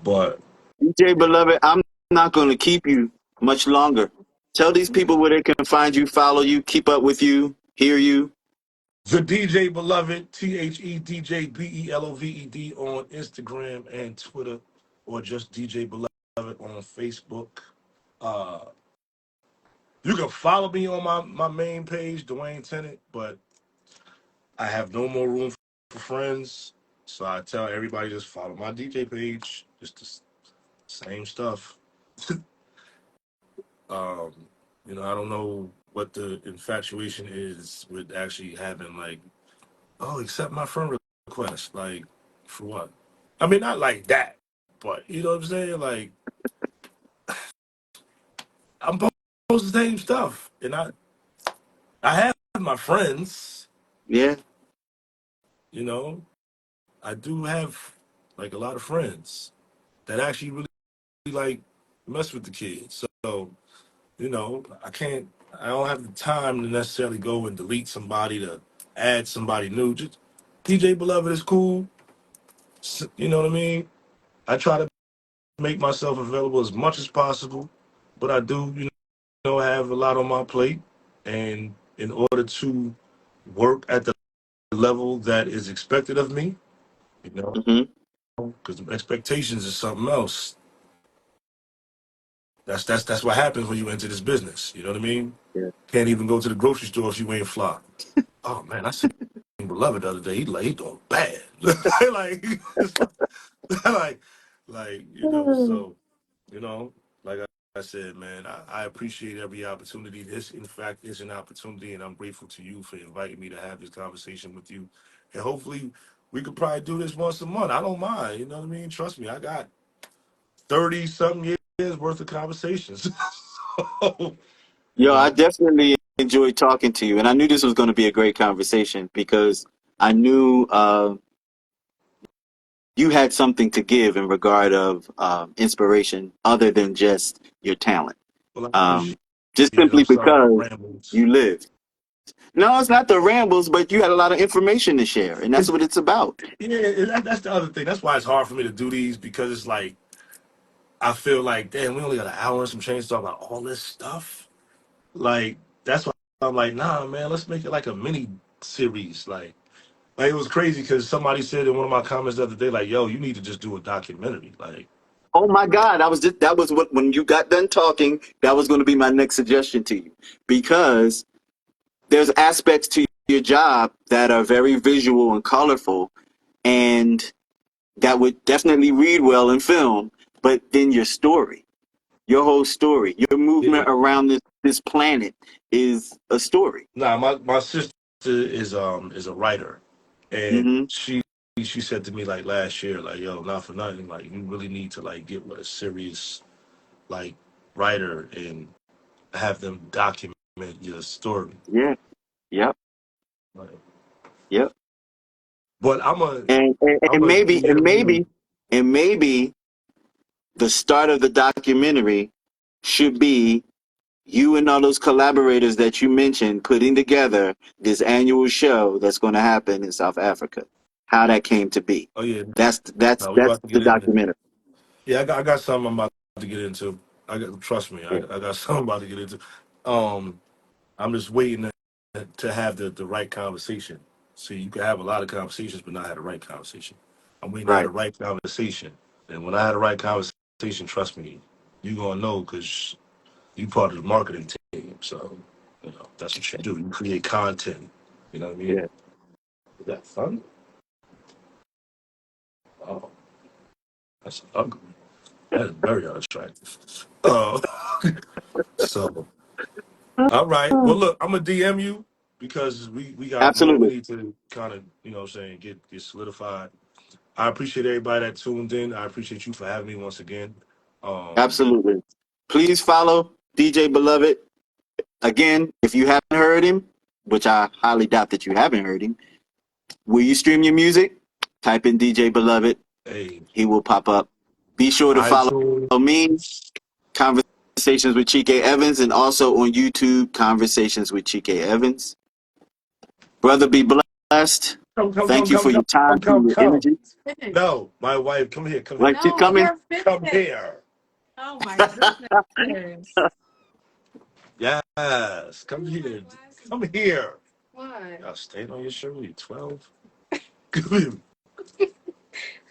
[SPEAKER 2] But
[SPEAKER 1] DJ Beloved, I'm not going to keep you much longer. Tell these people where they can find you, follow you, keep up with you, hear you.
[SPEAKER 2] the DJ Beloved, TheDJBeloved on Instagram and Twitter, or just DJ Beloved on Facebook. Uh, you can follow me on my main page, Dwayne Tennant, but I have no more room for friends. So I tell everybody just follow my DJ page. Just the same stuff. um, I don't know what the infatuation is with actually having like, oh, accept my friend request. Like, for what? I mean, not like that, but you know what I'm saying? Like, I'm posting the same stuff, and I have my friends.
[SPEAKER 1] Yeah.
[SPEAKER 2] You know, I do have like a lot of friends that actually really like mess with the kids. So I can't. I don't have the time to necessarily go and delete somebody to add somebody new. Just DJ Beloved is cool. You know what I mean? I try to make myself available as much as possible, but I do, have a lot on my plate, and in order to work at the level that is expected of me,
[SPEAKER 1] Hmm.
[SPEAKER 2] because expectations is something else. That's what happens when you enter this business. You know what I mean?
[SPEAKER 1] Yeah.
[SPEAKER 2] Can't even go to the grocery store if you ain't fly. Oh man, I seen Beloved the other day. He doing bad. like, it's like, so, you know, like I said, man, I appreciate every opportunity. This, in fact, is an opportunity, and I'm grateful to you for inviting me to have this conversation with you. And hopefully, we could probably do this once a month. I don't mind. You know what I mean? Trust me, I got 30 something years worth of conversations. So, you
[SPEAKER 1] Yo, I
[SPEAKER 2] know,
[SPEAKER 1] definitely enjoyed talking to you. And I knew this was going to be a great conversation because I knew you had something to give in regard of inspiration other than just your talent.
[SPEAKER 2] well, I appreciate
[SPEAKER 1] Um, just
[SPEAKER 2] it.
[SPEAKER 1] simply
[SPEAKER 2] I'm sorry for the
[SPEAKER 1] because
[SPEAKER 2] rambles.
[SPEAKER 1] you lived. No, it's not the rambles, but you had a lot of information to share, and that's
[SPEAKER 2] It's,
[SPEAKER 1] what it's about.
[SPEAKER 2] yeah, that's the other thing. That's why it's hard for me to do these, because it's like I feel like, damn, we only got an hour and some change to talk about all this stuff. Like, that's why I'm like, nah, man, let's make it like a mini series. Like it was crazy because somebody said in one of my comments the other day, like, yo, you need to just do a documentary. Like,
[SPEAKER 1] Oh my God, that was what when you got done talking, that was going to be my next suggestion to you because there's aspects to your job that are very visual and colorful, and that would definitely read well in film. But then your whole story, your
[SPEAKER 2] yeah,
[SPEAKER 1] movement around this planet is a story.
[SPEAKER 2] nah, my sister is a writer, and
[SPEAKER 1] Hmm.
[SPEAKER 2] she said to me like last year, like, yo, not for nothing, like you really need to like get with a serious like writer and have them document your story.
[SPEAKER 1] Yeah. Yep.
[SPEAKER 2] Like,
[SPEAKER 1] Yep.
[SPEAKER 2] but I'm
[SPEAKER 1] And
[SPEAKER 2] a
[SPEAKER 1] maybe
[SPEAKER 2] DM you.
[SPEAKER 1] and maybe the start of the documentary should be you and all those collaborators that you mentioned putting together this annual show that's going to happen in South Africa. How that came to be.
[SPEAKER 2] Oh yeah,
[SPEAKER 1] That's
[SPEAKER 2] no, we
[SPEAKER 1] that's
[SPEAKER 2] about to
[SPEAKER 1] the
[SPEAKER 2] get in.
[SPEAKER 1] documentary.
[SPEAKER 2] Yeah, I got something I'm about to get into. Trust me, I,
[SPEAKER 1] Yeah.
[SPEAKER 2] I got something I'm about to get into. Um, I'm just waiting to have the right conversation. See, you can have a lot of conversations, but not have the right conversation. I'm waiting to have
[SPEAKER 1] Right.
[SPEAKER 2] the right conversation, and when I have the right conversation, trust me, you gonna know because you part of the marketing team. So, that's what you do. You create content. You know what I mean?
[SPEAKER 1] Yeah.
[SPEAKER 2] Is that fun? Oh, that's ugly. That is very unattractive. Uh, so. All right. Well, look, I'm gonna DM you because we got more. We
[SPEAKER 1] Absolutely.
[SPEAKER 2] need to kind of get solidified. I appreciate everybody that tuned in. I appreciate you for having me once again. Um,
[SPEAKER 1] Absolutely. Please follow DJ Beloved. Again, if you haven't heard him, which I highly doubt that you haven't heard him, will you stream your music? Type in DJ Beloved.
[SPEAKER 2] hey,
[SPEAKER 1] He will pop up. Be sure to follow me,
[SPEAKER 2] iTunes.
[SPEAKER 1] Conversations with Chike Evans, and also on YouTube, Conversations with Chike Evans. Brother, be blessed.
[SPEAKER 2] Come, come,
[SPEAKER 1] Thank
[SPEAKER 2] come,
[SPEAKER 1] you
[SPEAKER 2] come,
[SPEAKER 1] for
[SPEAKER 2] come,
[SPEAKER 1] your time
[SPEAKER 2] come, come,
[SPEAKER 1] and your
[SPEAKER 2] come.
[SPEAKER 1] energy.
[SPEAKER 2] No, my wife, come here, come here,
[SPEAKER 1] Like
[SPEAKER 2] come
[SPEAKER 1] you
[SPEAKER 2] here,
[SPEAKER 1] coming?
[SPEAKER 2] come here.
[SPEAKER 3] Oh my goodness.
[SPEAKER 2] Yes, come here, come here.
[SPEAKER 3] What?
[SPEAKER 2] Y'all staying on your shirt. You 12. Come here.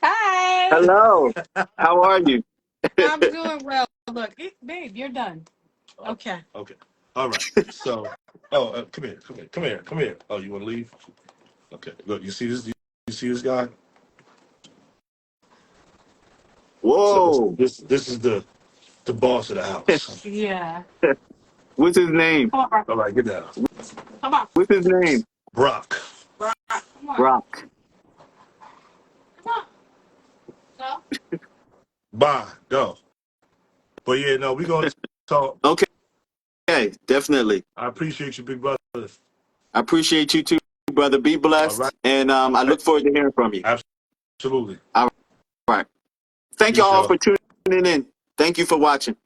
[SPEAKER 3] Hi.
[SPEAKER 1] Hello. How are you?
[SPEAKER 3] I'm doing well. Look, babe, you're done. Okay.
[SPEAKER 2] Okay. All right. So, come here, come here, come here, come here. Oh, you want to leave? Okay. Look, you see this? You see this guy? So
[SPEAKER 1] Whoa.
[SPEAKER 2] this is the boss of the house.
[SPEAKER 3] Yeah.
[SPEAKER 1] What's his name?
[SPEAKER 3] Come on, Brock.
[SPEAKER 2] All right, get down.
[SPEAKER 3] Come on.
[SPEAKER 1] What's his name?
[SPEAKER 2] Brock.
[SPEAKER 3] Brock. Come on.
[SPEAKER 1] Brock.
[SPEAKER 3] Come on. Go.
[SPEAKER 2] Bye. Go. But yeah, no, we gonna talk.
[SPEAKER 1] Okay, definitely.
[SPEAKER 2] I appreciate you, big brother.
[SPEAKER 1] I appreciate you too, brother. Be
[SPEAKER 2] All right.
[SPEAKER 1] blessed. And I look forward to hearing from you.
[SPEAKER 2] Absolutely.
[SPEAKER 1] All right. Thank you
[SPEAKER 2] Peace,
[SPEAKER 1] all
[SPEAKER 2] y'all.
[SPEAKER 1] for tuning in. Thank you for watching.